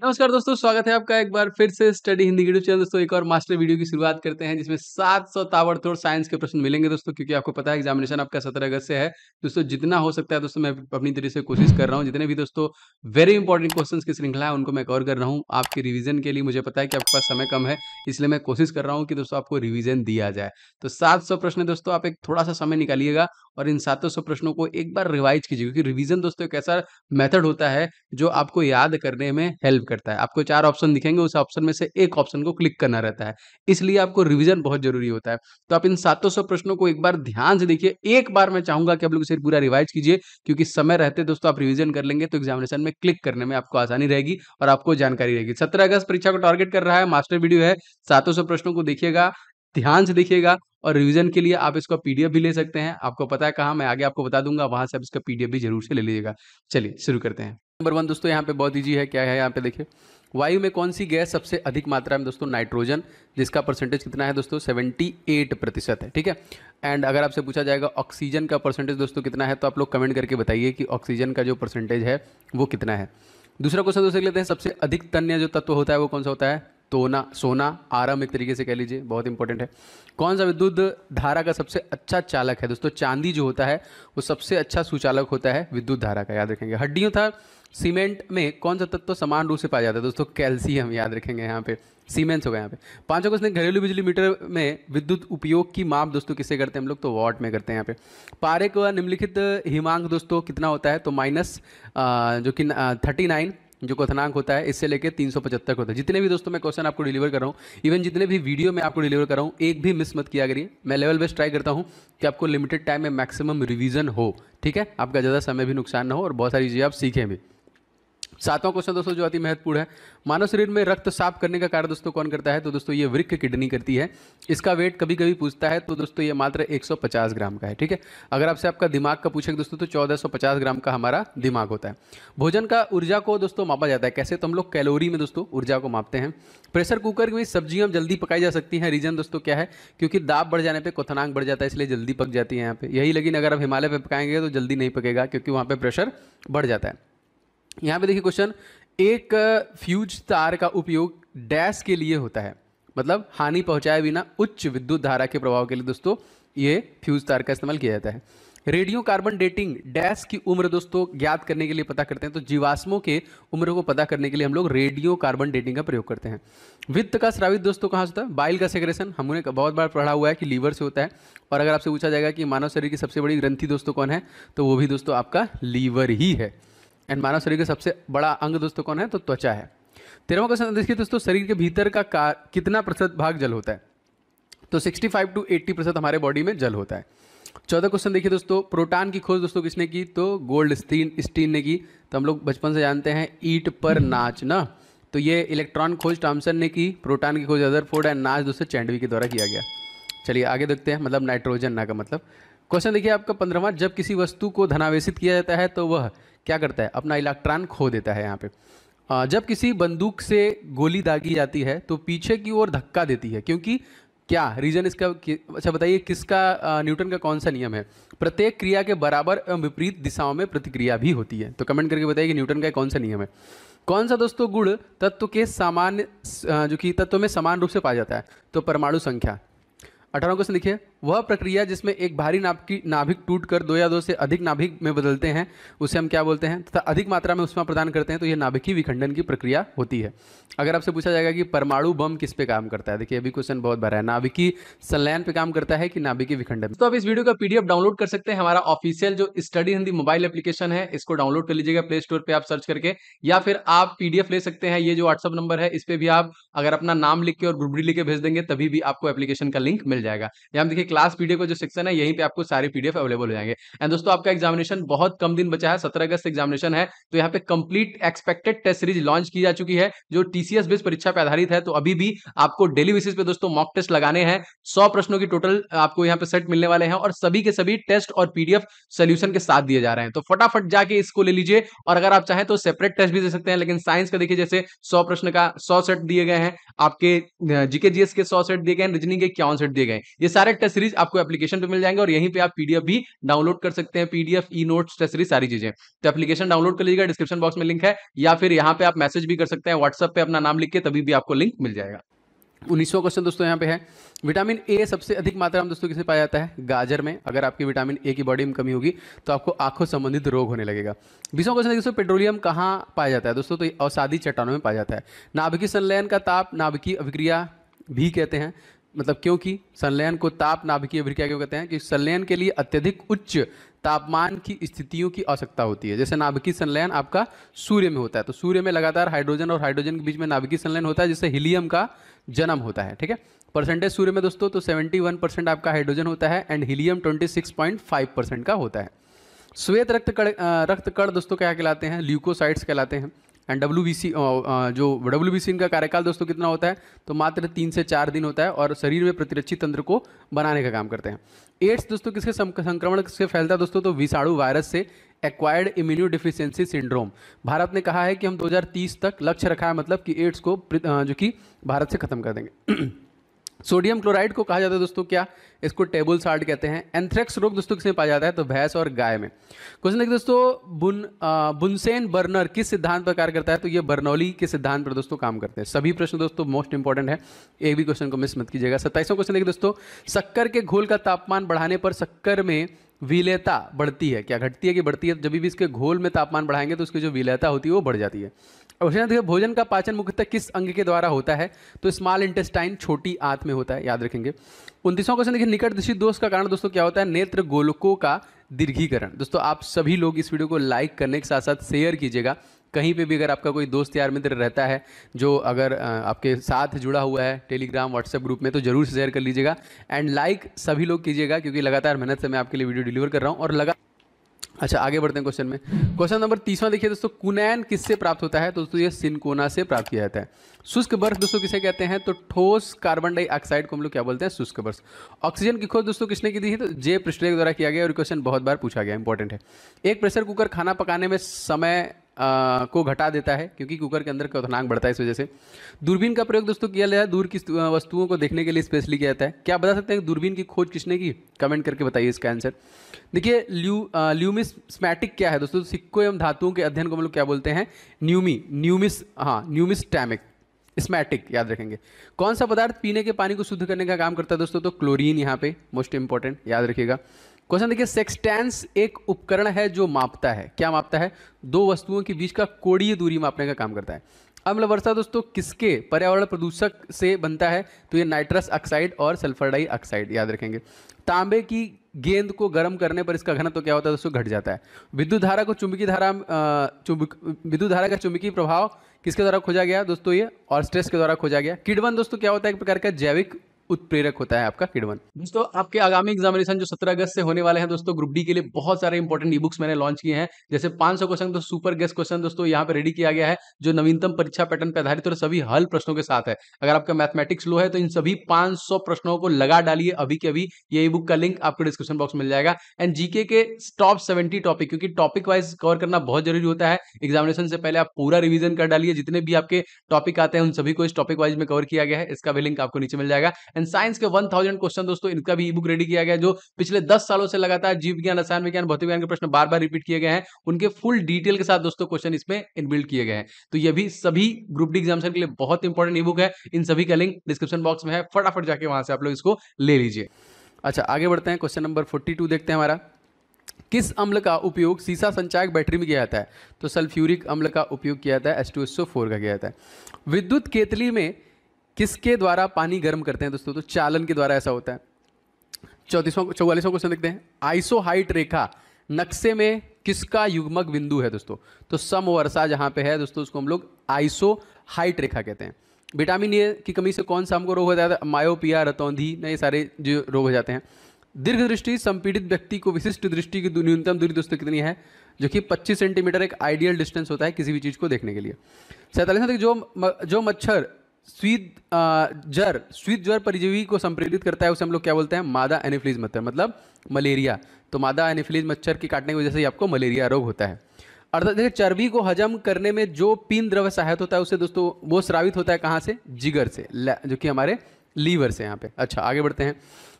नमस्कार दोस्तों, स्वागत है आपका एक बार फिर से स्टडी हिंदी यूट्यूब चैनल। दोस्तों एक और मास्टर वीडियो की शुरुआत करते हैं जिसमें 700 ताबड़तोड़ साइंस के प्रश्न मिलेंगे दोस्तों, क्योंकि आपको पता है एग्जामिनेशन आपका 17 अगस्त से है। दोस्तों जितना हो सकता है दोस्तों मैं अपनी तरह से कोशिश कर रहा हूँ, जितने भी दोस्तों वेरी इंपॉर्टेंट क्वेश्चंस की श्रृंखला है उनको मैं कवर कर रहा हूँ आपके रिवीजन के लिए। मुझे पता है कि आपके पास समय कम है, इसलिए मैं कोशिश कर रहा हूँ कि दोस्तों आपको रिवीजन दिया जाए। तो 700 प्रश्न दोस्तों, आप एक थोड़ा सा समय निकालिएगा और इन 700 प्रश्नों को एक बार रिवाइज कीजिए, क्योंकि रिवीजन दोस्तों एक ऐसा मेथड होता है जो आपको याद करने में हेल्प करता है। आपको 4 ऑप्शन दिखेंगे, उस ऑप्शन में से एक ऑप्शन को क्लिक करना रहता है, इसलिए आपको रिवीजन बहुत ज़रूरी होता है। तो आप इन 700 प्रश्नों को एक बार ध्यान से देखिए। एक बार मैं चाहूँगा कि आप लोग इसे पूरा रिवाइज कीजिए, क्योंकि समय रहते दोस्तों आप रिवीजन कर लेंगे तो एग्जामिनेशन में क्लिक करने में आपको आसानी रहेगी और आपको जानकारी रहेगी। 17 अगस्त परीक्षा को टारगेट कर रहा है, मास्टर वीडियो है। 700 प्रश्नों को देखिएगा, ध्यान से देखिएगा और रिवीजन के लिए आप इसका पीडीएफ भी ले सकते हैं। आपको पता है कहाँ, मैं आगे आपको बता दूँगा, वहाँ से आप इसका पीडीएफ भी ज़रूर से ले लीजिएगा। चलिए शुरू करते हैं। नंबर 1 दोस्तों यहाँ पे बहुत ईजी है। क्या है यहाँ पे देखिए, वायु में कौन सी गैस सबसे अधिक मात्रा में दोस्तों? नाइट्रोजन, जिसका परसेंटेज कितना है दोस्तों? 78% है। ठीक है। एंड अगर आपसे पूछा जाएगा ऑक्सीजन का परसेंटेज दोस्तों कितना है, तो आप लोग कमेंट करके बताइए कि ऑक्सीजन का जो परसेंटेज है वो कितना है। दूसरा क्वेश्चन दोस्तों लेते हैं, सबसे अधिक तन्य जो तत्व होता है वो कौन सा होता है? सोना, आरम एक तरीके से कह लीजिए, बहुत इंपॉर्टेंट है। कौन सा विद्युत धारा का सबसे अच्छा चालक है दोस्तों? चांदी जो होता है वो सबसे अच्छा सुचालक होता है विद्युत धारा का, याद रखेंगे। हड्डियों था सीमेंट में कौन सा तत्व समान रूप से पाया जाता है दोस्तों? कैल्शियम, याद रखेंगे यहाँ पे। सीमेंस हो गया यहाँ पे। पांचों क्वेश्चन, घरेलू बिजली मीटर में विद्युत उपयोग की माप दोस्तों किससे करते हैं हम लोग? तो वॉट में करते हैं यहाँ पे। पारे का निम्नलिखित हिमांक दोस्तों कितना होता है? तो माइनस जो कि 39 जो क्वथनांक होता है इससे लेके 375 होता है। जितने भी दोस्तों मैं क्वेश्चन आपको डिलीवर कर रहा हूँ, इवन जितने भी वीडियो मैं आपको डिलीवर कर रहा हूँ, एक भी मिस मत किया करिए। मैं लेवल बेस्ट ट्राई करता हूँ कि आपको लिमिटेड टाइम में मैक्सिमम रिवीजन हो। ठीक है, आपका ज़्यादा समय भी नुकसान ना हो और बहुत सारी चीज़ें आप सीखें भी। सातवां क्वेश्चन दोस्तों जो अति महत्वपूर्ण है, मानव शरीर में रक्त साफ करने का कार्य दोस्तों कौन करता है? तो दोस्तों ये वृक्क किडनी करती है। इसका वेट कभी कभी पूछता है, तो दोस्तों ये मात्र 150 ग्राम का है। ठीक है। अगर आपसे आपका दिमाग का पूछे दोस्तों, तो 1450 ग्राम का हमारा दिमाग होता है। भोजन का ऊर्जा को दोस्तों मापा जाता है कैसे? तो हम लोग कैलोरी में दोस्तों ऊर्जा को मापते हैं। प्रेशर कुकर में सब्जियां जल्दी पकाई जा सकती हैं, रीजन दोस्तों क्या है? क्योंकि दाब बढ़ जाने पे क्वथनांक बढ़ जाता है, इसलिए जल्दी पक जाती है यहाँ पे यही। लेकिन अगर आप हिमालय पे पकाएंगे तो जल्दी नहीं पकेगा, क्योंकि वहाँ पे प्रेशर बढ़ जाता है। यहाँ पे देखिए क्वेश्चन, एक फ्यूज तार का उपयोग डैश के लिए होता है, मतलब हानि पहुंचाए बिना उच्च विद्युत धारा के प्रभाव के लिए दोस्तों ये फ्यूज तार का इस्तेमाल किया जाता है। रेडियो कार्बन डेटिंग डैश की उम्र दोस्तों ज्ञात करने के लिए पता करते हैं, तो जीवाश्मों के उम्र को पता करने के लिए हम लोग रेडियो कार्बन डेटिंग का प्रयोग करते हैं। वित्त का स्रावित दोस्तों कहाँ से होता है? बाइल का सेक्रेशन हमने बहुत बार पढ़ा हुआ है कि लीवर से होता है। और अगर आपसे पूछा जाएगा कि मानव शरीर की सबसे बड़ी ग्रंथि दोस्तों कौन है, तो वो भी दोस्तों आपका लीवर ही है। एंड मानव शरीर का सबसे बड़ा अंग दोस्तों कौन है? तो त्वचा है। 13वां क्वेश्चन देखिए दोस्तों, शरीर के भीतर का कितना प्रतिशत भाग जल होता है? तो 65 to 80% हमारे बॉडी में जल होता है। 14 क्वेश्चन देखिए दोस्तों, प्रोटॉन की खोज दोस्तों किसने की? तो गोल्ड स्टीन ने की। तो हम लोग बचपन से जानते हैं ईट पर नाच ना, तो ये इलेक्ट्रॉन खोज थॉमसन ने की, प्रोटॉन की खोज रदरफोर्ड एंड नाच दोस्तों चैंडवी के द्वारा किया गया। चलिए आगे देखते हैं, मतलब नाइट्रोजन ना का मतलब। क्वेश्चन देखिए आपका 15वां, जब किसी वस्तु को धनावेशित किया जाता है तो वह क्या करता है? अपना इलेक्ट्रॉन खो देता है यहाँ पे। जब किसी बंदूक से गोली दागी जाती है तो पीछे की ओर धक्का देती है, क्योंकि क्या रीजन इसका? अच्छा बताइए, किसका न्यूटन का कौन सा नियम है? प्रत्येक क्रिया के बराबर एवं विपरीत दिशाओं में प्रतिक्रिया भी होती है। तो कमेंट करके बताइए कि न्यूटन का कौन सा नियम है। कौन सा दोस्तों गुण तत्व के सामान्य जो कि तत्व में समान रूप से पाया जाता है? तो परमाणु संख्या। 18वां क्वेश्चन देखिए, वह प्रक्रिया जिसमें एक भारी नाभिक टूटकर दो या दो से अधिक नाभिक में बदलते हैं उसे हम क्या बोलते हैं? तथा अधिक मात्रा में ऊष्मा प्रदान करते हैं, तो यह नाभिकीय विखंडन की प्रक्रिया होती है। अगर आपसे पूछा जाएगा कि परमाणु बम किस पे काम करता है, देखिए अभी क्वेश्चन बहुत भरा है, नाभिकीय संलयन पे काम करता है कि नाभिकीय विखंडन? तो आप इस वीडियो का पीडीएफ डाउनलोड कर सकते हैं। हमारा ऑफिशियल जो स्टडी हिंदी मोबाइल एप्लीकेशन है, इसको डाउनलोड कर लीजिएगा प्ले स्टोर पे आप सर्च करके, या फिर आप पीडीएफ ले सकते हैं। ये जो व्हाट्सअप नंबर है इस पे भी आप अगर अपना नाम लिख के और ग्रुप डी लिख के भेज देंगे, तभी भी आपको एप्लीकेशन का लिंक मिल जाएगा। यहाँ देखिए क्लास पीडीएफ का जो सेक्शन है, यहीं पे आपको सारे पीडीएफ अवेलेबल हो जाएंगे। एंड दोस्तों आपका एग्जामिनेशन बहुत कम दिन बचा है, 17 अगस्त एग्जामिनेशन है। तो यहाँ पे complete expected test series launch की जा चुकी है, जो टीसीएस बेस्ड परीक्षा पे आधारित है। तो अभी भी आपको डेली बेसिस पे दोस्तों मॉक टेस्ट लगाने हैं। 100 प्रश्नों की टोटल आपको यहाँ पे सेट मिलने वाले हैं, और सभी के सभी टेस्ट और पीडीएफ सोल्यूशन के साथ दिए जा रहे हैं। तो फटाफट जाके इसको ले लीजिए, और अगर आप चाहें तो सेपरेट टेस्ट भी दे सकते हैं। लेकिन साइंस का देखिए, जैसे 100 प्रश्न का 100 सेट दिए गए हैं, आपके जीके जीएस के 100 सेट दिए गए हैं, रीजनिंग के 51 सेट दिए गए हैं। ये सारे टेस्ट सीरीज आपको एप्लीकेशन पे मिल जाएंगे और यहीं पे आप पीडीएफ भी डाउनलोड कर सकते हैं, PDF, e notes, test series, सारी चीजें। तो एप्लीकेशन डाउनलोड कर लीजिएगा, डिस्क्रिप्शन बॉक्स में लिंक है, या फिर यहाँ पे आप मैसेज भी कर सकते हैं व्हाट्सएप पे अपना नाम लिख के, तभी भी आपको लिंक मिल जाएगा। 19वां क्वेश्चन दोस्तों यहाँ पे है, विटामिन ए सबसे अधिक मात्रा में दोस्तों किसे पाया जाता है? गाजर में। अगर आपकी विटामिन ए की बॉडी में कमी होगी तो आपको आंखों संबंधित रोग होने लगेगा। 20वां क्वेश्चन दोस्तों, पेट्रोलियम कहाँ पाया जाता है दोस्तों? तो अवसादी चट्टानों में पाया जाता है। नाभिकीय संलयन का ताप नाभिकीय अभिक्रिया भी कहते हैं, मतलब क्योंकि संलयन को ताप नाभिकीय अभिक्रिया क्यों कहते हैं? कि संलयन के लिए अत्यधिक उच्च तापमान की स्थितियों की आवश्यकता होती है। जैसे नाभिकीय संलयन आपका सूर्य में होता है, तो सूर्य में लगातार हाइड्रोजन और हाइड्रोजन के बीच में नाभिकीय संलयन होता है, जिससे हीलियम का जन्म होता है। ठीक है, परसेंटेज सूर्य में दोस्तों तो 71% आपका हाइड्रोजन होता है एंड हीलियम 26.5% का होता है। श्वेत रक्त कण दोस्तों क्या कहलाते हैं? ल्यूकोसाइट्स कहलाते हैं। एंड जो WBC का कार्यकाल दोस्तों कितना होता है? तो मात्र 3 से 4 दिन होता है और शरीर में प्रतिरक्षी तंत्र को बनाने का काम करते हैं। एड्स दोस्तों किसके संक्रमण से फैलता है दोस्तों? तो विषाणु वायरस से, acquired immuno deficiency syndrome. Bharat ने कहा है कि हम 2030 तक लक्ष्य रखा है, मतलब कि एड्स को जो कि भारत से खत्म कर देंगे। सोडियम क्लोराइड को कहा जाता है दोस्तों क्या? इसको टेबल साल्ट कहते हैं। एंथ्रेक्स रोग दोस्तों किसमें पाया जाता है? तो भैंस और गाय में। क्वेश्चन देखिए दोस्तों, बुनसेन बर्नर किस सिद्धांत पर कार्य करता है? तो ये बर्नौली के सिद्धांत पर दोस्तों काम करते हैं। सभी प्रश्न दोस्तों मोस्ट इंपॉर्टेंट है, एक भी क्वेश्चन को मिस मत कीजिएगा। 27वां क्वेश्चन देखिए दोस्तों, शक्कर के घोल का तापमान बढ़ाने पर शक्कर में विलेयता बढ़ती है, क्या घटती है कि बढ़ती है? जब भी इसके घोल में तापमान बढ़ाएंगे तो उसकी जो विलेयता होती है वो बढ़ जाती है। भोजन का पाचन मुख्यतः किस अंग के द्वारा होता है? तो स्मॉल इंटेस्टाइन, छोटी आंत में होता है, याद रखेंगे। 29वां क्वेश्चन देखिए, निकट दृष्टि दोष का कारण दोस्तों क्या होता है? नेत्र गोलकों का दीर्घीकरण। दोस्तों आप सभी लोग इस वीडियो को लाइक करने के साथ साथ शेयर कीजिएगा। कहीं पे भी अगर आपका कोई दोस्त यार मित्र रहता है जो अगर आपके साथ जुड़ा हुआ है टेलीग्राम व्हाट्सएप ग्रुप में, तो जरूर शेयर कर लीजिएगा एंड लाइक सभी लोग कीजिएगा, क्योंकि लगातार मेहनत से मैं आपके लिए वीडियो डिलीवर कर रहा हूँ और अच्छा आगे बढ़ते हैं क्वेश्चन में। क्वेश्चन नंबर 30वां देखिए दोस्तों, कुनैन किससे प्राप्त होता है? तो दोस्तों ये सिनकोना से प्राप्त किया जाता है। शुष्क बर्फ दोस्तों किसे कहते हैं? तो ठोस कार्बन डाइऑक्साइड को हम लोग क्या बोलते हैं? शुष्क बर्फ। ऑक्सीजन की खोज दोस्तों किसने की थी? तो जे प्रिस्टले के द्वारा किया गया और क्वेश्चन बहुत बार पूछा गया, इंपॉर्टेंट है। एक प्रेशर कुकर खाना पकाने में समय को घटा देता है, क्योंकि कुकर के अंदर क्वथनांक बढ़ता है, इस वजह से। दूरबीन का प्रयोग दोस्तों किया जाता है दूर की वस्तुओं को देखने के लिए स्पेशली किया जाता है। क्या बता सकते हैं दूरबीन की खोज किसने की? कमेंट करके बताइए इसका आंसर। देखिए ल्यूमिस्मैटिक क्या है दोस्तों? सिक्कों एवं धातुओं के अध्ययन को हम लोग क्या बोलते हैं? न्यूमिस्टैमिक स्मैटिक, याद रखेंगे। कौन सा पदार्थ पीने के पानी को शुद्ध करने का काम करता है दोस्तों? तो क्लोरीन, यहाँ पे मोस्ट इंपॉर्टेंट, याद रखिएगा। क्वेश्चन देखिए, सेक्सटेंस एक उपकरण है जो मापता है, क्या मापता है? दो वस्तुओं के बीच का कोणीय दूरी मापने का काम करता है। अम्ल वर्षा दोस्तों किसके पर्यावरण प्रदूषक से बनता है? तो ये नाइट्रस ऑक्साइड और सल्फर डाइऑक्साइड, याद रखेंगे। तांबे की गेंद को गर्म करने पर इसका घनत्व क्या होता है दोस्तों? घट जाता है। विद्युत धारा का चुंबकीय प्रभाव किसके द्वारा खोजा गया दोस्तों? ये और स्ट्रेस के द्वारा खोजा गया। किण्वन दोस्तों क्या होता है? एक प्रकार का जैविक उत्प्रेरक होता है आपका किण्वन। दोस्तों आपके आगामी एग्जामिनेशन जो 17 अगस्त से होने वाले हैं दोस्तों, ग्रुप डी के लिए बहुत सारे इंपॉर्टेंट ई बुक्स मैंने लॉन्च किए हैं। जैसे 500 क्वेश्चन तो सुपर गेस्ट क्वेश्चन दोस्तों यहाँ पे रेडी किया गया है, जो नवीनतम परीक्षा पैटर्न पर आधारित और सभी हल प्रश्नों के साथ है। अगर आपका मैथमेटिक्स लो है तो इन सभी 500 प्रश्नों को लगा डालिए अभी के अभी। ये ई बुक का लिंक आपको डिस्क्रिप्शन बॉक्स में मिल जाएगा। एंड जीके के टॉप 70 टॉपिक, क्योंकि टॉपिक वाइज कवर करना बहुत जरूरी होता है। एग्जामिनेशन से पहले आप पूरा रिवीजन कर डालिए, जितने भी आपके टॉपिक आते हैं उन सभी को इस टॉपिक वाइज में कवर किया गया है। इसका भी लिंक आपको नीचे मिल जाएगा। एंड साइंस के 1000 क्वेश्चन दोस्तों, इनका भी ई बुक रेडी किया गया है, जो पिछले 10 सालों से लगातार जीव विज्ञान, रसायन विज्ञान, भौतिक विज्ञान के प्रश्न बार बार रिपीट किए गए हैं। उनके फुल डिटेल के साथ दोस्तों क्वेश्चन इसमें इनबिल्ट किए गए हैं। तो ये भी सभी ग्रुप डी एग्जामिनेशन के लिए बहुत इंपॉर्टेंट ई बुक है। इन सभी का लिंक डिस्क्रिप्शन बॉक्स में है, फटाफट जाके वहां से आप लोग इसको ले लीजिए। अच्छा आगे बढ़ते हैं, क्वेश्चन नंबर 42 देखते हैं हमारा। किस अम्ल का उपयोग सीसा संचायक बैटरी में किया जाता है? तो सल्फ्यूरिक अम्ल का उपयोग किया जाता है, H2SO4 का किया जाता है। विद्युत केतली में किसके द्वारा पानी गर्म करते हैं दोस्तों? तो चालन के द्वारा ऐसा होता है। 44वां क्वेश्चन देखते हैं। आइसोहाइट रेखा नक्शे में किसका युग्मक बिंदु है दोस्तों? तो समवर्षा जहां पे है दोस्तों, उसको हम लोग आइसोहाइट रेखा कहते हैं। विटामिन ए की कमी से कौन सा हमको रोग हो जाता है? मायोपिया, रतौंधी, ये सारे जो रोग हो जाते हैं। दीर्घ दृष्टि संपीड़ित व्यक्ति को विशिष्ट दृष्टि की न्यूनतम दूरी दोस्तों कितनी है? जो कि 25 सेंटीमीटर एक आइडियल डिस्टेंस होता है किसी भी चीज को देखने के लिए। 47वां, जो मच्छर स्वीट ज्वर परिजीवी को संप्रेरित करता है उसे हम लोग क्या बोलते हैं? मादा एनोफिलीज मच्छर, मतलब मलेरिया। तो मादा एनोफिलीज मच्छर के काटने की वजह से ही आपको मलेरिया रोग होता है। अर्थात देखिए, चर्बी को हजम करने में जो पीन द्रव्य सहायक होता है उसे दोस्तों वो स्रावित होता है कहाँ से? जिगर से, जो कि हमारे लीवर से यहाँ पे। अच्छा आगे बढ़ते हैं,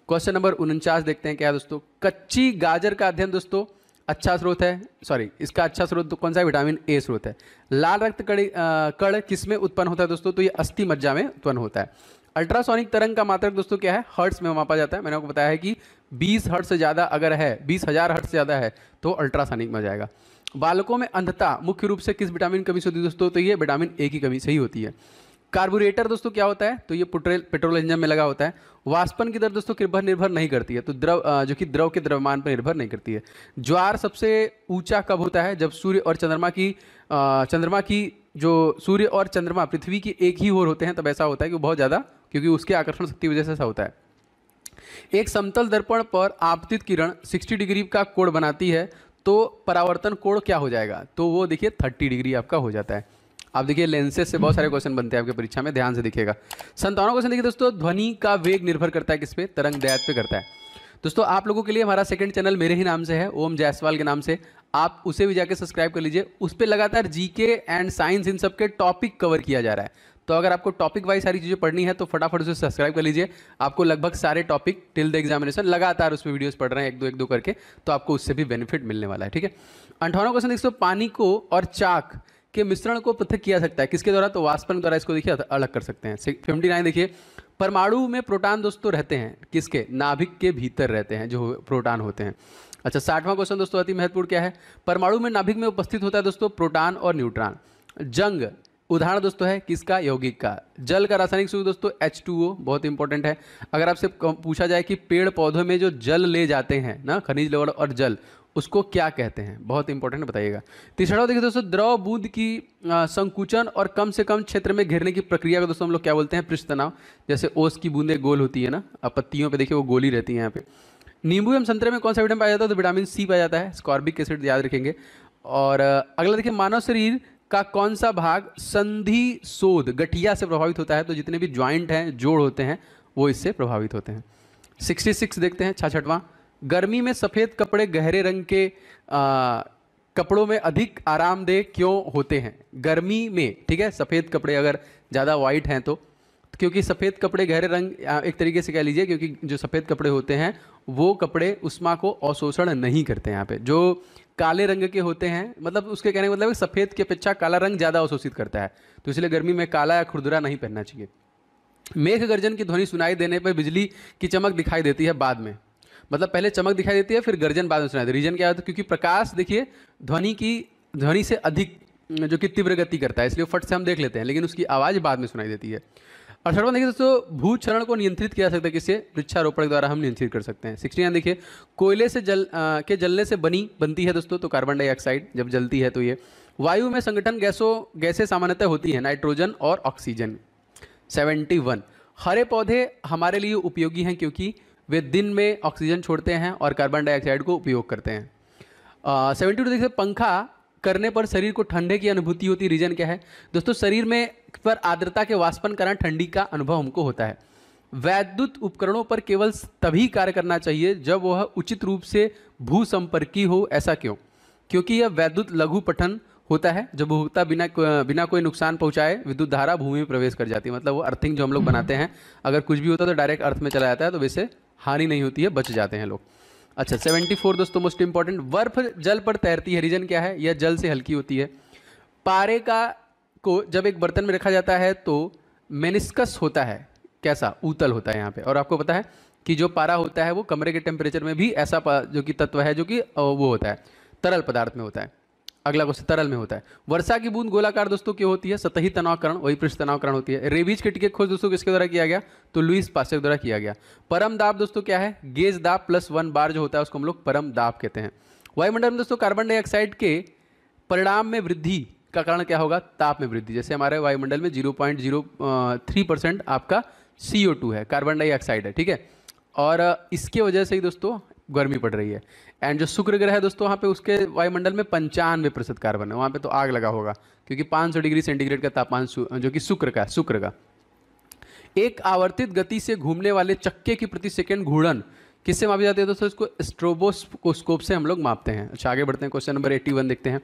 क्वेश्चन नंबर 49 देखते हैं क्या है दोस्तों। कच्ची गाजर का अध्ययन दोस्तों अच्छा स्रोत है, सॉरी इसका अच्छा स्रोत तो कौन सा है, विटामिन ए स्रोत है। लाल रक्त कण किस में उत्पन्न होता है दोस्तों, तो ये अस्थि मज्जा में उत्पन्न होता है। अल्ट्रासोनिक तरंग का मात्रक दोस्तों क्या है, हर्ट्स में मापा जाता है। मैंने आपको बताया है कि 20 हर्ट्ज से ज़्यादा अगर है, 20,000 हर्ट्ज से ज़्यादा है तो अल्ट्रासोनिक में जाएगा। बालकों में अंधता मुख्य रूप से किस विटामिन की कमी से होती है दोस्तों, तो ये विटामिन ए की कमी से ही होती है। कार्बोरेटर दोस्तों क्या होता है, तो ये पेट्रोल इंजन में लगा होता है। वाष्पन की दर दोस्तों किस पर निर्भर नहीं करती है, तो द्रव जो कि द्रव के द्रव्यमान पर निर्भर नहीं करती है। ज्वार सबसे ऊंचा कब होता है, जब सूर्य और चंद्रमा की जो सूर्य और चंद्रमा पृथ्वी की एक ही ओर होते हैं तब ऐसा होता है कि वो बहुत ज़्यादा, क्योंकि उसके आकर्षण शक्ति की वजह से ऐसा होता है। एक समतल दर्पण पर आपतित किरण 60 डिग्री का कोण बनाती है तो परावर्तन कोण क्या हो जाएगा, तो वो देखिए 30 डिग्री आपका हो जाता है। आप देखिए लेंसेज से बहुत सारे क्वेश्चन बनते हैं आपके परीक्षा में, ध्यान से देखिएगा। 57वां क्वेश्चन देखिए दोस्तों, ध्वनि का वेग निर्भर करता है किस पे, तरंग दैर्घ्य पे करता है। दोस्तों आप लोगों के लिए हमारा सेकंड चैनल मेरे ही नाम से है, ओम जायसवाल के नाम से, आप उसे भी जाके सब्सक्राइब कर लीजिए। उस पर लगातार जीके एंड साइंस इन सब के टॉपिक कवर किया जा रहा है, तो अगर आपको टॉपिक वाइज सारी चीज़ें पढ़नी है तो फटाफट उसे सब्सक्राइब कर लीजिए। आपको लगभग सारे टॉपिक टिल द एग्जामिनेशन लगातार उसमें वीडियोस पढ़ रहे हैं एक दो करके, तो आपको उससे भी बेनिफिट मिलने वाला है, ठीक है। 58वां क्वेश्चन देखिए, पानी को और चाक के मिश्रण को पृथक किया सकता है किसके द्वारा, तो वाष्पन द्वारा इसको देखिए अलग कर सकते हैं। 59 देखिए, परमाणु में प्रोटॉन दोस्तों रहते हैं किसके, नाभिक के भीतर रहते हैं जो प्रोटॉन होते हैं। अच्छा 60वां क्वेश्चन दोस्तों अति महत्वपूर्ण क्या है, परमाणु में नाभिक में उपस्थित होता है दोस्तों प्रोटॉन और न्यूट्रॉन। जंग उदाहरण दोस्तों है किसका, यौगिक का। जल का रासायनिक सूत्र दोस्तों H2O, बहुत इंपॉर्टेंट है। अगर आपसे पूछा जाए कि पेड़ पौधों में जो जल ले जाते हैं ना, खनिज लवण और जल, उसको क्या कहते हैं, बहुत इंपॉर्टेंट बताइएगा। तीसरा देखिए दोस्तों, द्रव बूंद की संकुचन और कम से कम क्षेत्र में घेरने की प्रक्रिया को दोस्तों हम लोग क्या बोलते हैं, पृष्ठ तनाव। जैसे ओस की बूंदें गोल होती है ना, अब पत्तियों पे देखिए वो गोली रहती है यहाँ पे। नींबू एवं संतरे में कौन सा विटामिन पाया जाता है, तो विटामिन सी पाया जाता है, स्कॉर्बिक एसिड याद रखेंगे। और अगला देखिए, मानव शरीर का कौन सा भाग संधि शोध गठिया से प्रभावित होता है, तो जितने भी ज्वाइंट हैं, जोड़ होते हैं, वो इससे प्रभावित होते हैं। 66 देखते हैं 66वां, गर्मी में सफ़ेद कपड़े गहरे रंग के कपड़ों में अधिक आरामदेह क्यों होते हैं, गर्मी में, ठीक है। सफ़ेद कपड़े अगर ज़्यादा वाइट हैं तो, क्योंकि सफ़ेद कपड़े गहरे रंग, एक तरीके से कह लीजिए, क्योंकि जो सफ़ेद कपड़े होते हैं वो कपड़े उष्मा को अवशोषण नहीं करते हैं। यहाँ पे जो काले रंग के होते हैं, मतलब उसके कहने का मतलब है सफ़ेद की अपेक्षा काला रंग ज़्यादा अवशोषित करता है, तो इसलिए गर्मी में काला या खुरदुरा नहीं पहनना चाहिए। मेघ गर्जन की ध्वनि सुनाई देने पर बिजली की चमक दिखाई देती है बाद में, मतलब पहले चमक दिखाई देती है फिर गर्जन बाद में सुनाई देती है। रीजन क्या होता है, क्योंकि प्रकाश देखिए ध्वनि से अधिक जो कि तीव्र गति करता है, इसलिए फट से हम देख लेते हैं, लेकिन उसकी आवाज़ बाद में सुनाई देती है। और 68वां देखिए दोस्तों, भूक्षरण को नियंत्रित किया जा सकता है किससे, वृक्षारोपण द्वारा हम नियंत्रित कर सकते हैं। 69 देखिए, कोयले से जलने से बनती है दोस्तों, तो कार्बन डाइऑक्साइड जब जलती है तो ये। वायु में संगठन गैसें सामान्यतः होती है नाइट्रोजन और ऑक्सीजन। 71, हरे पौधे हमारे लिए उपयोगी हैं क्योंकि वे दिन में ऑक्सीजन छोड़ते हैं और कार्बन डाइऑक्साइड को उपयोग करते हैं। 72 देखिए, पंखा करने पर शरीर को ठंडे की अनुभूति होती है, रीजन क्या है दोस्तों, शरीर में पर आर्द्रता के वाष्पन कारण ठंडी का अनुभव हमको होता है। वैद्युत उपकरणों पर केवल तभी कार्य करना चाहिए जब वह उचित रूप से भूसंपर्की हो, ऐसा क्यों, क्योंकि यह वैद्युत लघु पठन होता है, जब उपभोक्ता बिना कोई नुकसान पहुंचाए विद्युत धारा भूमि में प्रवेश कर जाती है। मतलब वो अर्थिंग जो हम लोग बनाते हैं, अगर कुछ भी होता है तो डायरेक्ट अर्थ में चला जाता है, तो वैसे हानि नहीं होती है, बच जाते हैं लोग। अच्छा 74 दोस्तों मोस्ट इंपॉर्टेंट, बर्फ जल पर तैरती है, रीजन क्या है, यह जल से हल्की होती है। पारे को जब एक बर्तन में रखा जाता है तो मेनिस्कस होता है कैसा, ऊतल होता है यहाँ पे। और आपको पता है कि जो पारा होता है वो कमरे के टेम्परेचर में भी ऐसा जो कि तत्व है जो कि वो होता है तरल पदार्थ में होता है। अगला क्वेश्चन, तरल में होता है। वर्षा की बूंद गोलाकार दोस्तों क्यों होती है, सतही तनावकरण, वही पृष्ठ तनावकरण होती है। रेबीज के टीके खोज दोस्तों किसके द्वारा किया गया, तो लुईस पास्चर द्वारा किया गया। परम दाब दोस्तों क्या है, गेज दाब +1 बार जो होता है उसको हम लोग परम दाब कहते हैं। वायुमंडल में दोस्तों कार्बन डाइऑक्साइड के परिणाम में वृद्धि का कारण क्या होगा, ताप में वृद्धि। जैसे हमारे वायुमंडल में 0.03% आपका CO2 है, कार्बन डाइऑक्साइड है, ठीक है। और इसके वजह से ही दोस्तों गर्मी पड़ रही है। एंड जो शुक्र ग्रह है दोस्तों, वहाँ पे उसके वायुमंडल में 95% कार्बन है, वहाँ पे तो आग लगा होगा, क्योंकि 500 डिग्री सेंटीग्रेड का तापमान जो कि शुक्र का। एक आवर्तित गति से घूमने वाले चक्के की प्रति सेकंड घूर्णन किससे मापी जाती है दोस्तों, इसको स्ट्रोबोस्कोप से हम लोग मापते हैं। अच्छा आगे बढ़ते हैं, क्वेश्चन नंबर 81 देखते हैं।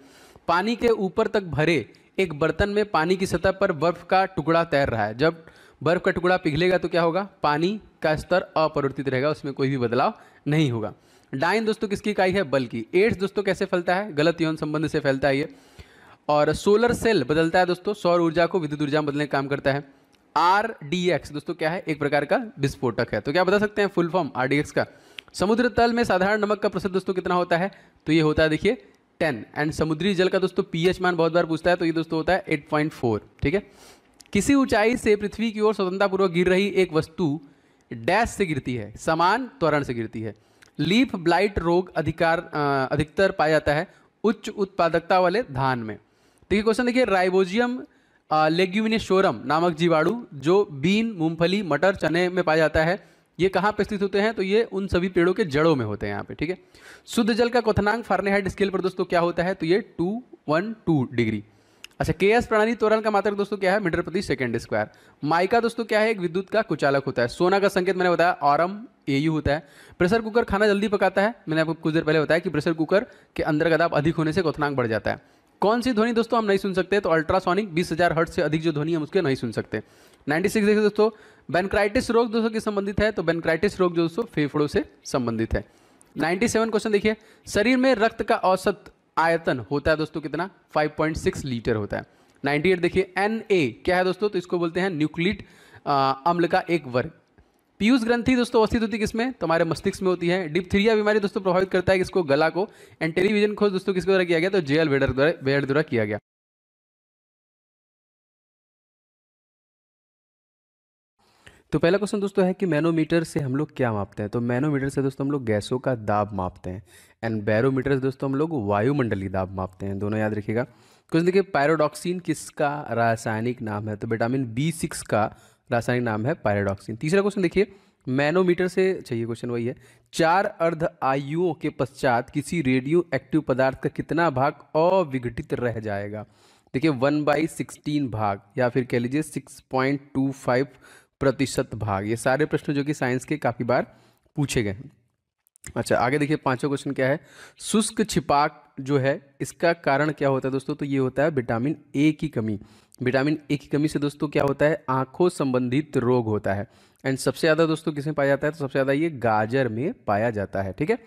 पानी के ऊपर तक भरे एक बर्तन में पानी की सतह पर बर्फ का टुकड़ा तैर रहा है, जब बर्फ का टुकड़ा पिघलेगा तो क्या होगा, पानी का स्तर अपरिवर्तित रहेगा, उसमें कोई भी बदलाव नहीं होगा। डाइन दोस्तों किसकी इकाई है? बल की। एड्स दोस्तों कैसे फैलता है? गलत यौन संबंध से फैलता है ये। और सोलर सेल बदलता है दोस्तों, सौर ऊर्जा को विद्युत ऊर्जा में बदलने का काम करता है। RDX दोस्तों क्या है? एक प्रकार का विस्फोटक है। तो क्या बता सकते हैं फुल फॉर्म RDX का? समुद्र तल में साधारण नमक का प्रतिशत दोस्तों कितना होता है? तो ये होता है देखिए 10। एंड समुद्री जल का दोस्तों pH मान बहुत बार पूछता है, तो ये दोस्तों होता है 8.4। ठीक है। किसी ऊंचाई से पृथ्वी की ओर स्वतंत्रतापूर्वक गिर रही एक वस्तु डैश से गिरती है, समान त्वरण से गिरती है। लीफ ब्लाइट रोग अधिकतर पाया जाता है उच्च उत्पादकता वाले धान में। देखिए क्वेश्चन देखिए, राइबोजियम लेग्यूमिनेशोरम नामक जीवाणु जो बीन, मूंगफली, मटर, चने में पाया जाता है, ये कहाँ पे स्थित होते हैं? तो ये उन सभी पेड़ों के जड़ों में होते हैं यहाँ पे। ठीक है। शुद्ध जल का क्वथनांक फारेनहाइट स्केल पर दोस्तों क्या होता है? तो ये 212 डिग्री। अच्छा, केएस प्रणाली त्वरण का मात्रक दोस्तों क्या है? मीटर प्रति सेकंड स्क्वायर। माइका दोस्तों क्या है? एक विद्युत का कुचालक होता है। सोना का संकेत मैंने बताया ऑरम AU होता है। प्रेशर कुकर खाना जल्दी पकाता है, मैंने आपको कुछ देर पहले बताया कि प्रेशर कुकर के अंदर का दाब अधिक होने से क्वथनांक बढ़ जाता है। कौन सी ध्वनि दोस्तों हम नहीं सुन सकते? तो अल्ट्रासोनिक 20,000 हर्ट्ज से अधिक जो ध्वनि हम उसके नहीं सुन सकते। 96 देखिए दोस्तों, बेनक्राइटिस रोग दोस्तों किस संबंधित है? तो बेनक्राइटिस रोग जो दोस्तों फेफड़ों से संबंधित है। 97 क्वेश्चन देखिए, शरीर में रक्त का औसत आयतन होता है दोस्तों कितना? 5.6 लीटर होता है। 98 देखिए, Na क्या है दोस्तों? तो इसको बोलते हैं न्यूक्लिक अम्ल का एक वर्ग। पीयूष ग्रंथि दोस्तों अवस्थित होती है किसमें? तो हमारे मस्तिष्क में होती है। डिप्थीरिया बीमारी दोस्तों प्रभावित करता है किसको? गला को। एंड टेलीविजन खोज दोस्तों किसके द्वारा किया गया? तो JL वेडर द्वारा किया गया। तो पहला क्वेश्चन दोस्तों है कि मैनोमीटर से हम लोग क्या मापते हैं? तो मैनोमीटर से दोस्तों हम लोग गैसों का दाब मापते हैं। एंड बैरोमीटर से दोस्तों हम लोग वायुमंडलीय दाब मापते हैं। दोनों याद रखिएगा। क्वेश्चन देखिए, पायरोडॉक्सिन किसका रासायनिक नाम है? तो विटामिन B6 का रासायनिक नाम है पायरोडॉक्सिन। तीसरा क्वेश्चन देखिए, मैनोमीटर से चाहिए क्वेश्चन वही है, 4 अर्ध आयुओं के पश्चात किसी रेडियो एक्टिव पदार्थ का कितना भाग अविघटित रह जाएगा? देखिए 1/16 भाग, या फिर कह लीजिए 6.25% भाग। ये सारे प्रश्न जो कि साइंस के काफ़ी बार पूछे गए हैं। अच्छा, आगे देखिए पांचवा क्वेश्चन क्या है? शुष्क छिपाक जो है इसका कारण क्या होता है दोस्तों? तो ये होता है विटामिन ए की कमी। विटामिन ए की कमी से दोस्तों क्या होता है? आंखों संबंधित रोग होता है। एंड सबसे ज़्यादा दोस्तों किसमें पाया जाता है? तो सबसे ज़्यादा ये गाजर में पाया जाता है। ठीक है।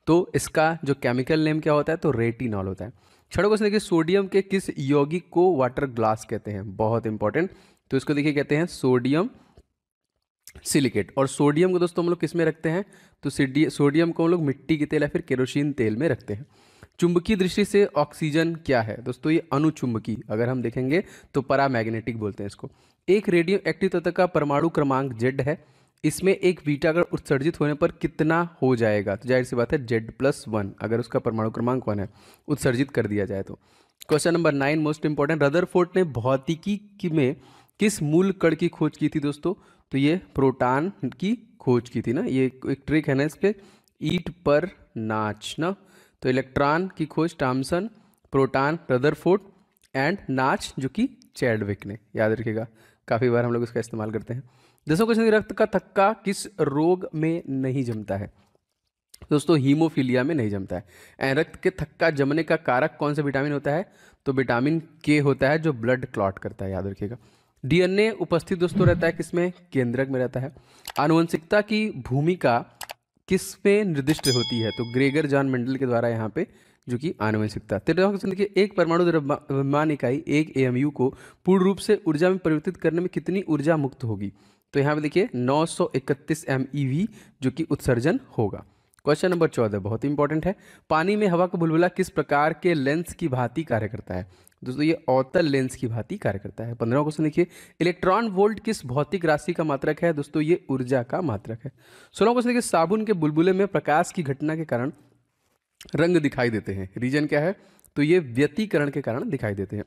तो इसका जो केमिकल नेम क्या होता है? तो रेटिनॉल होता है। छठा क्वेश्चन देखिए, सोडियम के किस यौगिक को वाटर ग्लास कहते हैं? बहुत इंपॉर्टेंट। तो इसको देखिए कहते हैं सोडियम सिलिकेट। और सोडियम को दोस्तों हम लोग किस में रखते हैं? तो सोडियम को हम लोग मिट्टी के तेल या फिर केरोसिन तेल में रखते हैं। चुंबकीय दृष्टि से ऑक्सीजन क्या है दोस्तों? ये अनुचुंबकी, अगर हम देखेंगे तो परामैग्नेटिक बोलते हैं इसको। एक रेडियो एक्टिव तत्व का परमाणु क्रमांक Z है, इसमें एक बीटा अगर उत्सर्जित होने पर कितना हो जाएगा? तो जाहिर सी बात है Z+1, अगर उसका परमाणु क्रमांक 1 है, उत्सर्जित कर दिया जाए तो। Question number 9 most important, Rutherford ने भौतिकी में किस मूल कण की खोज की थी दोस्तों? तो ये प्रोटॉन की खोज की थी ना। ये एक ट्रिक है ना इस पे, ईट पर नाच ना। तो इलेक्ट्रॉन की खोज थॉमसन, प्रोटॉन रदरफोर्ड, एंड नाच जो कि चैडविक ने। याद रखिएगा, काफ़ी बार हम लोग इसका इस्तेमाल करते हैं। 10वां क्वेश्चन, रक्त का थक्का किस रोग में नहीं जमता है? दोस्तों हीमोफीलिया में नहीं जमता है। एंड रक्त के थक्का जमने का कारक कौन सा विटामिन होता है? तो विटामिन K होता है, जो ब्लड क्लॉट करता है। याद रखिएगा। DNA उपस्थित दोस्तों रहता है किसमें? केंद्रक में रहता है। आनुवंशिकता की भूमिका किस में निर्दिष्ट होती है? तो ग्रेगर जॉन मेंडल के द्वारा यहाँ पे जो कि आनुवंशिकता। 13वां क्वेश्चन देखिए, एक परमाणु द्रव्यमान इकाई 1 AMU को पूर्ण रूप से ऊर्जा में परिवर्तित करने में कितनी ऊर्जा मुक्त होगी? तो यहाँ पे देखिए 931 MeV जो कि उत्सर्जन होगा। क्वेश्चन नंबर 14 बहुत इंपॉर्टेंट है, पानी में हवा का बुलबुला किस प्रकार के लेंस की भांति कार्य करता है? दोस्तों ये अवतल लेंस की भांति कार्य करता है। 15वां क्वेश्चन देखिए, इलेक्ट्रॉन वोल्ट किस भौतिक राशि का मात्रक है? दोस्तों ये ऊर्जा का मात्रक है। 16वां क्वेश्चन देखिए, साबुन के बुलबुले में प्रकाश की घटना के कारण रंग दिखाई देते हैं, रीजन क्या है? तो ये व्यतिकरण के कारण दिखाई देते हैं।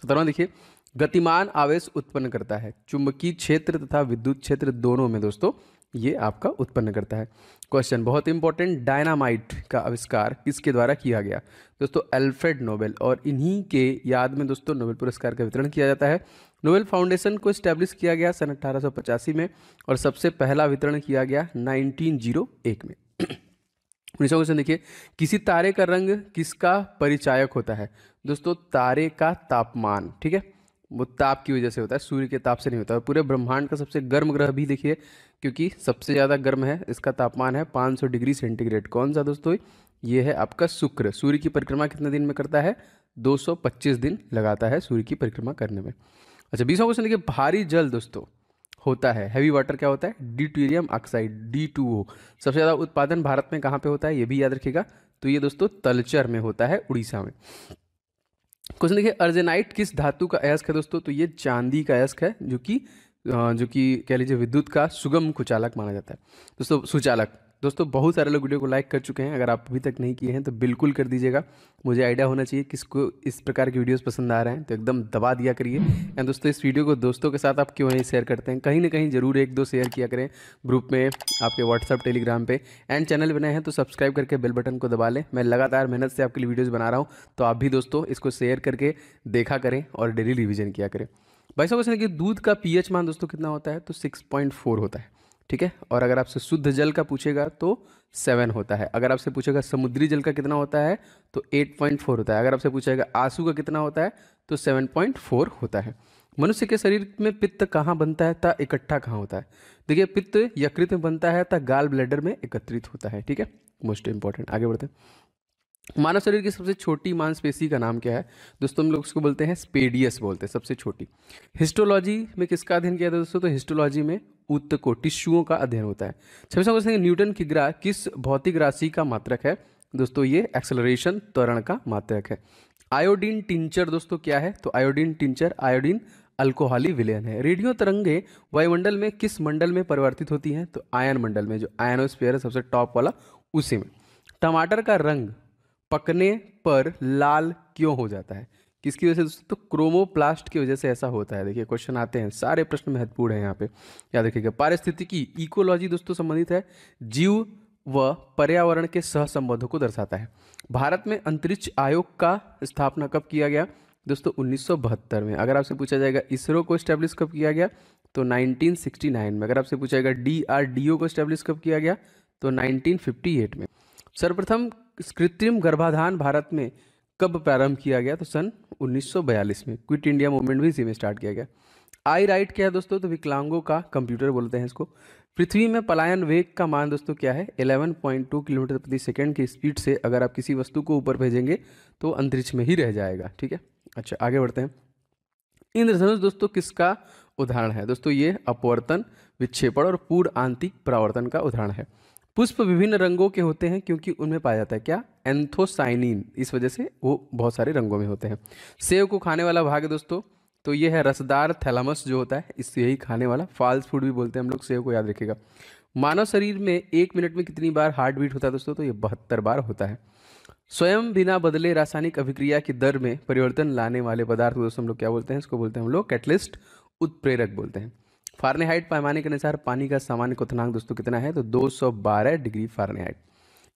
17वां देखिए, गतिमान आवेश उत्पन्न करता है, चुंबकीय क्षेत्र तथा विद्युत क्षेत्र दोनों में दोस्तों ये आपका उत्पन्न करता है। क्वेश्चन बहुत इंपॉर्टेंट, डायनामाइट का आविष्कार किसके द्वारा किया गया? दोस्तों अल्फ्रेड नोबेल। और इन्हीं के याद में दोस्तों नोबेल पुरस्कार का वितरण किया जाता है। नोबेल फाउंडेशन को स्टैब्लिश किया गया सन 1885 में, और सबसे पहला वितरण किया गया 1901 में। 19वां क्वेश्चन देखिए, किसी तारे का रंग किसका परिचायक होता है? दोस्तों तारे का तापमान। ठीक है, वो ताप की वजह से होता है, सूर्य के ताप से नहीं होता। और पूरे ब्रह्मांड का सबसे गर्म ग्रह भी देखिए, क्योंकि सबसे ज़्यादा गर्म है, इसका तापमान है 500 डिग्री सेंटीग्रेड। कौन सा दोस्तों? ये है आपका शुक्र। सूर्य की परिक्रमा कितने दिन में करता है? 225 दिन लगाता है सूर्य की परिक्रमा करने में। अच्छा, 20वां क्वेश्चन देखिए, भारी जल दोस्तों होता है, हैवी वाटर क्या होता है? Deuterium oxide, D2O। सबसे ज़्यादा उत्पादन भारत में कहाँ पे होता है? ये भी याद रखिएगा। तो ये दोस्तों तलचर में होता है, उड़ीसा में। क्वेश्चन देखिए, अर्जेनाइट किस धातु का अयस्क है दोस्तों? तो ये चांदी का अयस्क है, जो कि कह लीजिए विद्युत का सुगम कुचालक माना जाता है दोस्तों, सुचालक। दोस्तों बहुत सारे लोग वीडियो को लाइक कर चुके हैं, अगर आप अभी तक नहीं किए हैं तो बिल्कुल कर दीजिएगा। मुझे आइडिया होना चाहिए किसको इस प्रकार की वीडियोस पसंद आ रहे हैं, तो एकदम दबा दिया करिए। एंड दोस्तों इस वीडियो को दोस्तों के साथ आप क्यों नहीं शेयर करते हैं, कहीं ना कहीं जरूर एक दो शेयर किया करें ग्रुप में, आपके व्हाट्सअप टेलीग्राम पे। एंड चैनल बनाए हैं तो सब्सक्राइब करके बेल बटन को दबा लें। मैं लगातार मेहनत से आपके लिए वीडियोज़ बना रहा हूँ, तो आप भी दोस्तों इसको शेयर करके देखा करें और डेली रिविजन किया करें। भाई साहब क्वेश्चन है कि दूध का पीएच मान दोस्तों कितना होता है? तो 6.4 होता है, ठीक है। और अगर आपसे शुद्ध जल का पूछेगा तो 7 होता है। अगर आपसे पूछेगा समुद्री जल का कितना होता है तो 8.4 होता है। अगर आपसे पूछेगा आंसू का कितना होता है तो 7.4 होता है। मनुष्य के शरीर में पित्त कहाँ बनता है ता इकट्ठा कहाँ होता है? देखिए, पित्त यकृत में बनता है ता गाल ब्लैडर में एकत्रित होता है, ठीक है। Most important. आगे बढ़ते हैं। मानव शरीर की सबसे छोटी मांसपेशी का नाम क्या है? दोस्तों हम लोग उसको बोलते हैं स्पेडियस बोलते हैं, सबसे छोटी। हिस्टोलॉजी में किसका अध्ययन किया था दोस्तों? तो हिस्टोलॉजी में ऊतकों, टिश्युओं का अध्ययन होता है। 26वां क्वेश्चन, न्यूटन की ग्राह किस भौतिक राशि का मात्रक है? दोस्तों ये एक्सेलरेशन, त्वरण का मात्रक है। आयोडीन टिंचर दोस्तों क्या है? तो आयोडीन टिंचर आयोडीन अल्कोहली विलयन है। रेडियो तरंगे वायुमंडल में किस मंडल में परिवर्तित होती हैं? तो आयन मंडल में, जो आयनोस्फीयर है सबसे टॉप वाला, उसी में। टमाटर का रंग पकने पर लाल क्यों हो जाता है? किसकी वजह से दोस्तों? तो क्रोमोप्लास्ट की वजह से ऐसा होता है। देखिए क्वेश्चन आते हैं, सारे प्रश्न महत्वपूर्ण हैं यहाँ पे, याद रखिएगा। पारिस्थितिकी, इकोलॉजी दोस्तों संबंधित है जीव व पर्यावरण के सहसंबंधों को दर्शाता है। भारत में अंतरिक्ष आयोग का स्थापना कब किया गया? दोस्तों 1972 में। अगर आपसे पूछा जाएगा इसरो को स्टैब्लिश कब किया गया? तो 1969 में। अगर आपसे पूछा जाएगा DRDO को स्टैब्लिश कब किया गया? तो 1958 में। सर्वप्रथम कृत्रिम गर्भाधान भारत में कब प्रारंभ किया गया? तो सन 1942 में। क्विट इंडिया मूवमेंट भी इसी में स्टार्ट किया गया। आई राइट क्या है दोस्तों? तो विकलांगों का कंप्यूटर बोलते हैं इसको। पृथ्वी में पलायन वेग का मान दोस्तों क्या है? 11.2 किलोमीटर प्रति सेकंड की स्पीड से अगर आप किसी वस्तु को ऊपर भेजेंगे तो अंतरिक्ष में ही रह जाएगा, ठीक है। अच्छा आगे बढ़ते हैं। इंद्रधनुष दोस्तों किसका उदाहरण है? दोस्तों ये अपवर्तन, विक्षेपण और पूर्ण आंतरिक परावर्तन का उदाहरण है। पुष्प विभिन्न रंगों के होते हैं क्योंकि उनमें पाया जाता है क्या? एंथोसाइनिन, इस वजह से वो बहुत सारे रंगों में होते हैं। सेब को खाने वाला भाग है दोस्तों, तो ये है रसदार थैलामस जो होता है, इससे यही खाने वाला। फाल्स फूड भी बोलते हैं हम लोग सेब को, याद रखिएगा। मानव शरीर में 1 मिनट में कितनी बार हार्ट बीट होता है दोस्तों? तो ये 72 बार होता है। स्वयं बिना बदले रासायनिक अभिक्रिया की दर में परिवर्तन लाने वाले पदार्थ को दोस्तों हम लोग क्या बोलते हैं? इसको बोलते हैं हम लोग कैटलिस्ट, उत्प्रेरक बोलते हैं। फारेनहाइट पैमाने के अनुसार पानी का सामान्य क्वथनांक दोस्तों कितना है? तो 212 डिग्री फारेनहाइट।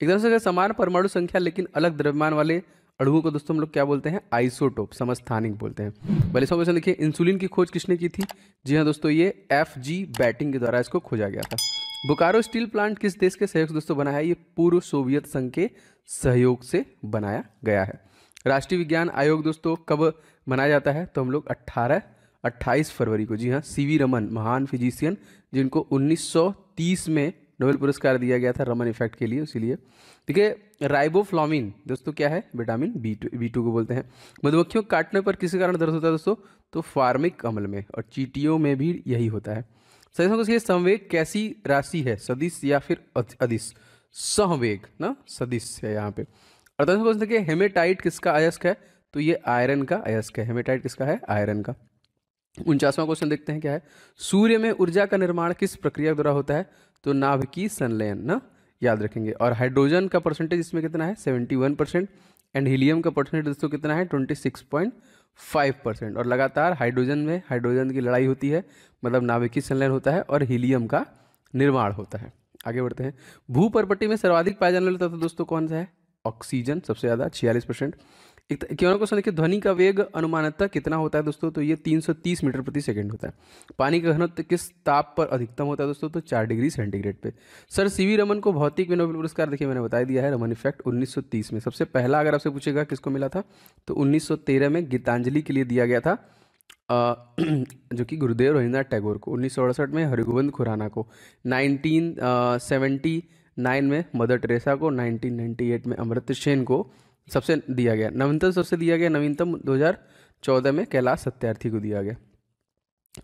एकदम से समान परमाणु संख्या लेकिन अलग द्रव्यमान वाले अणुओं को दोस्तों हम लोग क्या बोलते हैं? आइसोटोप, समस्थानिक बोलते हैं। पहले क्वेश्चन देखिए, इंसुलिन की खोज किसने की थी? जी हाँ दोस्तों, ये FG बैटिंग के द्वारा इसको खोजा गया था। बोकारो स्टील प्लांट किस देश के सहयोग से दोस्तों बना है? ये पूर्व सोवियत संघ के सहयोग से बनाया गया है। राष्ट्रीय विज्ञान आयोग दोस्तों कब मनाया जाता है? तो हम लोग 28 फरवरी को। जी हाँ, CV रमन, महान फिजिशियन, जिनको 1930 में नोबेल पुरस्कार दिया गया था रमन इफेक्ट के लिए, इसीलिए। ठीक है, राइबोफ्लाविन दोस्तों क्या है? विटामिन B2 को बोलते हैं। मधुमक्खियों को काटने पर किस कारण दर्द होता है दोस्तों? तो फार्मिक अम्ल में, और चींटियों में भी यही होता है। सही संवेग कैसी राशि है? सदिश या फिर अदिश? सहवेग ना, सदिश है यहाँ पे। और देखिए, हेमेटाइट किसका अयस्क है? तो ये आयरन का अयस्क है। हेमेटाइट किसका है? आयरन का। 49वां क्वेश्चन देखते हैं क्या है। सूर्य में ऊर्जा का निर्माण किस प्रक्रिया द्वारा होता है? तो नाभिकीय संलयन ना, याद रखेंगे। और हाइड्रोजन का परसेंटेज इसमें कितना है? 71%। एंड हीलियम का परसेंटेज दोस्तों कितना है? 26.5%। और लगातार हाइड्रोजन की लड़ाई होती है, मतलब नाभिकीय संलयन होता है और हीलियम का निर्माण होता है। आगे बढ़ते हैं। भूपर्पट्टी में सर्वाधिक पाया जाने वाला तत्व दोस्तों कौन सा है? ऑक्सीजन, सबसे ज़्यादा 46%। एक क्वेश्चन देखिए, ध्वनि का वेग अनुमानतः कितना होता है दोस्तों? तो ये 330 मीटर प्रति सेकंड होता है। पानी का घनत्व किस ताप पर अधिकतम होता है दोस्तों? तो 4 डिग्री सेंटीग्रेड पे। सर CV रमन को भौतिक में नोबेल पुरस्कार देखिए मैंने बता दिया है, रमन इफेक्ट 1930 में। सबसे पहला अगर आपसे पूछेगा किसको मिला था, तो 1913 में गीतांजलि के लिए दिया गया था। जो कि गुरुदेव रवींद्रनाथ टैगोर को, 1968 में हरिगोविंद खुराना को, 1979 में मदर टेरेसा को, 1998 में अमर्त्य सेन को सबसे दिया गया। नवीनतम सबसे दिया गया, नवीनतम 2014 में कैलाश सत्यार्थी को दिया गया।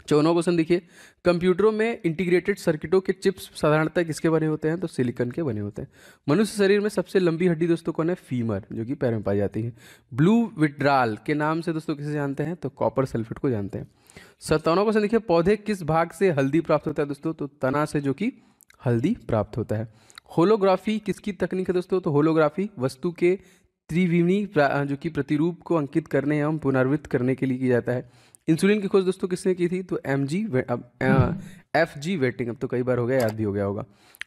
54वां क्वेश्चन देखिए, कंप्यूटरों में इंटीग्रेटेड सर्किटों के चिप्स साधारणतः किसके बने होते हैं? तो सिलिकॉन के बने होते हैं। मनुष्य शरीर में सबसे लंबी हड्डी दोस्तों कौन है? फीमर, जो कि पैर में पाई जाती है। ब्लू विट्राल के नाम से दोस्तों किसे जानते हैं? तो कॉपर सल्फेट को जानते हैं। 57वां क्वेश्चन देखिए, पौधे किस भाग से हल्दी प्राप्त होता है दोस्तों? तो तना से, जो कि हल्दी प्राप्त होता है। होलोग्राफी किसकी तकनीक है दोस्तों? तो होलोग्राफी वस्तु के त्रिविमी जो कि प्रतिरूप को अंकित करने एवं पुनर्वित करने के लिए किया जाता है। इंसुलिन की खोज दोस्तों किसने की थी? तो FG वेटिंग, अब तो कई बार हो गया, याद भी हो गया होगा।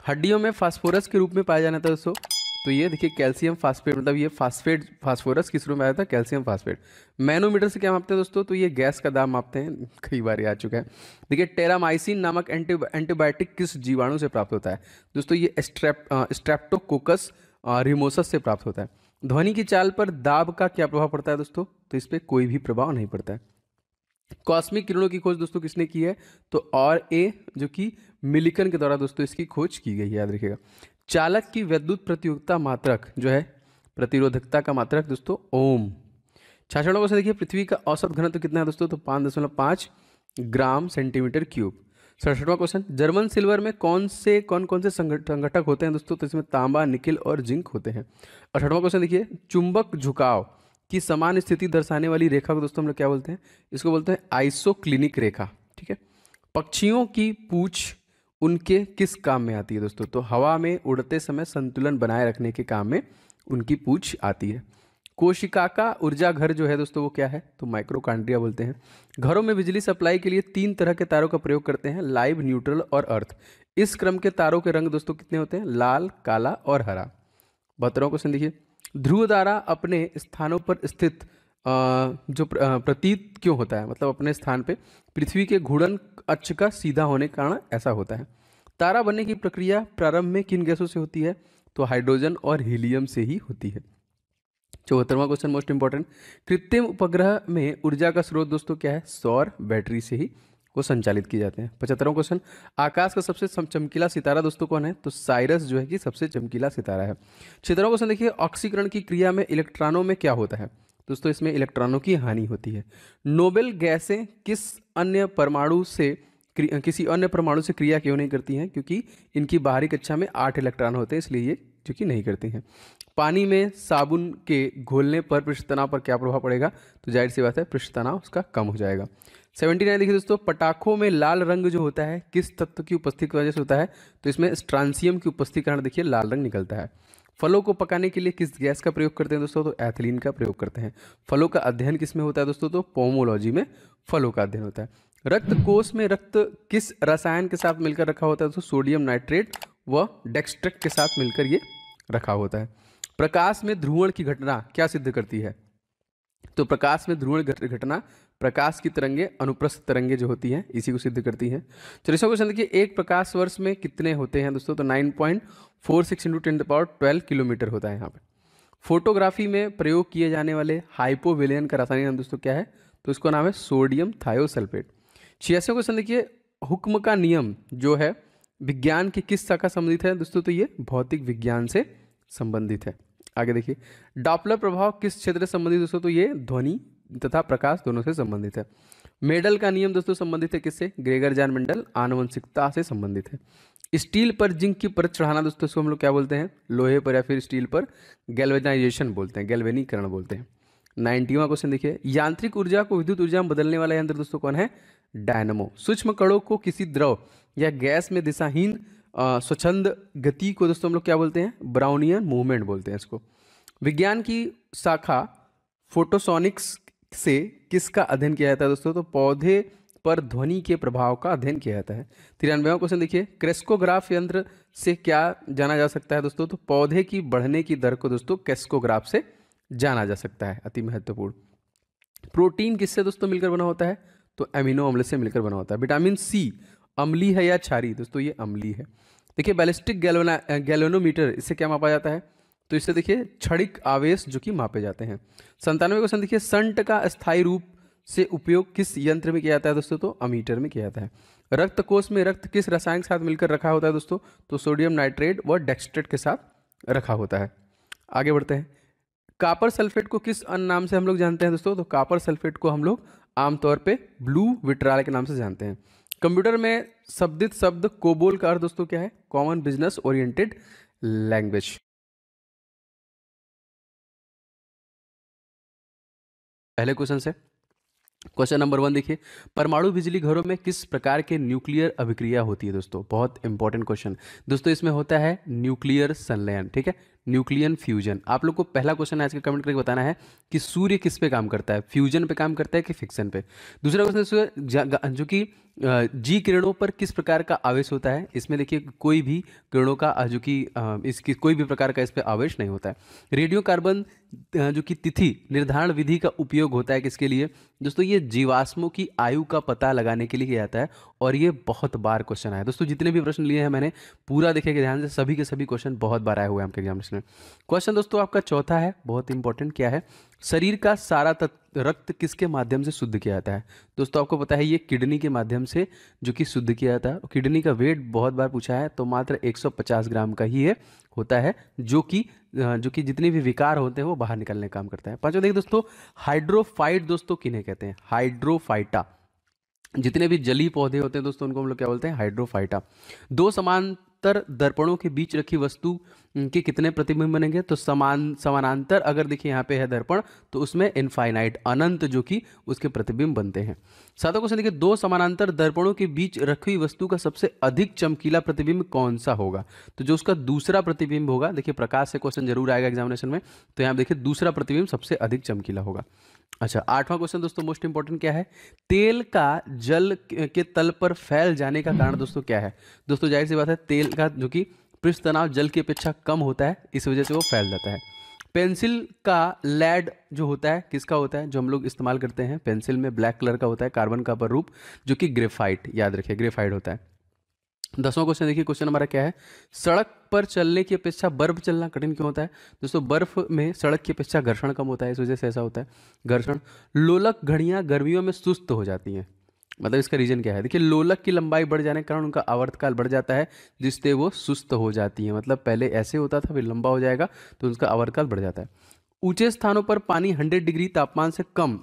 हड्डियों में फास्फोरस के रूप में पाया जाना था दोस्तों, तो ये देखिए कैल्शियम फास्फेट, मतलब ये फास्फोरस किस रूप में आया था? Calcium phosphate. मैनोमीटर से क्या मापते हैं दोस्तों? तो ये गैस का दाब मापते हैं, कई बार आ चुका है। देखिए टेरामाइसिन नामक एंटीबायोटिक किस जीवाणु से प्राप्त होता है दोस्तों? ये स्ट्रेप्टोकोकस रिमोसस से प्राप्त होता है। ध्वनि की चाल पर दाब का क्या प्रभाव पड़ता है दोस्तों? तो इस पर कोई भी प्रभाव नहीं पड़ता है। कॉस्मिक किरणों की खोज दोस्तों किसने की है? तो RA, जो कि मिलिकन के द्वारा दोस्तों इसकी खोज की गई है, याद रखिएगा। चालक की विद्युत प्रतियोगिता मात्रक जो है, प्रतिरोधकता का मात्रक दोस्तों ओम। 66वां क्वेश्चन देखिए, पृथ्वी का औसत घनत्व कितना है दोस्तों? तो 5.5 ग्राम सेंटीमीटर क्यूब। 67वां क्वेश्चन, जर्मन सिल्वर में कौन कौन से संघटक होते हैं दोस्तों? तो इसमें तांबा, निकिल और जिंक होते हैं। 68वां क्वेश्चन देखिए, चुंबक झुकाव की समान स्थिति दर्शाने वाली रेखा को दोस्तों हम लोग क्या बोलते हैं? इसको बोलते हैं आइसोक्लिनिक रेखा, ठीक है। पक्षियों की पूंछ उनके किस काम में आती है दोस्तों? तो हवा में उड़ते समय संतुलन बनाए रखने के काम में उनकी पूंछ आती है। कोशिका का ऊर्जा घर जो है दोस्तों वो क्या है? तो माइक्रोकांड्रिया बोलते हैं। घरों में बिजली सप्लाई के लिए 3 तरह के तारों का प्रयोग करते हैं, लाइव, न्यूट्रल और अर्थ। इस क्रम के तारों के रंग दोस्तों कितने होते हैं? लाल, काला और हरा। 72वां क्वेश्चन देखिए, ध्रुव तारा अपने स्थानों पर स्थित प्रतीत क्यों होता है? मतलब अपने स्थान पे पृथ्वी के घूर्णन अक्ष का सीधा होने के कारण ऐसा होता है। तारा बनने की प्रक्रिया प्रारंभ में किन गैसों से होती है? तो हाइड्रोजन और हीलियम से ही होती है। 74वां क्वेश्चन मोस्ट इंपॉर्टेंट, कृत्रिम उपग्रह में ऊर्जा का स्रोत दोस्तों क्या है? सौर बैटरी से ही वो संचालित किए जाते हैं। 75वां क्वेश्चन, आकाश का सबसे चमकीला सितारा दोस्तों कौन है? तो साइरस जो है कि सबसे चमकीला सितारा है। 76वां क्वेश्चन देखिए, ऑक्सीकरण की क्रिया में इलेक्ट्रॉनों में क्या होता है दोस्तों? इसमें इलेक्ट्रॉनों की हानि होती है। नोबेल गैसें किसी अन्य परमाणु से क्रिया क्यों नहीं करती हैं? क्योंकि इनकी बाहरी कक्षा में 8 इलेक्ट्रॉन होते हैं, इसलिए ये जो कि नहीं करती हैं। पानी में साबुन के घोलने पर पृष्ठ तनाव पर क्या प्रभाव पड़ेगा? तो जाहिर सी बात है पृष्ठ तनाव उसका कम हो जाएगा। 79 देखिए दोस्तों, पटाखों में लाल रंग जो होता है किस तत्व की उपस्थिति की वजह से होता है? तो इसमें स्ट्रांसियम की उपस्थिति के कारण देखिए लाल रंग निकलता है। फलों को पकाने के लिए किस गैस का प्रयोग करते हैं दोस्तों? तो एथिलीन का प्रयोग करते हैं। फलों का अध्ययन किस में होता है दोस्तों? तो पोमोलॉजी में फलों का अध्ययन होता है। रक्त कोष में रक्त किस रसायन के साथ मिलकर रखा होता है दोस्तों? सोडियम नाइट्रेट व डेक्स्ट्रेट के साथ मिलकर ये रखा होता है। प्रकाश में ध्रुवण की घटना क्या सिद्ध करती है? तो प्रकाश में ध्रुवण घटना प्रकाश की तरंगे, अनुप्रस्थ तरंगे जो होती हैं इसी को सिद्ध करती हैं। 40वां क्वेश्चन देखिए, एक प्रकाश वर्ष में कितने होते हैं दोस्तों? तो 9.46 × 10⁻12 किलोमीटर होता है यहाँ पे। फोटोग्राफी में प्रयोग किए जाने वाले हाइपोविलियन का रासायनिक नाम दोस्तों क्या है? तो इसका नाम है सोडियम थायोसल्फेट। 86वां क्वेश्चन देखिए, हुक्म का नियम जो है विज्ञान की किस शाखा संबंधित है दोस्तों? तो ये भौतिक विज्ञान से संबंधित है। आगे देखिए, डॉपलर प्रभाव किस क्षेत्र से संबंधित दोस्तों? तो ये ध्वनि तथा प्रकाश दोनों से संबंधित है। मेडल का नियम दोस्तों संबंधित है किससे? ग्रेगर जॉन मेंडल, आनुवंशिकता से संबंधित है। स्टील पर जिंक की परत चढ़ाना दोस्तों इसको हम लोग क्या बोलते हैं? लोहे पर या फिर स्टील पर गैल्वेनाइजेशन बोलते हैं, गैल्वेनीकरण बोलते हैं। 90वां क्वेश्चन देखिए, यांत्रिक ऊर्जा को विद्युत ऊर्जा में बदलने वाला यंत्र दोस्तों कौन है? डायनमो। सूक्ष्म कणों को किसी द्रव या गैस में दिशाहीन स्वच्छंद गति को दोस्तों हम लोग क्या बोलते हैं? ब्राउनियन मूवमेंट बोलते हैं इसको। विज्ञान की शाखा फोटोसोनिक्स से किसका अध्ययन किया जाता है दोस्तों? तो पौधे पर ध्वनि के प्रभाव का अध्ययन किया जाता है। 93वां क्वेश्चन देखिए, क्रेस्कोग्राफ यंत्र से क्या जाना जा सकता है दोस्तों? तो पौधे की बढ़ने की दर को दोस्तों क्रेस्कोग्राफ से जाना जा सकता है, अति महत्वपूर्ण। प्रोटीन किससे दोस्तों मिलकर बना होता है? तो एमिनो अम्ल से मिलकर बना होता है। विटामिन सी अम्लीय है या क्षारीय? दोस्तों ये अम्लीय है। देखिए बैलिस्टिक गैल्वेनोमीटर, इससे क्या मापा जाता है? तो इससे देखिए क्षणिक आवेश जो कि मापे जाते हैं। 97वां क्वेश्चन देखिए, संट का स्थायी रूप से उपयोग किस यंत्र में किया जाता है दोस्तों? तो अमीटर में किया जाता है। रक्त कोष में रक्त किस रसायन के साथ मिलकर रखा होता है दोस्तों? तो सोडियम नाइट्रेट व डेक्सट्रेट के साथ रखा होता है। आगे बढ़ते हैं। कॉपर सल्फेट को किस अन्य नाम से हम लोग जानते हैं दोस्तों? तो कॉपर सल्फेट को हम लोग आमतौर पे ब्लू विट्राल के नाम से जानते हैं। कंप्यूटर में शब्दित शब्द कोबोल का अर्थ दोस्तों क्या है? Common business oriented language. पहले क्वेश्चन से क्वेश्चन नंबर 1 देखिए, परमाणु बिजली घरों में किस प्रकार के न्यूक्लियर अभिक्रिया होती है दोस्तों? बहुत इंपॉर्टेंट क्वेश्चन दोस्तों, इसमें होता है न्यूक्लियर संलयन, ठीक है, न्यूक्लियन फ्यूजन। आप लोग को पहला क्वेश्चन आज के कमेंट करके बताना है कि सूर्य किस पे काम करता है, फ्यूजन पे काम करता है कि फिक्शन पे। दूसरा क्वेश्चन जो कि जी किरणों पर किस प्रकार का आवेश होता है? इसमें देखिए कोई भी किरणों का जो कि इसकी कोई भी प्रकार का इस पे आवेश नहीं होता है। रेडियो कार्बन जो कि तिथि निर्धारण विधि का उपयोग होता है किसके लिए दोस्तों? ये जीवाश्मों की आयु का पता लगाने के लिए किया जाता है, और ये बहुत बार क्वेश्चन आया दोस्तों। जितने भी प्रश्न लिए हैं मैंने पूरा देखेंगे ध्यान से, सभी के सभी क्वेश्चन बहुत बार आए हुए हैं आपके एग्जामिनेशन में। क्वेश्चन दोस्तों आपका चौथा है, बहुत इंपॉर्टेंट, क्या है? शरीर का सारा रक्त किसके माध्यम से शुद्ध किया जाता है? दोस्तों आपको पता है ये किडनी के माध्यम से जो कि शुद्ध किया जाता है। किडनी का वेट बहुत बार पूछा है, तो मात्र 150 ग्राम का ही है होता है, जो कि जितने भी विकार होते हैं वो बाहर निकलने का काम करता है। पांचवा देखिए दोस्तों, हाइड्रोफाइट दोस्तों किन्हें कहते हैं? हाइड्रोफाइटा। जितने भी जलीय पौधे होते हैं दोस्तों उनको हम लोग क्या बोलते हैं? हाइड्रोफाइटा। दो समांतर दर्पणों के बीच रखी वस्तु के कितने प्रतिबिंब बनेंगे? तो समानांतर अगर देखिए यहाँ पे है दर्पण, तो उसमें इनफाइनाइट अनंत जो कि उसके प्रतिबिंब बनते हैं। सातवां क्वेश्चन देखिए, दो समानांतर दर्पणों के बीच रखी वस्तु का सबसे अधिक चमकीला प्रतिबिंब कौन सा होगा? तो जो उसका दूसरा प्रतिबिंब होगा, देखिए प्रकाश से क्वेश्चन जरूर आएगा एग्जामिनेशन में, तो यहाँ देखिए दूसरा प्रतिबिंब सबसे अधिक चमकीला होगा। अच्छा, आठवां क्वेश्चन दोस्तों मोस्ट इंपॉर्टेंट क्या है? तेल का जल के तल पर फैल जाने का कारण दोस्तों क्या है? दोस्तों जाहिर सी बात है, तेल का जो कि पृष्ठ तनाव जल की अपेक्षा कम होता है, इस वजह से वो फैल जाता है। पेंसिल का लैड जो होता है किसका होता है? जो हम लोग इस्तेमाल करते हैं पेंसिल में, ब्लैक कलर का होता है, कार्बन का रूप, जो कि ग्रेफाइट, याद रखिए ग्रेफाइट होता है। 10वां क्वेश्चन देखिए, क्वेश्चन हमारा क्या है? सड़क पर चलने की अपेक्षा बर्फ चलना कठिन क्यों होता है? दोस्तों बर्फ में सड़क की अपेक्षा घर्षण कम होता है, इस वजह से ऐसा होता है घर्षण। लोलक घड़ियां गर्मियों में सुस्त हो जाती हैं, मतलब इसका रीजन क्या है? देखिए लोलक की लंबाई बढ़ जाने के कारण उनका आवर्तकाल बढ़ जाता है, जिससे वो सुस्त हो जाती है। मतलब पहले ऐसे होता था, फिर लंबा हो जाएगा तो उसका आवर्तकाल बढ़ जाता है। ऊंचे स्थानों पर पानी 100 डिग्री तापमान से कम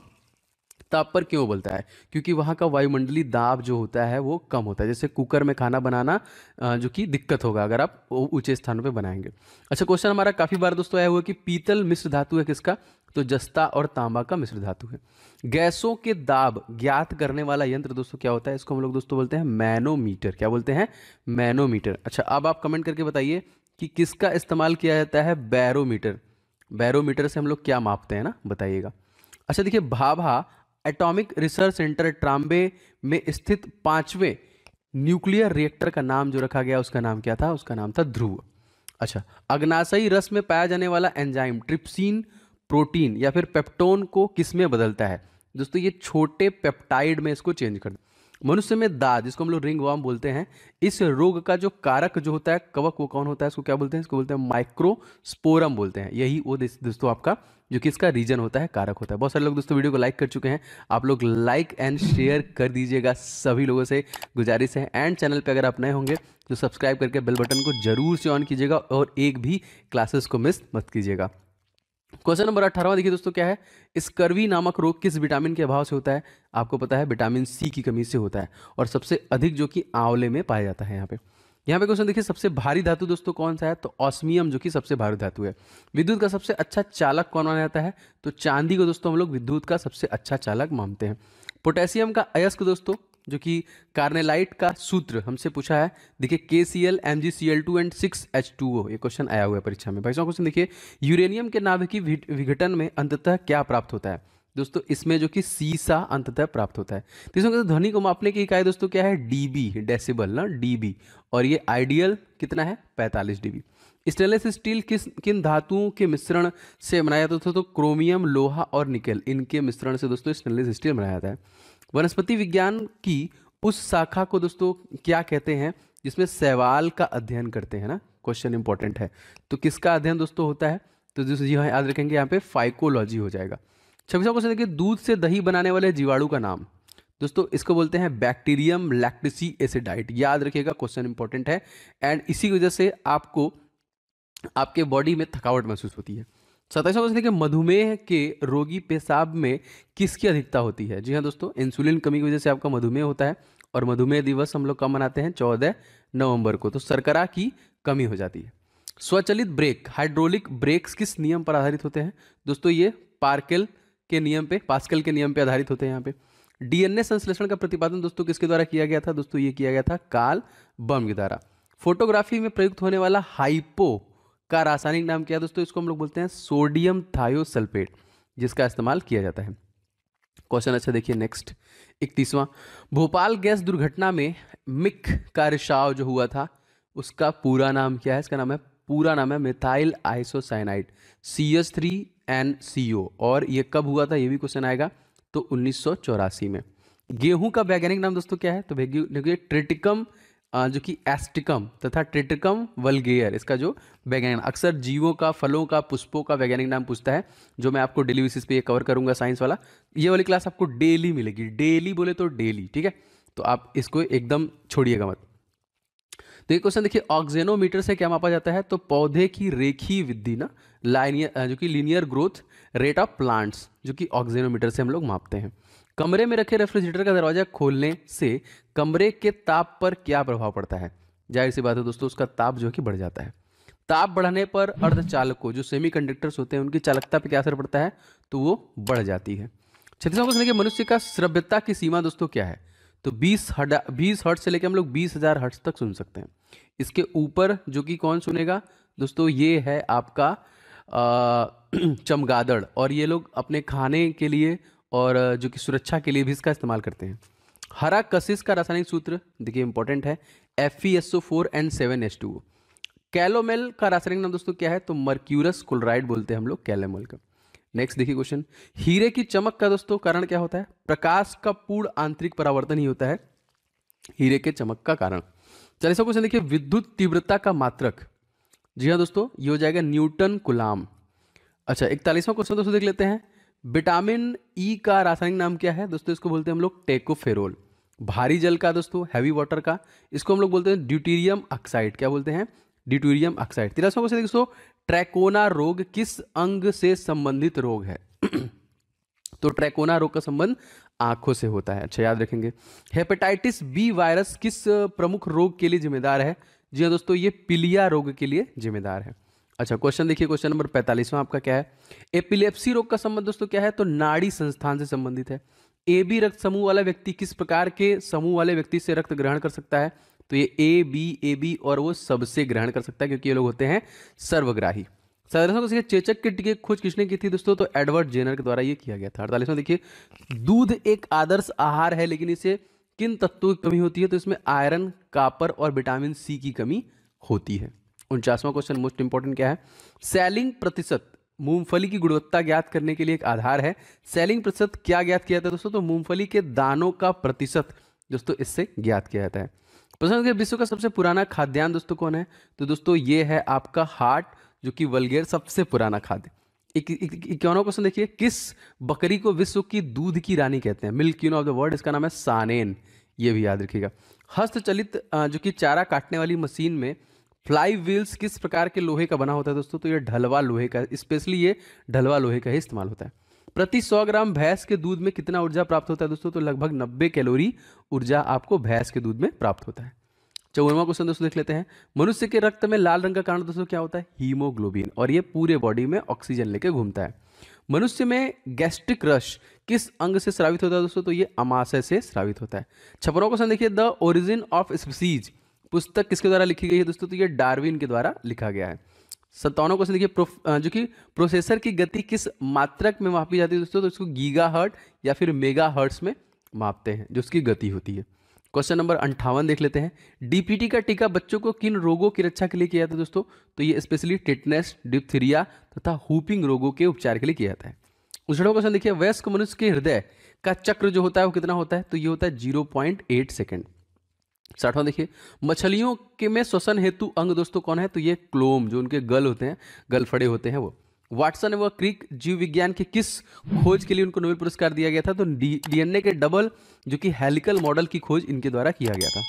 ताप पर क्यों उबलता है? क्योंकि वहाँ का वायुमंडलीय दाब जो होता है वो कम होता है। जैसे कुकर में खाना बनाना जो कि दिक्कत होगा अगर आप ऊंचे स्थानों पे बनाएंगे। अच्छा, क्वेश्चन हमारा काफ़ी बार दोस्तों आया हुआ कि पीतल मिश्र धातु है किसका? तो जस्ता और तांबा का मिश्र धातु है। गैसों के दाब ज्ञात करने वाला यंत्र दोस्तों क्या होता है? इसको हम लोग दोस्तों बोलते हैं मैनोमीटर। क्या बोलते हैं? मैनोमीटर। अच्छा, अब आप कमेंट करके बताइए कि किसका इस्तेमाल किया जाता है? बैरोमीटर। बैरोमीटर से हम लोग क्या मापते हैं ना, बताइएगा। अच्छा देखिए, Bhabha atomic research centre Trombay में स्थित 5वें न्यूक्लियर रिएक्टर का नाम जो रखा गया उसका नाम क्या था? उसका नाम था ध्रुव। अच्छा, अग्नाशयी रस में पाया जाने वाला एंजाइम ट्रिप्सिन प्रोटीन या फिर पेप्टोन को किस में बदलता है? दोस्तों ये छोटे पेप्टाइड में इसको चेंज कर। मनुष्य में दाद, जिसको हम लोग रिंग वर्म बोलते हैं, इस रोग का जो कारक जो होता है कवक, वो कौन होता है? इसको क्या बोलते हैं? इसको बोलते हैं माइक्रोस्पोरम बोलते हैं। यही वो दोस्तों आपका जो कि इसका रीजन होता है, कारक होता है। बहुत सारे लोग दोस्तों वीडियो को लाइक कर चुके हैं, आप लोग लाइक एंड शेयर कर दीजिएगा, सभी लोगों से गुजारिश है। एंड चैनल पे अगर आप नए होंगे तो सब्सक्राइब करके बेल बटन को जरूर से ऑन कीजिएगा और एक भी क्लासेस को मिस मत कीजिएगा। क्वेश्चन नंबर 18वां देखिए दोस्तों क्या है? स्कर्वी नामक रोग किस विटामिन के अभाव से होता है? आपको पता है विटामिन सी की कमी से होता है, और सबसे अधिक जो कि आंवले में पाया जाता है। यहाँ पे क्वेश्चन देखिए, सबसे भारी धातु दोस्तों कौन सा है? तो ऑस्मियम जो कि सबसे भारी धातु है। विद्युत का सबसे अच्छा चालक कौन माना जाता है? तो चांदी को दोस्तों हम लोग विद्युत का सबसे अच्छा चालक मानते हैं। पोटेशियम का अयस्क दोस्तों जो कि कार्नेलाइट का सूत्र हमसे पूछा है, देखिए KCl MgCl2 एंड 6H2O, ये क्वेश्चन आया हुआ है परीक्षा में। 22वां क्वेश्चन देखिए, यूरेनियम के नाभिकीय विघटन में अंततः क्या प्राप्त होता है? दोस्तों इसमें जो कि सीसा अंततः प्राप्त होता है। तीसरा ध्वनि को मापने की इकाई दोस्तों क्या है? डीबी, डेसिबल ना, डीबी, और ये आइडियल कितना है? 45 dB। स्टेनलेस स्टील किन धातुओं के मिश्रण से बनाया जाता था? तो क्रोमियम, लोहा और निकेल, इनके मिश्रण से दोस्तों स्टेनलेस स्टील बनाया जाता है। वनस्पति विज्ञान की उस शाखा को दोस्तों क्या कहते हैं जिसमें शैवाल का अध्ययन करते हैं ना? क्वेश्चन इंपॉर्टेंट है। तो किसका अध्ययन दोस्तों होता है? तो दोस्तों जी हाँ, याद रखेंगे यहाँ पे फाइकोलॉजी हो जाएगा। 26वां क्वेश्चन देखिए, दूध से दही बनाने वाले जीवाणु का नाम। दोस्तों इसको बोलते हैं बैक्टीरियम लैक्टिसी एसिडाइट। याद रखिएगा, क्वेश्चन इंपॉर्टेंट है एंड इसी वजह से आपको आपके बॉडी में थकावट महसूस होती है। 27वां क्वेश्चन देखिए, मधुमेह के रोगी पेशाब में किसकी अधिकता होती है? जी हाँ दोस्तों, इंसुलिन कमी की वजह से आपका मधुमेह होता है और मधुमेह दिवस हम लोग कब मनाते हैं? 14 नवंबर को। तो शर्करा की कमी हो जाती है। स्वचालित ब्रेक, हाइड्रोलिक ब्रेक्स किस नियम पर आधारित होते हैं? दोस्तों ये पास्कल के नियम पे आधारित होते हैं। यहाँ पे डीएनए संश्लेषण का प्रतिपादन दोस्तों किसके द्वारा किया गया था? दोस्तों ये किया गया था कार्ल बम के द्वारा। फोटोग्राफी में प्रयुक्त होने वाला हाइपो का रासायनिक नाम क्या है? दोस्तों इसको हम लोग बोलते हैं सोडियम थायोसल्फेट, जिसका इस्तेमाल किया जाता है। क्वेश्चन अच्छा देखिए नेक्स्ट, 31वां, भोपाल गैस दुर्घटना में मिक का रिसाव जो हुआ था उसका पूरा नाम क्या है? इसका नाम है, पूरा नाम है मिथाइल आइसोसाइनाइड CH3NCO। और ये कब हुआ था? ये भी क्वेश्चन आएगा। तो 1984 में। गेहूं का वैज्ञानिक नाम दोस्तों क्या है? तो देखिए ट्रिटिकम जो कि एस्टिकम तथा ट्रिटिकम वल्गेयर, इसका जो वैज्ञानिक, अक्सर जीवों का, फलों का, पुष्पों का वैज्ञानिक नाम पूछता है, जो मैं आपको डेली बेसिस पे ये कवर करूंगा साइंस वाला। ये वाली क्लास आपको डेली मिलेगी, डेली बोले तो डेली, ठीक है? तो आप इसको एकदम छोड़िएगा मत। तो ये क्वेश्चन देखिए, ऑक्जेनोमीटर से क्या मापा जाता है? तो पौधे की रेखीय वृद्धि ना, लाइनियर जो कि linear growth rate of plants, जो कि ऑक्जेनोमीटर से हम लोग मापते हैं। कमरे में रखे रेफ्रिजरेटर का दरवाजा खोलने से कमरे के ताप पर क्या प्रभाव पड़ता है? जाहिर सी बात है दोस्तों, उसका ताप जो है कि बढ़ जाता है। ताप बढ़ने पर अर्धचालकों जो सेमीकंडक्टर्स होते हैं उनकी चालकता पर क्या असर पड़ता है? तो वो बढ़ जाती है। 36वां क्वेश्चन देखिए, मनुष्य का श्रव्यता की सीमा दोस्तों क्या है? तो 20 हर्ट्ज से लेकर हम लोग 20,000 हर्ट्ज तक सुन सकते हैं। इसके ऊपर जो कि कौन सुनेगा दोस्तों? ये है आपका चमगादड़, और ये लोग अपने खाने के लिए और जो कि सुरक्षा के लिए भी इसका इस्तेमाल करते हैं। हरा कशिश का रासायनिक सूत्र देखिए इंपॉर्टेंट है, FeSO4 and 7H2O। कैलोमेल का रासायनिक नाम दोस्तों क्या है? तो मर्क्यूरस क्लोराइड बोलते हैं हम लोग कैलोमेल का। नेक्स्ट देखिए क्वेश्चन, हीरे की चमक का दोस्तों कारण क्या होता है? प्रकाश का पूर्ण आंतरिक परावर्तन ही होता है हीरे के चमक का कारण। 40वां क्वेश्चन देखिए, विद्युत तीव्रता का मात्रक। जी हाँ दोस्तों, ये हो जाएगा न्यूटन कुलाम। अच्छा 41वां क्वेश्चन दोस्तों देख लेते हैं, विटामिन ई का रासायनिक नाम क्या है? दोस्तों इसको बोलते हैं हम लोग टेकोफेरोल। भारी जल का दोस्तों, हैवी वाटर का, इसको हम लोग बोलते हैं ड्यूटीरियम ऑक्साइड। क्या बोलते हैं? Deuterium oxide. 43वां क्वेश्चन दोस्तों, ट्रैकोना रोग किस अंग से संबंधित रोग है? तो ट्रैकोना रोग का संबंध आंखों से होता है। अच्छा याद रखेंगे। हेपेटाइटिस बी वायरस किस प्रमुख रोग के लिए जिम्मेदार है? जी हाँ दोस्तों, ये पीलिया रोग के लिए जिम्मेदार है। अच्छा क्वेश्चन देखिए, क्वेश्चन नंबर 45वां आपका क्या है? एपिलेप्सी रोग का संबंध दोस्तों क्या है? तो नाड़ी संस्थान से संबंधित है। AB रक्त समूह वाला व्यक्ति किस प्रकार के समूह वाले व्यक्ति से रक्त ग्रहण कर सकता है? तो ये AB और वो सबसे ग्रहण कर सकता है, क्योंकि ये लोग होते हैं सर्वग्राही। 17वां देखिए, चेचक के टीके की खोज किसने की थी दोस्तों? तो एडवर्ड जेनर के द्वारा ये किया गया था। 48वां देखिए, दूध एक आदर्श आहार है, लेकिन इसे किन तत्वों की कमी होती है? तो इसमें आयरन, कॉपर और विटामिन सी की कमी होती है। 49वां क्वेश्चन मोस्ट इंपॉर्टेंट क्या है? सेलिंग प्रतिशत मूंगफली की गुणवत्ता ज्ञात करने के लिए एक आधार है। सेलिंग प्रतिशत क्या ज्ञात किया जाता है दोस्तों? तो मूंगफली के दानों का प्रतिशत दोस्तों इससे ज्ञात किया जाता है। प्रश्न, विश्व का सबसे पुराना खाद्यान्न दोस्तों कौन है? तो दोस्तों ये है आपका हार्ट, जो कि वल्गेर सबसे पुराना खाद्य। 51वां क्वेश्चन देखिए, किस बकरी को विश्व की दूध की रानी कहते हैं? Milk queen of the world, इसका नाम है सानेन। ये भी याद रखिएगा। हस्तचलित जो कि चारा काटने वाली मशीन में फ्लाई व्हील्स किस प्रकार के लोहे का बना होता है दोस्तों? तो ये ढलवा लोहे का, स्पेशली ये ढलवा लोहे का ही इस्तेमाल होता है। प्रति 100 ग्राम भैंस के दूध में कितना ऊर्जा प्राप्त होता है दोस्तों? तो लगभग 90 कैलोरी ऊर्जा आपको भैंस के दूध में प्राप्त होता है। 54वां क्वेश्चन दोस्तों देख लेते हैं, मनुष्य के रक्त में लाल रंग का कारण दोस्तों क्या होता है? हीमोग्लोबिन, और ये पूरे बॉडी में ऑक्सीजन लेके घूमता है। मनुष्य में गैस्ट्रिक रस किस अंग से स्रावित होता है दोस्तों? तो ये अमाशय से स्रावित होता है। 56वां क्वेश्चन देखिए, द ओरिजिन ऑफ स्पीसीज पुस्तक किसके द्वारा लिखी गई है दोस्तों? तो ये डार्विन के द्वारा लिखा गया है। 57वां क्वेश्चन देखिए, जो कि प्रोसेसर की गति किस मात्रक में मापी जाती है दोस्तों? तो इसको गीगा हर्ट या फिर मेगा हर्ट्स में मापते हैं, जो उसकी गति होती है। क्वेश्चन नंबर 58 देख लेते हैं, डीपीटी का टीका बच्चों को किन रोगों की रक्षा के लिए किया जाता है दोस्तों? तो ये स्पेशली टिटनेस, डिप्थीरिया तथा हुपिंग रोगों के उपचार के लिए किया जाता है। 59वां क्वेश्चन देखिए, वयस्क मनुष्य के हृदय का चक्र जो होता है वो कितना होता है? तो ये होता है 0.8 सेकेंड। 60वां देखिए, मछलियों के में श्वसन हेतु अंग दोस्तों कौन है? तो ये क्लोम, जो उनके गल होते हैं, गल फड़े होते हैं वो। वाटसन व क्रिक जीव विज्ञान के किस खोज के लिए उनको नोबेल पुरस्कार दिया गया था? तो डीएनए के डबल जो कि हेलिकल मॉडल की खोज इनके द्वारा किया गया था।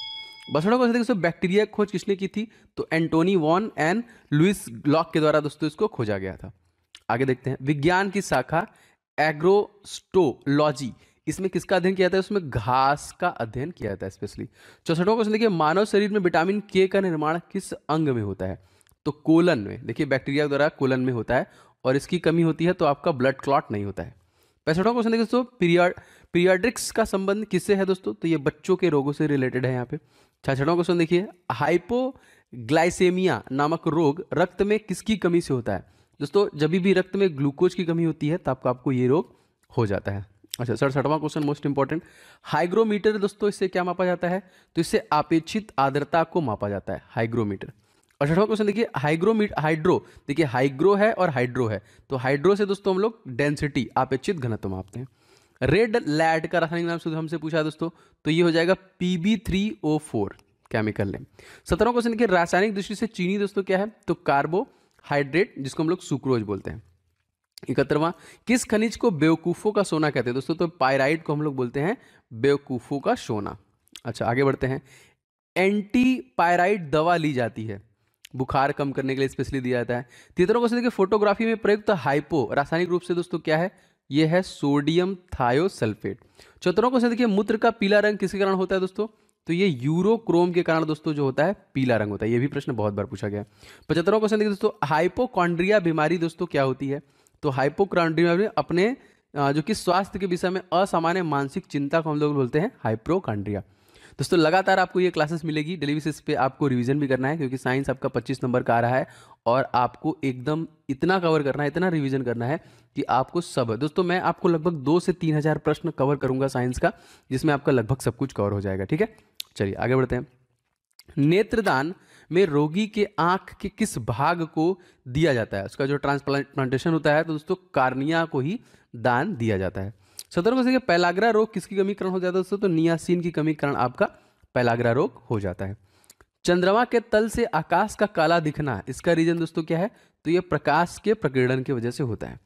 बछड़ों को दोस्तों बैक्टीरिया की खोज किसने की थी? तो Antony von and Louis Glock के द्वारा दोस्तों इसको खोजा गया था। आगे देखते हैं, विज्ञान की शाखा एग्रोस्टोलॉजी, इसमें किसका अध्ययन किया था? उसमें घास का अध्ययन किया जाता है स्पेशली। 64वां क्वेश्चन देखिए, मानव शरीर में विटामिन के का निर्माण किस अंग में होता है? तो कोलन में। देखिए बैक्टीरिया द्वारा कोलन में होता है और इसकी कमी होती है तो आपका ब्लड क्लॉट नहीं होता है। 65वां क्वेश्चन देखिए दोस्तों, पीरियाड्रिक्स का संबंध किससे है दोस्तों? तो ये बच्चों के रोगों से रिलेटेड है यहाँ पे। 66वां क्वेश्चन देखिए, हाइपोग्लाइसेमिया नामक रोग रक्त में किसकी कमी से होता है? दोस्तों जब भी रक्त में ग्लूकोज की कमी होती है तब आपको ये रोग हो जाता है। अच्छा 67वां क्वेश्चन मोस्ट इंपॉर्टेंट, हाइग्रोमीटर दोस्तों इससे क्या मापा जाता है? तो इससे अपेक्षित आर्द्रता को मापा जाता है, हाइग्रोमीटर। 68वां क्वेश्चन देखिए, हाइड्रो, देखिए हाइग्रो है और हाइड्रो है, तो हाइड्रो से दोस्तों हम लोग डेंसिटी अपेक्षित घनत्व मापते हैं। रेड लैड का रासायनिक नाम शुद्ध हमसे पूछा है दोस्तों, तो ये हो जाएगा Pb3O4 केमिकल नेम। 17वां क्वेश्चन देखिए, रासायनिक दृष्टि से चीनी दोस्तों क्या है? तो कार्बोहाइड्रेट, जिसको हम लोग सुक्रोज बोलते हैं। 71वां, किस खनिज को बेवकूफों का सोना कहते हैं दोस्तों? तो पायराइट को हम लोग बोलते हैं बेवकूफों का सोना। अच्छा आगे बढ़ते हैं, एंटी पायराइट दवा ली जाती है, बुखार कम करने के लिए स्पेशली दिया जाता है। 73वां क्वेश्चन देखिए, फोटोग्राफी में प्रयुक्त हाइपो रासायनिक रूप से दोस्तों क्या है? यह है सोडियम थायोसल्फेट। 74वां क्वेश्चन देखिए, मूत्र का पीला रंग किसके कारण होता है दोस्तों? तो ये यूरोक्रोम के कारण दोस्तों जो होता है पीला रंग होता है। ये भी प्रश्न बहुत बार पूछा गया है। 75वां क्वेश्चन देखिए दोस्तों, हाइपोकॉन्ड्रिया बीमारी दोस्तों क्या होती है? तो हाइपोकॉन्ड्रिया में अपने जो कि स्वास्थ्य के विषय में असामान्य मानसिक चिंता को हम लोग बोलते हैं हाइपोकॉन्ड्रिया। दोस्तों लगातार आपको ये क्लासेस मिलेगी डेली बेसिस पे, आपको रिवीजन भी करना है क्योंकि साइंस आपका 25 नंबर का आ रहा है और आपको एकदम इतना कवर करना है, इतना रिवीजन करना है कि आपको सब। दोस्तों मैं आपको लगभग 2 से 3 हज़ार प्रश्न कवर करूंगा साइंस का, जिसमें आपका लगभग सब कुछ कवर हो जाएगा। ठीक है, चलिए आगे बढ़ते हैं। नेत्रदान में रोगी के आंख के किस भाग को दिया जाता है? उसका जो ट्रांसप्लांटेशन होता है तो दोस्तों कार्निया को ही दान दिया जाता है। 17वां क्वेश्चन, पैलाग्रा रोग किसकी कमी कारण हो जाता है दोस्तों? तो नियासिन की कमी कारण आपका पैलाग्रा रोग हो जाता है। चंद्रमा के तल से आकाश का काला दिखना, इसका रीजन दोस्तों क्या है? तो ये प्रकाश के प्रकीर्णन की वजह से होता है।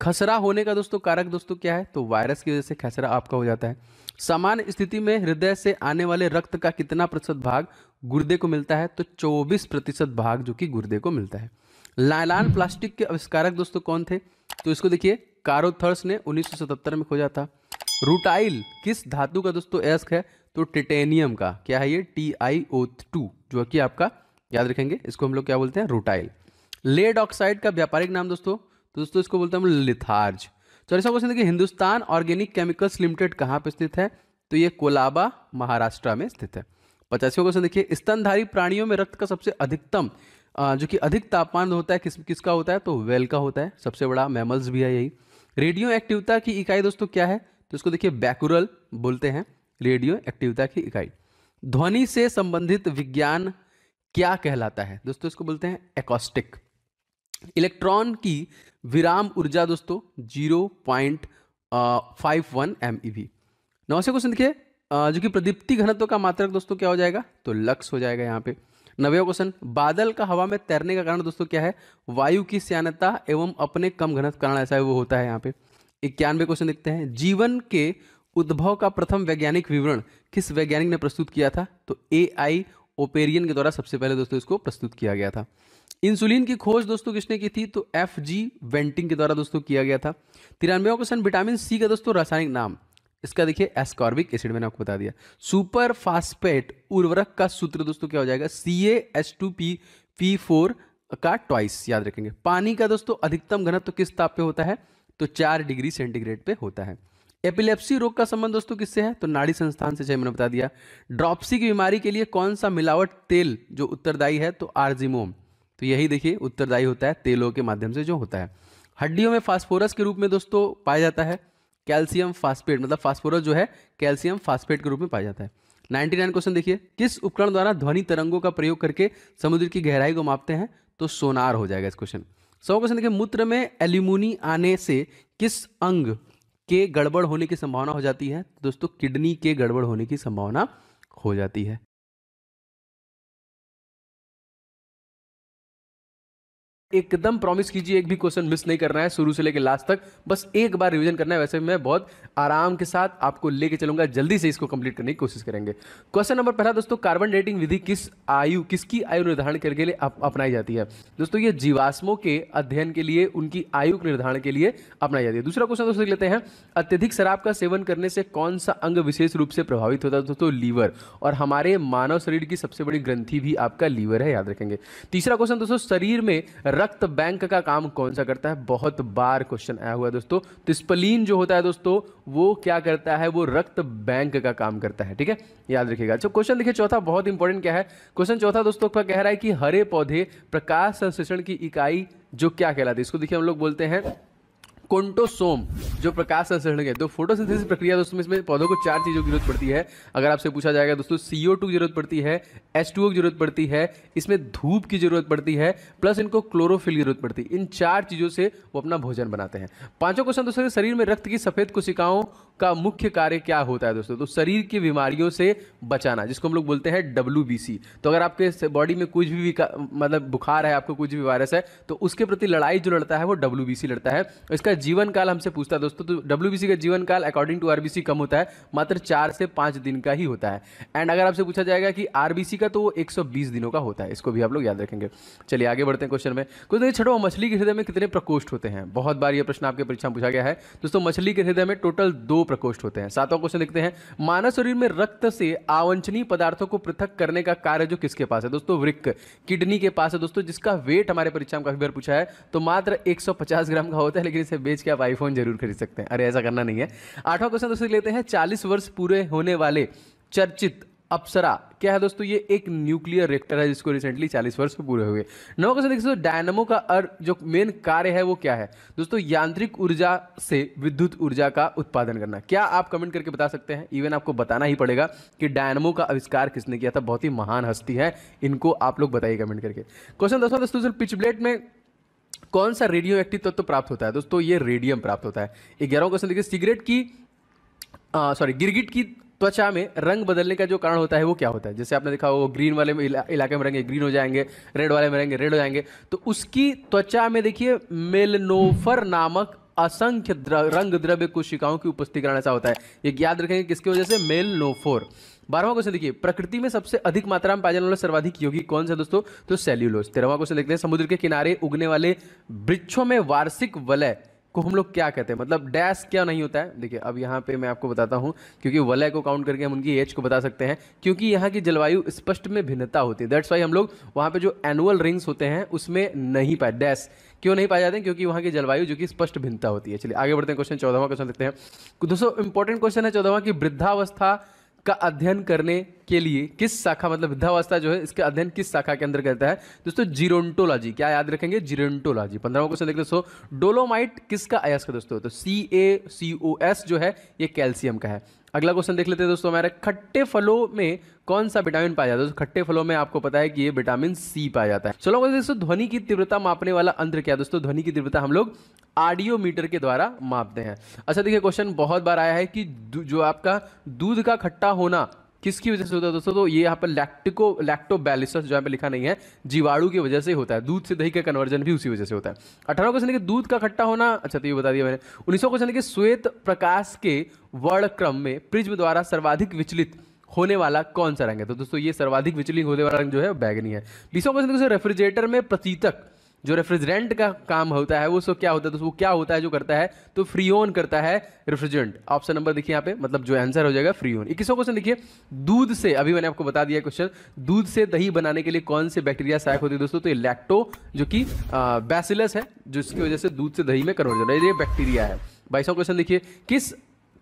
खसरा होने का दोस्तों कारक दोस्तों क्या है? तो वायरस की वजह से खसरा आपका हो जाता है। सामान्य स्थिति में हृदय से आने वाले रक्त का कितना प्रतिशत भाग गुर्दे को मिलता है? तो 24% भाग जो कि गुर्दे को मिलता है। नायलॉन प्लास्टिक के आविष्कारक दोस्तों कौन थे? तो इसको देखिए कारोथर्स ने 1977 में खोजा था। रूटाइल किस धातु का दोस्तों अयस्क है? तो टिटेनियम का। क्या है ये? TiO2, जो कि आपका याद रखेंगे, इसको हम लोग क्या बोलते हैं? रूटाइल। लेड ऑक्साइड का व्यापारिक नाम दोस्तों? तो दोस्तों इसको बोलते हैं हम लिथार्ज। 40वां क्वेश्चन देखिए, हिंदुस्तान ऑर्गेनिक केमिकल्स लिमिटेड कहाँ पे स्थित है? तो ये कोलाबा महाराष्ट्र में स्थित है। 50वां क्वेश्चन देखिए, स्तनधारी प्राणियों में रक्त का सबसे अधिकतम जो कि अधिक तापमान होता है किसका होता है? तो वेल का होता है, सबसे बड़ा मैमल्स भी है यही। रेडियो एक्टिविता की इकाई दोस्तों क्या है? तो इसको देखिए बैकुरल बोलते हैं, रेडियो एक्टिविता की इकाई। ध्वनि से संबंधित विज्ञान क्या कहलाता है? दोस्तों इसको बोलते हैं एकॉस्टिक। इलेक्ट्रॉन की विराम ऊर्जा दोस्तों 0.51 MeV। 9वां क्वेश्चन देखिए, जो कि प्रदीप्ति घनत्व का मात्रक दोस्तों क्या हो जाएगा? तो लक्स हो जाएगा यहाँ पे। 90वां क्वेश्चन, बादल का हवा में तैरने का कारण दोस्तों क्या है? वायु की श्यानता एवं अपने कम घनत्व कारण ऐसा है वो होता है यहाँ पे। 91वें क्वेश्चन देखते हैं, जीवन के उद्भव का प्रथम वैज्ञानिक विवरण किस वैज्ञानिक ने प्रस्तुत किया था? तो AI ओपेरियन के द्वारा सबसे पहले दोस्तों इसको प्रस्तुत किया गया था। इंसुलिन की खोज दोस्तों किसने की थी? तो FG वेंटिंग के द्वारा दोस्तों किया गया था। 93वां क्वेश्चन, विटामिन सी का दोस्तों रासायनिक नाम? इसका देखिए एस्कॉर्बिक एसिड, मैंने आपको बता दिया। सुपर फास्फेट उर्वरक का सूत्र दोस्तों क्या हो जाएगा? CaH2P4 का ट्वाइस, याद रखेंगे। पानी का दोस्तों अधिकतम घनत्व किस ताप पे होता है? तो 4 डिग्री सेंटीग्रेड पे होता है। एपिलेप्सी रोग का संबंध दोस्तों किससे है? तो नाड़ी संस्थान से, मैंने बता दिया। ड्रॉप्सी की बीमारी के लिए कौन सा मिलावट तेल जो उत्तरदायी है? तो आर्जिमोम। तो यही देखिए उत्तरदायी होता है, तेलों के माध्यम से जो होता है। हड्डियों में फास्फोरस के रूप में दोस्तों पाया जाता है कैल्शियम फास्फेट, मतलब फास्फोरस जो है कैल्शियम फास्फेट के रूप में पाया जाता है। 99 क्वेश्चन देखिए, किस उपकरण द्वारा ध्वनि तरंगों का प्रयोग करके समुद्र की गहराई को मापते हैं? तो सोनार हो जाएगा इस क्वेश्चन। 100 क्वेश्चन देखिए, मूत्र में एल्यूमिनी आने से किस अंग के गड़बड़ होने की संभावना हो जाती है? दोस्तों किडनी के गड़बड़ होने की संभावना हो जाती है। एकदम प्रॉमिस कीजिए एक भी क्वेश्चन मिस नहीं करना है, शुरू से लेकर लास्ट तक बस एक बार रिवीजन करना है। वैसे मैं बहुत आराम के साथ आपको लेके चलूंगा, जल्दी से इसको कंप्लीट करने की कोशिश करेंगे। क्वेश्चन नंबर पहला दोस्तों, कार्बन डेटिंग विधि किसकी आयु निर्धारण करने के लिए अपनाई जाती है? दोस्तों ये जीवाश्मों के अध्ययन के लिए, उनकी आयु निर्धारण के लिए अपनाई जाती है। दूसरा क्वेश्चन दोस्तों लेते हैं, अत्यधिक शराब का सेवन करने से कौन सा अंग विशेष रूप से प्रभावित होता है? दोस्तों लीवर, और हमारे मानव शरीर की सबसे बड़ी ग्रंथि भी आपका लीवर है, याद रखेंगे। तीसरा क्वेश्चन दोस्तों, शरीर में रक्त बैंक का काम कौन सा करता है? बहुत बार क्वेश्चन आया हुआ है दोस्तों। तो स्प्लीन जो होता है दोस्तों वो क्या करता है? वो रक्त बैंक का काम करता है, ठीक है, याद रखिएगा। अच्छा क्वेश्चन देखिए चौथा, बहुत इंपॉर्टेंट क्या है क्वेश्चन चौथा दोस्तों, क्या कह रहा है कि हरे पौधे प्रकाश संश्लेषण की इकाई जो क्या कहलाती है? इसको देखिए हम लोग बोलते हैं कोंटोसोम, जो प्रकाश संश्लेषण है। तो फोटोसिंथेसिस प्रक्रिया दोस्तों इसमें पौधों को 4 चीज़ों की जरूरत पड़ती है। अगर आपसे पूछा जाएगा दोस्तों, CO2 की जरूरत पड़ती है, H2O की जरूरत पड़ती है, इसमें धूप की जरूरत पड़ती है, प्लस इनको क्लोरोफिल की जरूरत पड़ती है। इन 4 चीज़ों से वो अपना भोजन बनाते हैं। पांचों क्वेश्चन दोस्तों, शरीर में रक्त की सफेद कोशिकाओं का मुख्य कार्य क्या होता है दोस्तों? तो शरीर की बीमारियों से बचाना, जिसको हम लोग बोलते हैं WBC। तो अगर आपके बॉडी में कुछ भी मतलब बुखार है, आपको कुछ भी वायरस है, तो उसके प्रति लड़ाई जो लड़ता है वो WBC लड़ता है। इसका जीवन काल हमसे पूछता है दोस्तों, तो WBC का जीवन काल अकॉर्डिंग टू RBC कम होता है, मात्र 4 से 5 दिन का ही होता है। एंड अगर आपसे पूछा जाएगा कि RBC का, तो वो 120 दिनों का होता है। इसको भी आप लोग याद रखेंगे। चलिए आगे बढ़ते हैं क्वेश्चन में। कुछ देखिए छठवां, मछली के हृदय में कितने प्रकोष्ठ होते हैं? बहुत बार ये प्रश्न आपके परीक्षा में पूछा गया है दोस्तों। मछली के हृदय में टोटल 2 प्रकोष्ठ होते हैं। सातवां क्वेश्चन देखते हैं, मानव शरीर में रक्त से अवांछनीय पदार्थों को पृथक करने का कार्य जो किसके पास है? दोस्तों वृक्क, किडनी के पास है दोस्तों, जिसका वेट हमारे परीक्षा में काफी बार पूछा है, तो मात्र 150 ग्राम का होता है। लेकिन इसे बेच के आप आईफोन जरूर खरीद सकते हैं। अरे ऐसा करना नहीं है। आठवां क्वेश्चन दोस्तों लेते हैं, 40 वर्ष पूरे होने वाले चर्चित अप्सरा क्या है दोस्तों? ये एक न्यूक्लियर रिएक्टर है जिसको रिसेंटली 40 वर्ष पूरे हुए। नौ क्वेश्चन देखिए, डायनामो का जो मेन कार्य है वो क्या है? दोस्तों यांत्रिक ऊर्जा से विद्युत ऊर्जा का उत्पादन करना। क्या आप कमेंट करके बता सकते हैं? इवन आपको बताना ही पड़ेगा कि डायनामो का आविष्कार किसने किया था। बहुत ही महान हस्ती है, इनको आप लोग बताइए कमेंट करके। क्वेश्चन दोस्तों, पिच ब्लेड में कौन सा रेडियो एक्टिव तत्व प्राप्त होता है? दोस्तों ये रेडियम प्राप्त होता है। 11वां क्वेश्चन देखिए, गिरगिट की त्वचा में रंग बदलने का जो कारण होता है वो क्या होता है? जैसे आपने देखा वो ग्रीन वाले में इलाके में रहेंगे ग्रीन हो जाएंगे, रेड वाले में रहेंगे रेड हो जाएंगे। तो उसकी त्वचा में देखिए मेलनोफर नामक असंख्य रंग द्रव्य कोशिकाओं की उपस्थिति कारण ऐसा होता है। ये याद रखेंगे किसकी वजह से? मेलनोफोर। 12वां क्वेश्चन देखिए, प्रकृति में सबसे अधिक मात्रा में पाए जाने वाला सर्वाधिक यौगिक कौन सा दोस्तों? तो सेल्यूलोज। 13वां क्वेश्चन देखते हैं, समुद्र के किनारे उगने वाले वृक्षों में वार्षिक वलय को हम लोग क्या कहते हैं? मतलब डैश क्या नहीं होता है। देखिए अब यहाँ पे मैं आपको बताता हूँ, क्योंकि वलय को काउंट करके हम उनकी एज को बता सकते हैं, क्योंकि यहाँ की जलवायु स्पष्ट में भिन्नता होती है। दैट्स वाई हम लोग वहाँ पे जो एनुअल रिंग्स होते हैं उसमें नहीं पाए, डैश क्यों नहीं पाए जाते हैं? क्योंकि वहाँ की जलवायु जो कि स्पष्ट भिन्नता होती है। चलिए आगे बढ़ते हैं, क्वेश्चन 14वां क्वेश्चन देखते हैं। दोस्तों इंपॉर्टेंट क्वेश्चन है 14वां की, वृद्धावस्था का अध्ययन करने के लिए किस शाखा, मतलब वृद्धावस्था जो है इसके अध्ययन किस शाखा के अंदर करता है? दोस्तों जीरोंटोलॉजी। क्या याद रखेंगे? जीरोंटोलॉजी। 15वां क्वेश्चन देखते हैं, डोलोमाइट किसका अयस्क है दोस्तों? तो CaCOS जो है ये कैल्शियम का है। अगला क्वेश्चन देख लेते हैं दोस्तों, हमारे खट्टे फलों में कौन सा विटामिन पाया जाता है? दोस्तों खट्टे फलों में आपको पता है कि ये विटामिन C पाया जाता है। 16वां क्वेश्चन दोस्तों, ध्वनि की तीव्रता मापने वाला यंत्र क्या है? दोस्तों ध्वनि की तीव्रता हम लोग ऑडियोमीटर के द्वारा मापते हैं। अच्छा देखिए क्वेश्चन बहुत बार आया है कि जो आपका दूध का खट्टा होना किसकी वजह से होता है दोस्तों? तो ये यहाँ पर लैक्टोबैसिलस जो यहाँ पे लिखा नहीं है, जीवाणु की वजह से होता है। दूध से दही का कन्वर्जन भी उसी वजह से होता है। 18वां क्वेश्चन देखिए, दूध का खट्टा होना, अच्छा तो ये बता दिया मैंने। 19वां क्वेश्चन देखिए, श्वेत प्रकाश के वर्णक्रम में प्रिज्म द्वारा सर्वाधिक विचलित होने वाला कौन सा रंग है? तो दोस्तों ये सर्वाधिक विचलित होने वाला रंग जो है बैगनी है। 20वां क्वेश्चन देखिए, रेफ्रिजरेटर में प्रशीतक जो रेफ्रिजरेंट का काम होता है वो सो क्या होता है? तो वो क्या होता है जो करता है? तो फ्रीओन करता है रेफ्रिजरेंट। ऑप्शन नंबर देखिए यहाँ पे, मतलब जो आंसर हो जाएगा फ्रीओन। 21वां क्वेश्चन देखिए, दूध से, अभी मैंने आपको बता दिया क्वेश्चन, दूध से दही बनाने के लिए कौन से बैक्टीरिया सहायक होती है दोस्तों? तो ये लैक्टो जो कि बैसिलस है, जिसकी वजह से दूध से दही में कन्वर्जन है, ये बैक्टीरिया है। 22वां क्वेश्चन देखिए,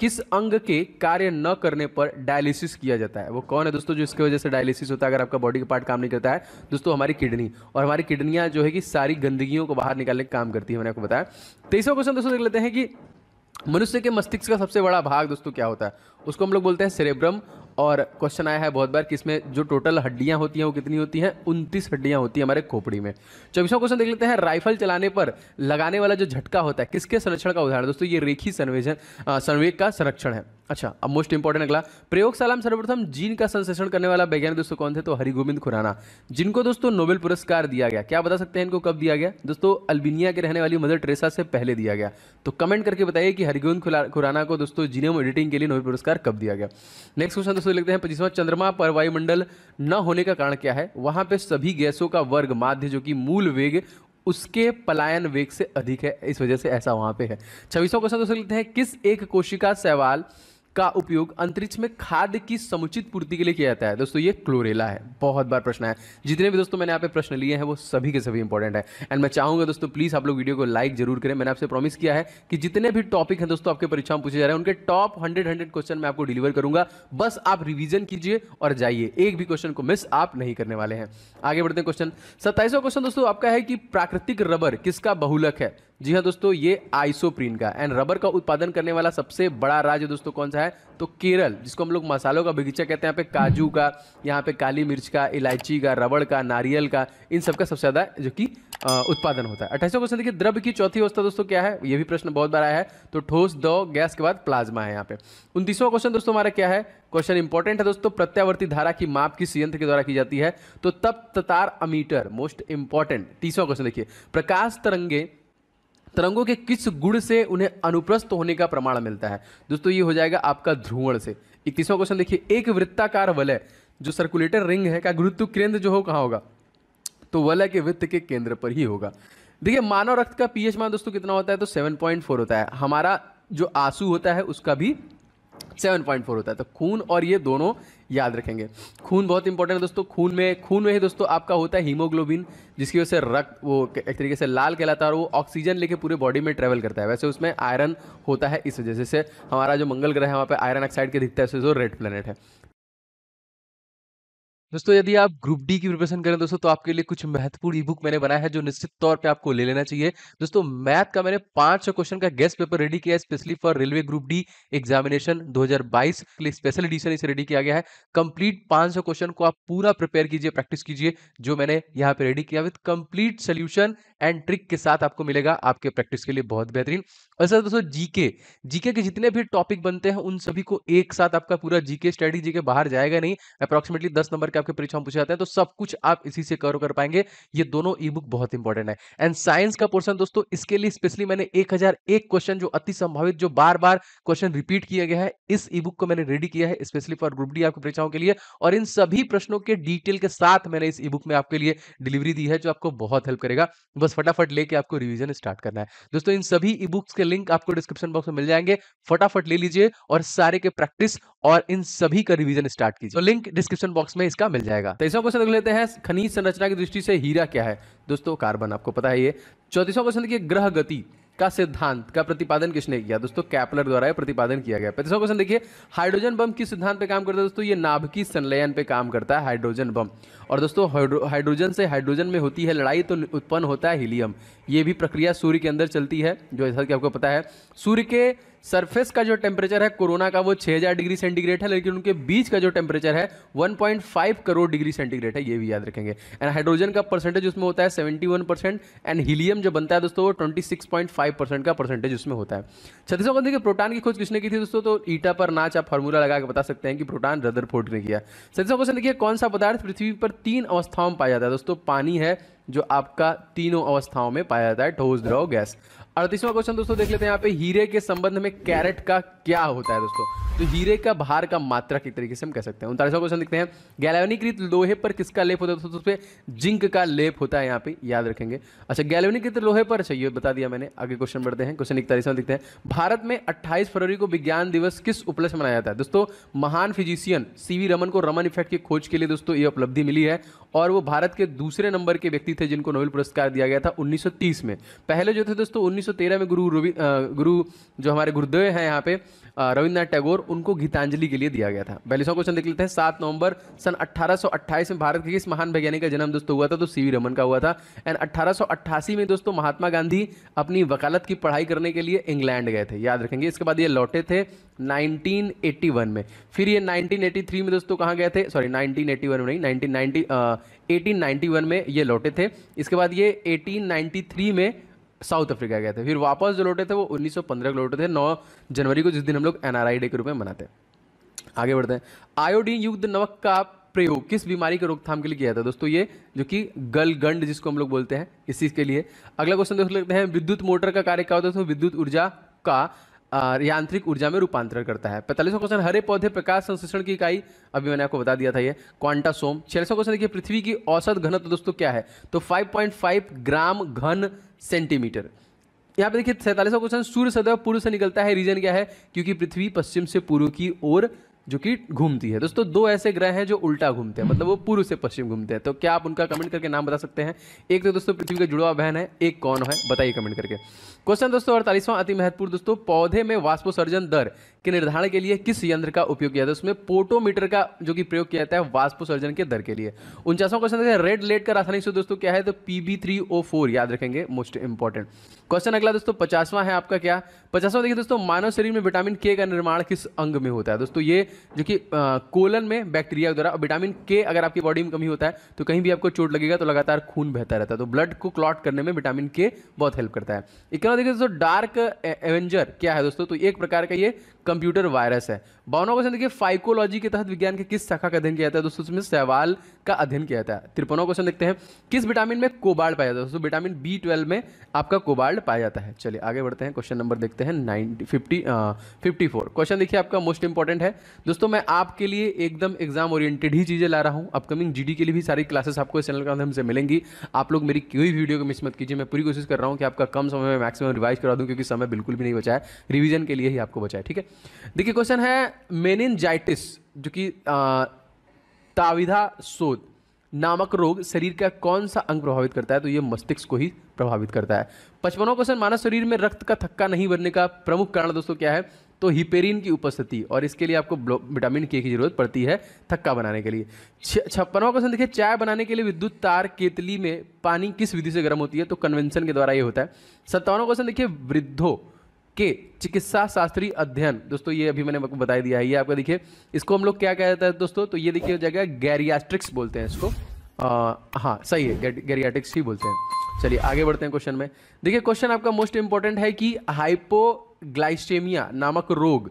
किस अंग के कार्य न करने पर डायलिसिस किया जाता है? वो कौन है दोस्तों जो इसकी वजह से डायलिसिस होता है? अगर आपका बॉडी का पार्ट काम नहीं करता है दोस्तों, हमारी किडनी। और हमारी किडनियां जो है कि सारी गंदगियों को बाहर निकालने का काम करती है, मैंने आपको बताया। 23वां क्वेश्चन दोस्तों देख लेते हैं कि मनुष्य के मस्तिष्क का सबसे बड़ा भाग दोस्तों क्या होता है? उसको हम लोग बोलते हैं सेरेब्रम, और क्वेश्चन आया है बहुत बार कि इसमें जो टोटल हड्डियां होती हैं वो कितनी होती हैं, 29 हड्डियां होती हैं हमारे खोपड़ी में। 24वां क्वेश्चन देख लेते हैं, राइफल चलाने पर लगाने वाला जो झटका होता है किसके संरक्षण का उदाहरण। दोस्तों ये रेखी संवेग का संरक्षण है। अच्छा, अब मोस्ट इंपॉर्टेंट अगला, प्रयोगशाला में सर्वप्रथम जीन का संश्लेषण करने वाला वैज्ञानिक दोस्तों कौन थे, तो हरिगोविंद खुराना, जिनको दोस्तों नोबेल पुरस्कार दिया गया। क्या बता सकते हैं इनको कब दिया गया दोस्तों, अल्बानिया के रहने वाली मदर टेरेसा से पहले दिया गया। तो कमेंट करके बताइए कि हरिगोविंद खुराना को दोस्तों जीनोम एडिटिंग के लिए नोबेल पुरस्कार कब दिया गया। नेक्स्ट क्वेश्चन दोस्तों लिखते हैं 25वां, चंद्रमा पर वायुमंडल न होने का कारण क्या है। वहां पे सभी गैसों का वर्ग माध्य जो कि मूल वेग उसके पलायन वेग से अधिक है, इस वजह से ऐसा वहां पे है। 26वां क्वेश्चन दोस्तों लिखते हैं, किस एक कोशिका शैवाल का उपयोग अंतरिक्ष में खाद्य की समुचित पूर्ति के लिए किया जाता है। दोस्तों ये क्लोरेला है, बहुत बार प्रश्न है। जितने भी दोस्तों मैंने यहाँ पे प्रश्न लिए हैं वो सभी के सभी इंपॉर्टेंट है। एंड मैं चाहूंगा दोस्तों प्लीज आप लोग वीडियो को लाइक जरूर करें। मैंने आपसे प्रॉमिस किया है कि जितने भी टॉपिक हैं दोस्तों आपके परीक्षा में पूछे जा रहे हैं उनके टॉप 100 क्वेश्चन मैं आपको डिलीवर करूंगा। बस आप रिविजन कीजिए और जाइए, एक भी क्वेश्चन को मिस आप नहीं करने वाले हैं। आगे बढ़ते हैं क्वेश्चन 27वां क्वेश्चन दोस्तों आपका है कि प्राकृतिक रबर किसका बहुलक है। जी हाँ दोस्तों, ये आइसोप्रीन का। एंड रबर का उत्पादन करने वाला सबसे बड़ा राज्य दोस्तों कौन सा है, तो केरल, जिसको हम लोग मसालों का बगीचा कहते हैं। यहाँ पे काजू का, यहाँ पे काली मिर्च का, इलायची का, रबड़ का, नारियल का, इन सबका सबसे ज्यादा जो कि उत्पादन होता है। 28वां क्वेश्चन देखिए, द्रव्य की चौथी अवस्था दोस्तों क्या है, ये भी प्रश्न बहुत बार आया है। तो ठोस, द्रव, गैस के बाद प्लाज्मा है यहाँ पे। 29वां क्वेश्चन दोस्तों हमारा क्या है, क्वेश्चन इंपॉर्टेंट है दोस्तों, प्रत्यावर्ती धारा की माप किस यंत्र के द्वारा की जाती है, तो तप तार अमीटर, मोस्ट इंपॉर्टेंट। 30वां क्वेश्चन देखिए, प्रकाश तरंगों के किस गुण से उन्हें अनुप्रस्थ होने का प्रमाण मिलता है। दोस्तों ये हो जाएगा आपका ध्रुवण से। 31वां क्वेश्चन देखिए, एक वृत्ताकार वलय जो सर्कुलेटर रिंग है का गुरुत्व केंद्र जो हो कहाँ होगा, तो वलय के वृत्त के केंद्र पर ही होगा। देखिए मानव रक्त का पीएच मान दोस्तों कितना होता है, तो 7.4 होता है। हमारा जो आंसू होता है उसका भी 7.4 होता है। तो खून और ये दोनों याद रखेंगे। खून बहुत इंपॉर्टेंट है दोस्तों। खून में ही दोस्तों आपका होता है हीमोग्लोबिन, जिसकी वजह से रक्त वो एक तरीके से लाल कहलाता है और वो ऑक्सीजन लेके पूरे बॉडी में ट्रेवल करता है। वैसे उसमें आयरन होता है, इस वजह से हमारा जो मंगल ग्रह है वहाँ पे आयरन ऑक्साइड के दिखता है, जो रेड प्लेनेट है। दोस्तों यदि आप ग्रुप डी की प्रिपरेशन करें दोस्तों तो आपके लिए कुछ महत्वपूर्ण ई बुक मैंने बनाया है जो निश्चित तौर पे आपको ले लेना चाहिए। दोस्तों मैथ का मैंने 500 क्वेश्चन का गेस्ट पेपर रेडी किया है specially for railway group D examination 2022 के लिए स्पेशल एडिशन इसे रेडी किया गया है। कंप्लीट 500 क्वेश्चन को आप पूरा प्रिपेयर कीजिए, प्रैक्टिस कीजिए, जो मैंने यहाँ पे रेडी किया with complete solution and trick के साथ आपको मिलेगा आपके प्रैक्टिस के लिए बहुत बेहतरीन। और सर दोस्तों जीके के जितने भी टॉपिक बनते हैं उन सभी को एक साथ आपका पूरा जीके स्टडी जीके बाहर जाएगा नहीं, अप्रोक्सीमेटली 10 नंबर के आपके परीक्षा में पूछे जाते हैं, तो सब कुछ आप इसी से कवर कर पाएंगे। ये दोनों ई बुक बहुत इंपॉर्टेंट है। एंड साइंस का पोर्शन दोस्तों इसके लिए स्पेशली मैंने 1001 क्वेश्चन जो अति संभावित जो बार बार क्वेश्चन रिपीट किया गया है, इस ई बुक को मैंने रेडी किया है स्पेशली फॉर ग्रुप डी आपकी परीक्षाओं के लिए। और इन सभी प्रश्नों के डिटेल के साथ मैंने इस ई बुक में आपके लिए डिलीवरी दी है जो आपको बहुत हेल्प करेगा। बस फटाफट लेके आपको रिवीजन स्टार्ट करना है। दोस्तों इन सभी ई बुक्स के लिंक आपको डिस्क्रिप्शन बॉक्स में मिल जाएंगे, फटाफट ले लीजिए और सारे के प्रैक्टिस और इन सभी का रिवीजन स्टार्ट कीजिए। तो लिंक डिस्क्रिप्शन बॉक्स में इसका मिल जाएगा। 23वां क्वेश्चन देख लेते हैं, खनिज संरचना की दृष्टि से हीरा क्या है। दोस्तों कार्बन, आपको पता है ये। 34वां क्वेश्चन देखिए, ग्रह गति का सिद्धांत का प्रतिपादन किसने किया। दोस्तों कैपलर द्वारा यह प्रतिपादन किया गया। 35वां क्वेश्चन देखिए, हाइड्रोजन बम किस सिद्धांत पे काम करता है। दोस्तों ये नाभिकीय संलयन पे काम करता है हाइड्रोजन बम। और दोस्तों हाइड्रोजन से हाइड्रोजन में होती है लड़ाई तो उत्पन्न होता है हीलियम। ये भी प्रक्रिया सूर्य के अंदर चलती है, जो जैसा कि आपको पता है सूर्य के सरफेस का जो टेम्परेचर है कोरोना का वो 6000 डिग्री सेंटीग्रेड है, लेकिन उनके बीच का जो टेम्परेचर है 1.5 करोड़ डिग्री सेंटीग्रेड है, ये भी याद रखेंगे। एंड हाइड्रोजन का परसेंटेज उसमें होता है 71%। एंड हीलियम जो बनता है दोस्तों वो 26.5% का परसेंटेज उसमें होता है। 36वां क्वेश्चन देखिए, प्रोटॉन की खोज किसने की थी। दोस्तों तो ईटा पर नाच आप फार्मूला लगा के बता सकते हैं कि प्रोटॉन रदरफोर्ड ने किया। 37वां क्वेश्चन देखिए, कौन सा पदार्थ पृथ्वी पर 3 अवस्थाओं में पाया जाता है। दोस्तों पानी है जो आपका तीनों अवस्थाओं में पाया जाता है, ठोस, द्रव, गैस। 38वां क्वेश्चन दोस्तों देख लेते हैं यहाँ पे, हीरे के संबंध में कैरेट का क्या होता है। दोस्तों तो हीरे का भार का मात्रा एक तरीके से हम कह सकते हैं। 39वां क्वेश्चन देखते हैं, गैल्वेनीकृत लोहे पर किसका लेप होता है। दोस्तों उस पे जिंक का लेप होता है, यहाँ पे याद रखेंगे। अच्छा गैल्वेनीकृत लोहे पर, अच्छा ये बता दिया मैंने। आगे क्वेश्चन बढ़ते हैं, क्वेश्चन 41वां देखते हैं, भारत में 28 फरवरी को विज्ञान दिवस किस उपलक्ष्य मनाया जाता है। दोस्तों महान फिजिशियन सीवी रमन को रमन इफेक्ट की खोज के लिए दोस्तों ये उपलब्धि मिली है और वो भारत के दूसरे नंबर के व्यक्ति थे जिनको नोबेल पुरस्कार दिया गया था 1930 में। पहले जो थे दोस्तों 1913 में गुरु जो हमारे गुरुदेव हैं यहाँ पे रविन्द्रनाथ टैगोर, उनको गीतांजलि के लिए दिया गया था। 42वां क्वेश्चन देख लेते हैं। 7 नवंबर सन 1828 में भारत के किस महान वैज्ञानिक का जन्म दोस्तों हुआ था? तो सीवी रमन का हुआ था। एंड 1888 में दोस्तों महात्मा गांधी अपनी वकालत की पढ़ाई करने के लिए इंग्लैंड गए थे, याद रखेंगे। इसके बाद ये लौटे थे 1981 में। फिर ये 1983 में दोस्तों कहाँ गए थे? सॉरी 1981 में नहीं, 1891 में ये लौटे थे। इसके बाद ये 1893 में साउथ अफ्रीका गए थे। फिर वापस जो लौटे थे वो 1915 को लौटे थे, 9 जनवरी को, जिस दिन हम लोग NRI डे के रूप में मनाते हैं। आगे बढ़ते हैं। आयोडीन युक्त नमक का प्रयोग किस बीमारी के रोकथाम के लिए किया था? दोस्तों ये जो कि गलगंड जिसको हम लोग बोलते हैं, इस चीज़ के लिए। अगला क्वेश्चन देख लेते हैं। विद्युत मोटर का कार्य क्या होता है? तो विद्युत ऊर्जा का यांत्रिक ऊर्जा में रूपांतरण करता है। 45वां क्वेश्चन, हरे पौधे प्रकाश संश्लेषण की इकाई, अभी मैंने आपको बता दिया था ये, क्वांटासोम। 46वां क्वेश्चन देखिए, पृथ्वी की औसत घनत्व दोस्तों क्या है? तो 5.5 ग्राम घन सेंटीमीटर। यहाँ पे देखिए 47वां क्वेश्चन, सूर्य सदैव पूर्व से निकलता है, रीजन क्या है? क्योंकि पृथ्वी पश्चिम से पूर्व की ओर जो कि घूमती है। दोस्तों 2 ऐसे ग्रह हैं जो उल्टा घूमते हैं, मतलब वो पूर्व से पश्चिम घूमते हैं। तो क्या आप उनका कमेंट करके नाम बता सकते हैं? एक तो दोस्तों पृथ्वी का जुड़वा बहन है, एक कौन है बताइए कमेंट करके। क्वेश्चन दोस्तों 48वां अति महत्वपूर्ण दोस्तों, पौधे में वाष्पोत्सर्जन दर के निर्धारण के लिए किस यंत्र का उपयोग किया जाता है? उसमें पोटोमीटर का जो कि प्रयोग किया जाता है वाष्पोत्सर्जन के दर के लिए। 49वां क्वेश्चन देखिए, रेड लेड का रासायनिक सूत्र दोस्तों क्या है? तो Pb3O4, याद रखेंगे, मोस्ट इंपॉर्टेंट क्वेश्चन। अगला दोस्तों 50वां है आपका क्या? 50वां देखिए दोस्तों, मानव शरीर में विटामिन के का निर्माण किस अंग में होता है? दोस्तों ये जो कि कोलन में बैक्टीरिया द्वारा। विटामिन के अगर आपकी बॉडी में कमी होता है तो कहीं भी आपको चोट लगेगा तो लगातार खून बहता रहता है, तो ब्लड को क्लॉट करने में विटामिन के बहुत हेल्प करता है। इक्यावन देखिए दोस्तों, डार्क एवेंजर क्या है दोस्तों? तो एक प्रकार का ये कंप्यूटर वायरस है। 52वां क्वेश्चन देखिए, फाइकोलॉजी के तहत विज्ञान के किस शाखा का अध्ययन किया जाता है? दोस्तों इसमें सवाल का अध्ययन किया जाता है। 53वां क्वेश्चन देखते हैं, किस विटामिन में कोबाल्ट पाया जाता है? दोस्तों विटामिन B12 में आपका कोबाल्ट पाया जाता है। चलिए आगे बढ़ते हैं, क्वेश्चन नंबर देखते हैं 54 क्वेश्चन देखिए आपका मोस्ट इंपॉर्टेंट है दोस्तों। मैं आपके लिए एकदम एग्जाम ओरिएंटेड ही चीजें ला रहा हूं। अपकमिंग GD के लिए भी सारी क्लासेस आपको इस चैनल के माध्यम से मिलेंगी। आप लोग मेरी कोई वीडियो को मिस मत कीजिए। मैं पूरी कोशिश कर रहा हूं कि आपका कम समय में मैक्सिमम रिवाइज करा दूं, क्योंकि समय बिल्कुल भी नहीं बचा है, रिवीजन के लिए ही आपको बचा है, ठीक है। देखिए क्वेश्चन है, मेनिनजाइटिस जो कि ताविधा शोथ नामक रोग शरीर का कौन सा अंग प्रभावित करता है? तो ये मस्तिष्क को ही प्रभावित करता है। 55वां क्वेश्चन, मानव शरीर में रक्त का थक्का नहीं बनने का प्रमुख कारण दोस्तों क्या है? तो हिपेरिन की उपस्थिति, और इसके लिए आपको विटामिन के की जरूरत पड़ती है थक्का बनाने के लिए। 56वां क्वेश्चन देखिए, चाय बनाने के लिए विद्युत तार केतली में पानी किस विधि से गर्म होती है? तो कन्वेंशन के द्वारा ये होता है। 57वां क्वेश्चन देखिए, वृद्धों के चिकित्सा शास्त्रीय अध्ययन, दोस्तों ये अभी मैंने आपको बता दिया है। ये आपका देखिए, इसको हम लोग क्या कहते हैं दोस्तों? तो ये देखिए हो जाएगा गैरियाट्रिक्स बोलते हैं इसको। हाँ सही है, गैरियाट्रिक्स ही बोलते हैं। चलिए आगे बढ़ते हैं क्वेश्चन में। देखिए क्वेश्चन आपका मोस्ट इंपॉर्टेंट है कि हाइपोग्लाइसेमिया नामक रोग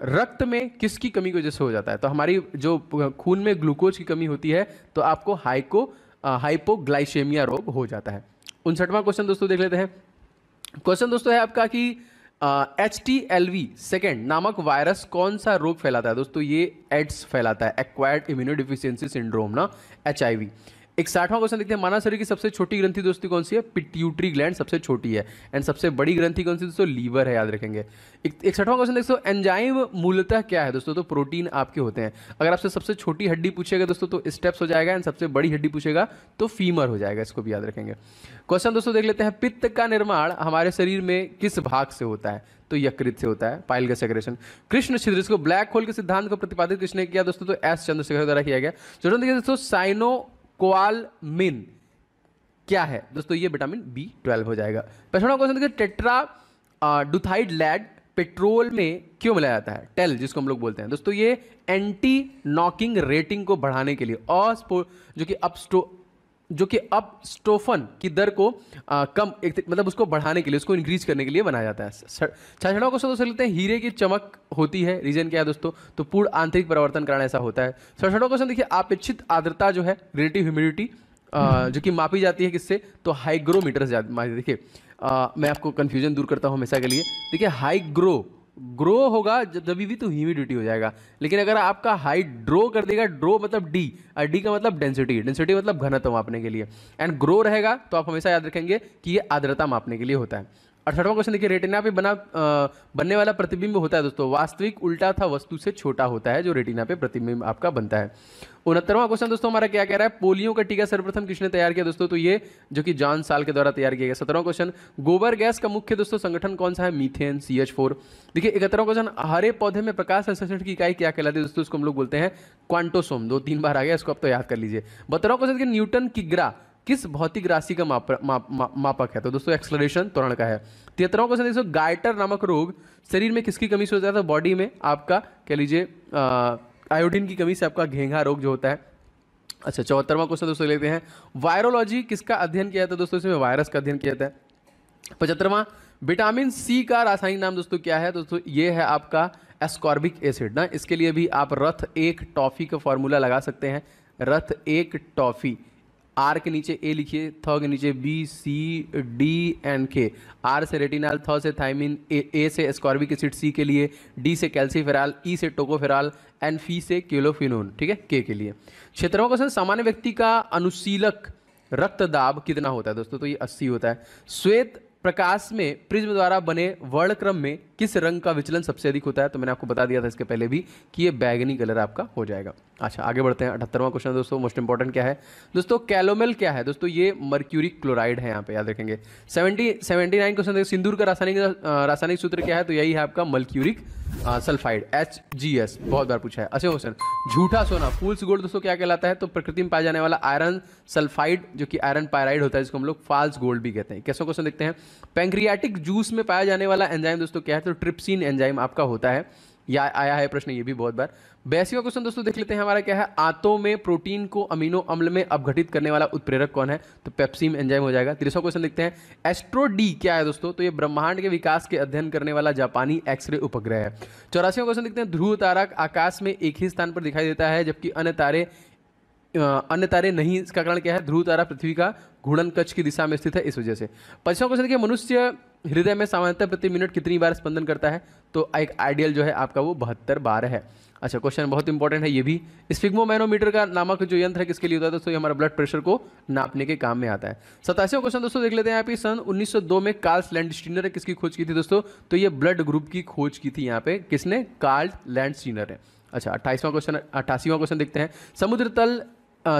रक्त में किसकी कमी की वजह से हो जाता है? तो हमारी जो खून में ग्लूकोज की कमी होती है तो आपको हाइपोग्लाइसेमिया रोग हो जाता है। 59वां क्वेश्चन दोस्तों देख लेते हैं। क्वेश्चन दोस्तों है आपका कि HTLV सेकेंड नामक वायरस कौन सा रोग फैलाता है? दोस्तों ये एड्स फैलाता है, एक्वायर्ड इम्यूनोडिफिशियेंसी सिंड्रोम ना, HIV। 61वां क्वेश्चन देखते हैं, मानव शरीर की सबसे छोटी ग्रंथि दोस्तों कौन सी है? पिट्यूटरी ग्लैंड सबसे छोटी है। एंड सबसे बड़ी ग्रंथि कौन सी दोस्तों? लीवर है, याद रखेंगे। 61वां क्वेश्चन देखो, एंजाइम मूलतः क्या है दोस्तों? तो प्रोटीन आपके होते हैं। अगर आपसे सबसे छोटी हड्डी पूछेगा दोस्तों तो स्टेप्स हो जाएगा, एंड सबसे बड़ी हड्डी पूछेगा तो फीमर हो जाएगा, इसको भी याद रखेंगे। क्वेश्चन दोस्तों देख लेते हैं, पित्त का निर्माण हमारे शरीर में किस भाग से होता है? तो यकृत से होता है, पाइल का सेक्रेशन। कृष्ण छिद्र, इसको ब्लैक होल के सिद्धांत को प्रतिपादित किसने किया दोस्तों? तो S चंद्रशेखर द्वारा किया गया। चलो देखिए दोस्तों, साइनोकोआलमिन क्या है दोस्तों? ये विटामिन B12 हो जाएगा। 55वां क्वेश्चन देखिए, टेट्रा डुथाइड लैड पेट्रोल में क्यों मिलाया जाता है? टेल जिसको हम लोग बोलते हैं दोस्तों, ये एंटी नॉकिंग रेटिंग को बढ़ाने के लिए और जो कि अपस्टोफन की दर को कम मतलब उसको बढ़ाने के लिए, उसको इंक्रीज करने के लिए बनाया जाता है। 66वां क्वेश्चन दोस्तों लेते हैं, हीरे की चमक होती है, रीजन क्या है दोस्तों? तो पूर्ण आंतरिक परिवर्तन कारण ऐसा होता है। 67वां क्वेश्चन देखिए, अपेक्षित आर्द्रता जो है, रिलेटिव ह्यूमिडिटी जो कि मापी जाती है किससे? तो हाइग्रोमीटर से। देखिए मैं आपको कंफ्यूजन दूर करता हूं हमेशा के लिए। देखिए ग्रो होगा जब भी तो ह्यूमिडिटी हो जाएगा, लेकिन अगर आपका हाइड्रो कर देगा, ड्रो मतलब डी, और डी का मतलब डेंसिटी मतलब घनत्व मापने के लिए, एंड ग्रो रहेगा तो आप हमेशा याद रखेंगे कि ये आर्द्रता मापने के लिए होता है। 68वां क्वेश्चन देखिए, रेटिना पे बनने वाला प्रतिबिंब होता है दोस्तों, वास्तविक उल्टा था वस्तु से छोटा होता है जो रेटिना पे प्रतिबिंब आपका बनता है। 69वां क्वेश्चन दोस्तों हमारा क्या कह रहा है, पोलियो का टीका सर्वप्रथम किसने तैयार किया दोस्तों, तो ये जो कि जॉन साल के द्वारा तैयार किया गया। 17वां क्वेश्चन, गोबर गैस का मुख्य दोस्तों संगठन कौन सा है, मीथेन, CH4। देखिए 71वां क्वेश्चन, हरे पौधे में प्रकाश संश्लेषण की इकाई क्या कहलाती है दोस्तों, इसको हम लोग बोलते हैं क्वांटोसोम। 2-3 बार आ गया, इसको आप तो याद कर लीजिए। 72वां क्वेश्चन कि न्यूटन की ग्रा किस भौतिक राशि का मापक है, तो दोस्तों एक्सलरेशन, त्वरण का है। 73वां क्वेश्चन देखो, गाइटर नामक रोग शरीर में किसकी कमी से होता है, तो बॉडी में आपका कह लीजिए आयोडीन की कमी से आपका घेंघा रोग जो होता है। अच्छा 74वां क्वेश्चन दोस्तों लेते हैं, वायरोलॉजी किसका अध्ययन किया जाता है दोस्तों, इसमें वायरस का अध्ययन किया जाता है। 75वां, विटामिन सी का रासायनिक नाम दोस्तों क्या है दोस्तों, ये है आपका एस्कॉर्बिक एसिड ना। इसके लिए भी आप रथ एक टॉफी का फॉर्मूला लगा सकते हैं, रथ एक टॉफी। आर के नीचे ए लिखिए, थ के नीचे BCDNK। आर से रेटिनाल, थ से थायमिन, ए से एस्कॉर्बिक एसिड, सी के लिए, डी से कैल्सीफेराल, ई से टोकोफेराल, एन फी से क्लोफिनोन, ठीक है, के लिए। 76वां क्वेश्चन, सामान्य व्यक्ति का अनुशीलक रक्तदाब कितना होता है दोस्तों, तो ये 80 होता है। श्वेत प्रकाश में प्रिज्म द्वारा बने वर्णक्रम में किस रंग का विचलन सबसे अधिक होता है, तो मैंने आपको बता दिया था इसके पहले भी कि ये बैगनी कलर आपका हो जाएगा। अच्छा आगे बढ़ते हैं। 78वां क्वेश्चन दोस्तों मोस्ट इंपॉर्टेंट क्या है दोस्तों, कैलोमेल क्या है दोस्तों, ये मर्क्यूरिक क्लोराइड है, यहाँ पे याद रखेंगे। 79 क्वेश्चन देखो, सिंदूर का रासायनिक सूत्र क्या है, तो यही है आपका मर्क्यूरिक सल्फाइड, HGS, बहुत बार पूछा है। अच्छा क्वेश्चन, झूठा सोना फूल्स गोल्ड दोस्तों क्या कहलाता है, तो प्रकृति में पाया जाने वाला आयरन सल्फाइड जो कि आयरन पायराइड होता है, जिसको हम लोग फाल्स गोल्ड भी कहते हैं। कैसा क्वेश्चन देखते हैं, पैंक्रियाटिक जूस में पाया जाने वाला एंजाइम दोस्तों क्या है, तो ट्रिप्सिन एंजाइम आपका होता है, या आया है प्रश्न ये भी बहुत बार। 82वां क्वेश्चन दोस्तों देख लेते हैं हमारा क्या है, आंतों में प्रोटीन को अमीनो अम्ल में अपघटित करने वाला उत्प्रेरक कौन है, तो पेप्सिन एंजाइम हो जाएगा। 30वां क्वेश्चन देखते हैं, एस्ट्रो डी क्या है दोस्तों, तो ये ब्रह्मांड के विकास के अध्ययन करने वाला जापानी एक्सरे उपग्रह है। 84वां क्वेश्चन देखते हैं, ध्रुव तारा आकाश में एक ही स्थान पर दिखाई देता है जबकि अन्य तारे नहीं, इसका कारण क्या है, ध्रुव तारा पृथ्वी का घूर्णन कक्ष की दिशा में स्थित है, इस वजह से। 25वां क्वेश्चन देखिए, मनुष्य हृदय में सामान्यतः प्रति मिनट कितनी बार स्पंदन करता है, तो एक आइडियल जो है आपका वो 72 बार है। अच्छा क्वेश्चन बहुत इंपॉर्टेंट है ये भी, स्फिग्मोमैनोमीटर का नामक जो यंत्र है किसके लिए होता है दोस्तों, ये हमारा ब्लड प्रेशर को नापने के काम में आता है। 87वां क्वेश्चन दोस्तों देख लेते हैं यहाँ पे, सन 1902 में कार्ल लैंडस्टीनर ने किसकी खोज की थी दोस्तों, तो ये ब्लड ग्रुप की खोज की थी यहाँ पे, किसने, कार्ल लैंडस्टीनर ने। अच्छा 88वां क्वेश्चन देखते हैं,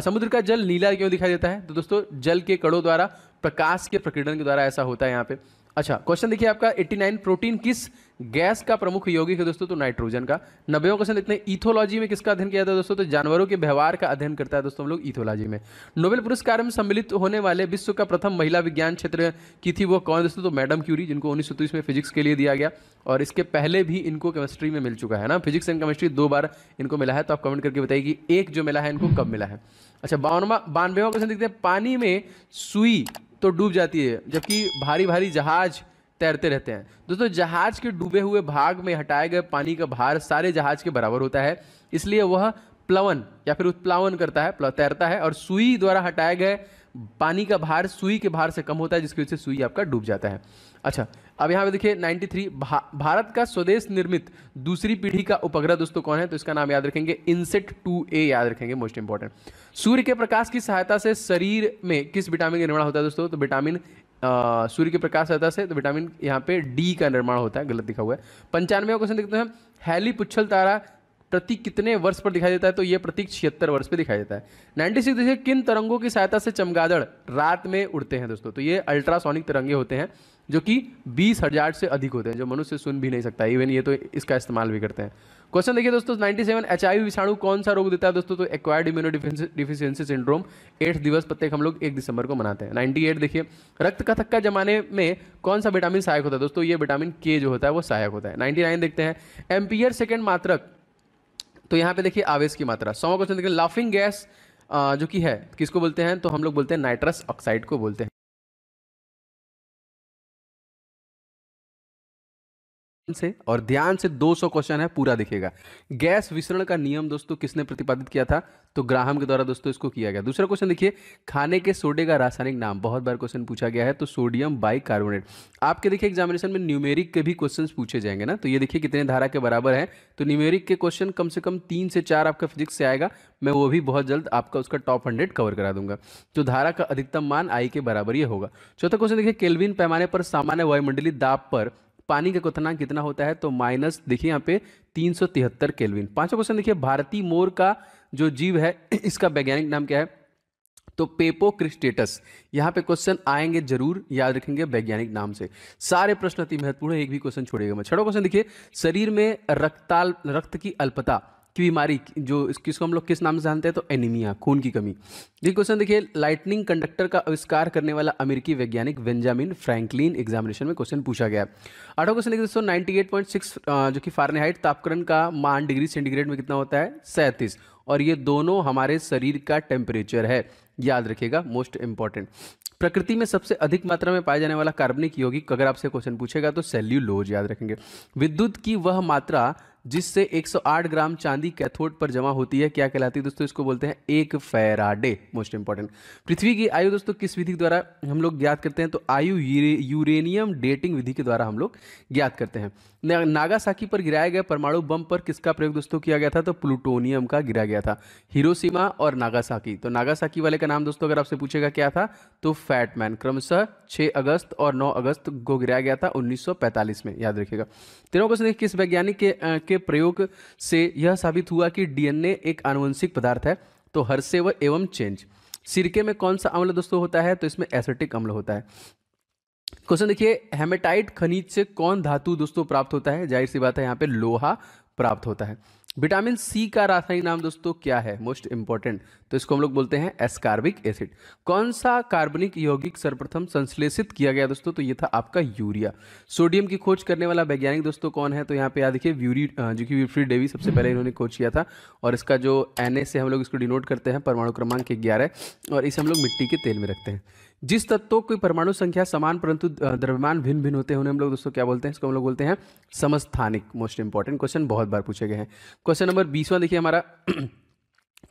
समुद्र का जल नीला क्यों दिखाई देता है, तो दोस्तों जल के कणों द्वारा प्रकाश के प्रकीर्णन के द्वारा ऐसा होता है यहाँ पे। अच्छा क्वेश्चन देखिए आपका 89, प्रोटीन किस गैस का प्रमुख यौगिक है दोस्तों, तो नाइट्रोजन का। 90वां क्वेश्चन देखते हैं, इथोलॉजी में किसका अध्ययन किया जाता है दोस्तों, तो जानवरों के व्यवहार का अध्ययन करता है दोस्तों हम लोग इथोलॉजी में। नोबेल पुरस्कार में सम्मिलित होने वाले विश्व का प्रथम महिला विज्ञान क्षेत्र की थी वो कौन दोस्तों, तो मैडम क्यूरी, जिनको 1930 में फिजिक्स के लिए दिया गया, और इसके पहले भी इनको केमिस्ट्री में मिल चुका है ना, फिजिक्स एंड केमिस्ट्री 2 बार इनको मिला है, तो आप कमेंट करके बताइए कि एक जो मिला है इनको कब मिला है। अच्छा 92वां क्वेश्चन देखते हैं, पानी में सुई तो डूब जाती है जबकि भारी भारी जहाज तैरते रहते हैं दोस्तों, जहाज के डूबे हुए भाग में हटाए गए पानी का भार सारे जहाज के बराबर होता है, इसलिए वह प्लवन या फिर उत्प्लावन करता है, तैरता है, और सुई द्वारा हटाए गए पानी का भार सुई के भार से कम होता है, जिसकी वजह से सुई आपका डूब जाता है। अच्छा अब यहाँ पे देखिए 93, भारत का स्वदेश निर्मित दूसरी पीढ़ी का उपग्रह दोस्तों कौन है, तो इसका नाम याद रखेंगे, इनसेट 2A याद रखेंगे, मोस्ट इंपॉर्टेंट। सूर्य के प्रकाश की सहायता से शरीर में किस विटामिन का निर्माण होता है दोस्तों, तो विटामिन सूर्य के प्रकाश सहायता से, तो विटामिन यहाँ पे डी का निर्माण होता है, गलत लिखा हुआ है। 95वां क्वेश्चन देखते हैं, हैली पुच्छल तारा प्रति कितने वर्ष पर दिखाई देता है, तो ये प्रति 76 वर्ष पर दिखाई देता है। 96 देखिए, किन तरंगों की सहायता से चमगादड़ रात में उड़ते हैं दोस्तों, तो ये अल्ट्रासोनिक तरंगे होते हैं जो कि 20,000 से अधिक होते हैं, जो मनुष्य सुन भी नहीं सकता, इवन ये तो इसका इस्तेमाल भी करते हैं। क्वेश्चन देखिए दोस्तों 97, HIV विषाणु कौन सा रोग देता है दोस्तों, तो एक्वायर्ड इम्यूनोडिफिशियेंसी सिंड्रोम। 8 दिवस प्रत्येक हम लोग 1 दिसंबर को मनाते हैं। 98 देखिए, रक्त का थक्का जमाने में कौन सा विटामिन सहायक होता है दोस्तों, ये विटामिन के जो होता है वो सहायक होता है। 99 देखते हैं, एम्पियर सेकेंड मात्रक, तो यहाँ पे देखिए आवेश की मात्रा। 100वां क्वेश्चन देखिए, लाफिंग गैस जो कि है किसको बोलते हैं, तो हम लोग बोलते हैं नाइट्रस ऑक्साइड को बोलते हैं। से, और ध्यान से 200 क्वेश्चन है, पूरा देखिएगा। गैस विसरण का नियम दोस्तों किसने प्रतिपादित किया था? तो ग्राहम के द्वारा दोस्तों इसको किया गया। दूसरा क्वेश्चन देखिए, खाने के सोडे का रासायनिक नाम, बहुत बार क्वेश्चन पूछा गया है, तो सोडियम बाइकार्बोनेट। आपके देखिए एग्जामिनेशन में न्यूमेरिक के भी क्वेश्चंस पूछे जाएंगे ना, तो ये देखिए कितने धारा के बराबर है, तो न्यूमेरिक के क्वेश्चन कम से कम 3 से 4 आपका फिजिक्स से आएगा। मैं वो भी बहुत जल्द आपका उसका टॉप 100 कवर करा दूंगा। तो धारा का अधिकतम मान आई के बराबर ही होगा। चौथा क्वेश्चन देखिए, केल्विन पैमाने पर सामान्य वायुमंडलीय दाब पर पानी का क्वथनांक कितना होता है? तो माइनस देखिए यहाँ पे 373 केल्विन। पांचवा क्वेश्चन देखिए, भारतीय मोर का जो जीव है इसका वैज्ञानिक नाम क्या है? तो पेपोक्रिस्टेटस। यहाँ पे क्वेश्चन आएंगे जरूर, याद रखेंगे वैज्ञानिक नाम से। सारे प्रश्न अति महत्वपूर्ण है, एक भी क्वेश्चन छोड़ेगा मैं। छठा क्वेश्चन देखिए, शरीर में रक्त की अल्पता की बीमारी जो किसको हम लोग किस नाम से जानते हैं? तो एनीमिया, खून की कमी। ये क्वेश्चन देखिए, लाइटनिंग कंडक्टर का आविष्कार करने वाला अमेरिकी वैज्ञानिक बेंजामिन फ्रैंकलिन, एग्जामिनेशन में क्वेश्चन पूछा गया। आठवां क्वेश्चन देखिए दोस्तों, 98.6 जो कि फारेनहाइट तापक्रम का मान डिग्री सेंटीग्रेड में कितना होता है? 37। और ये दोनों हमारे शरीर का टेम्परेचर है, याद रखिएगा, मोस्ट इंपॉर्टेंट। प्रकृति में सबसे अधिक मात्रा में पाया जाने वाला कार्बनिक यौगिक अगर आपसे क्वेश्चन पूछेगा तो सेल्यूलोज, याद रखेंगे। विद्युत की वह मात्रा जिससे 108 ग्राम चांदी कैथोड पर जमा होती है क्या कहलाती है दोस्तों? इसको बोलते हैं 1 फैराडे, मोस्ट इंपॉर्टेंट। पृथ्वी की आयु दोस्तों किस विधि के द्वारा हम लोग ज्ञात करते हैं? तो आयु यूरेनियम डेटिंग विधि के द्वारा हम लोग ज्ञात करते हैं। नागासाकी पर गिराया गया परमाणु बम पर किसका प्रयोग दोस्तों किया गया था? तो प्लूटोनियम का गिरा गया था। हिरोशिमा और नागासाकी, तो नागासाकी वाले का नाम दोस्तों अगर आपसे पूछेगा क्या था? तो फैटमैन। क्रमशः 6 अगस्त और 9 अगस्त को गिराया गया था 1945 में, याद रखिएगा। तेरहवां क्वेश्चन देखिए, किस वैज्ञानिक के प्रयोग से यह साबित हुआ कि डीएनए एक आनुवंशिक पदार्थ है? तो हर्षेव एवं चेंज। सिरके में कौन सा अम्ल दोस्तों होता है? तो इसमें एसिटिक अम्ल होता है। क्वेश्चन देखिए, हेमेटाइट खनिज से कौन धातु दोस्तों प्राप्त होता है? जाहिर सी बात है यहाँ पे लोहा प्राप्त होता है। विटामिन सी का रासायनिक नाम दोस्तों क्या है? मोस्ट इंपॉर्टेंट, तो इसको हम लोग बोलते हैं एस्कार्बिक एसिड। कौन सा कार्बनिक यौगिक सर्वप्रथम संश्लेषित किया गया दोस्तों? तो ये था आपका यूरिया। सोडियम की खोज करने वाला वैज्ञानिक दोस्तों कौन है? तो यहाँ पे याद देखिए जो कि विल्फ्रेड डेवी सबसे पहले इन्होंने खोज किया था। और इसका जो Na से हम लोग इसको डिनोट करते हैं परमाणु क्रमांक 11, और इसे हम लोग मिट्टी के तेल में रखते हैं। जिस तत्वों की परमाणु संख्या समान परंतु द्रव्यमान भिन्न भिन्न होते हैं उन्हें हम लोग दोस्तों क्या बोलते हैं? इसको हम लोग बोलते हैं समस्थानिक। मोस्ट इंपॉर्टेंट क्वेश्चन, बहुत बार पूछे गए हैं। क्वेश्चन नंबर 20वां देखिए हमारा,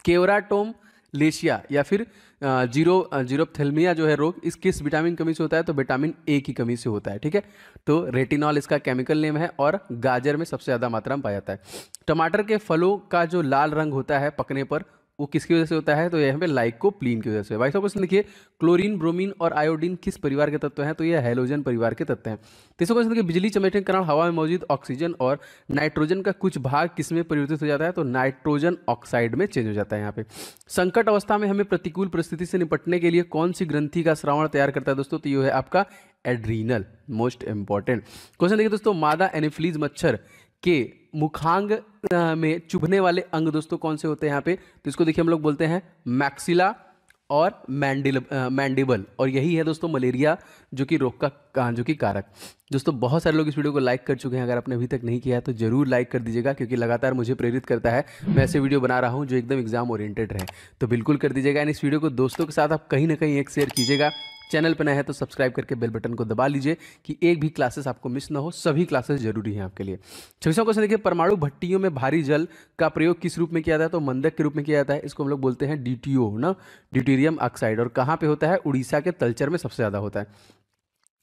केवराटोम लेशिया या फिर जीरोप्थेल्मिया जो है रोग, इस किस विटामिन कमी से होता है? तो विटामिन ए की कमी से होता है, ठीक है। तो रेटिनॉल इसका केमिकल नेम है, और गाजर में सबसे ज़्यादा मात्रा में पाया जाता है। टमाटर के फलों का जो लाल रंग होता है पकने पर, वो किसकी वजह से होता है? तो यहाँ पे लाइकोप्लीन की वजह से। 22वां क्वेश्चन देखिए, क्लोरीन, ब्रोमीन और आयोडीन किस परिवार के तत्व हैं? तो ये हैलोजन परिवार के तत्व हैं। 23वां क्वेश्चन देखिए, बिजली चमकने के कारण हवा में मौजूद ऑक्सीजन और नाइट्रोजन का कुछ भाग किसमें परिवर्तित हो जाता है? तो नाइट्रोजन ऑक्साइड में चेंज हो जाता है। यहाँ पे संकट अवस्था में हमें प्रतिकूल परिस्थिति से निपटने के लिए कौन सी ग्रंथि का श्रावण तैयार करता है दोस्तों? तो ये है आपका एड्रीनल, मोस्ट इंपॉर्टेंट। क्वेश्चन देखिए दोस्तों, मादा एनोफिलीज मच्छर के मुखांग में चुभने वाले अंग दोस्तों कौन से होते हैं यहाँ पे? तो इसको देखिए हम लोग बोलते हैं मैक्सिला और मैंडिबल, और यही है दोस्तों मलेरिया जो कि रोग का जो कि कारक। दोस्तों बहुत सारे लोग इस वीडियो को लाइक कर चुके हैं, अगर आपने अभी तक नहीं किया है तो जरूर लाइक कर दीजिएगा, क्योंकि लगातार मुझे प्रेरित करता है, मैं ऐसे वीडियो बना रहा हूं जो एकदम एग्जाम ओरिएंटेड रहे। तो बिल्कुल कर दीजिएगा, एंड इस वीडियो को दोस्तों के साथ आप कहीं ना कहीं एक शेयर कीजिएगा। चैनल पर नए हैं तो सब्सक्राइब करके बेल बटन को दबा लीजिए कि एक भी क्लासेस आपको मिस ना हो, सभी क्लासेस जरूरी हैं आपके लिए। 26वां क्वेश्चन देखिए, परमाणु भट्टियों में भारी जल का प्रयोग किस रूप में किया जाता है? तो मंदक के रूप में किया जाता है। इसको हम लोग बोलते हैं DTO ना, ड्यूटेरियम ऑक्साइड। और कहाँ पे होता है? उड़ीसा के तलचर में सबसे ज़्यादा होता है।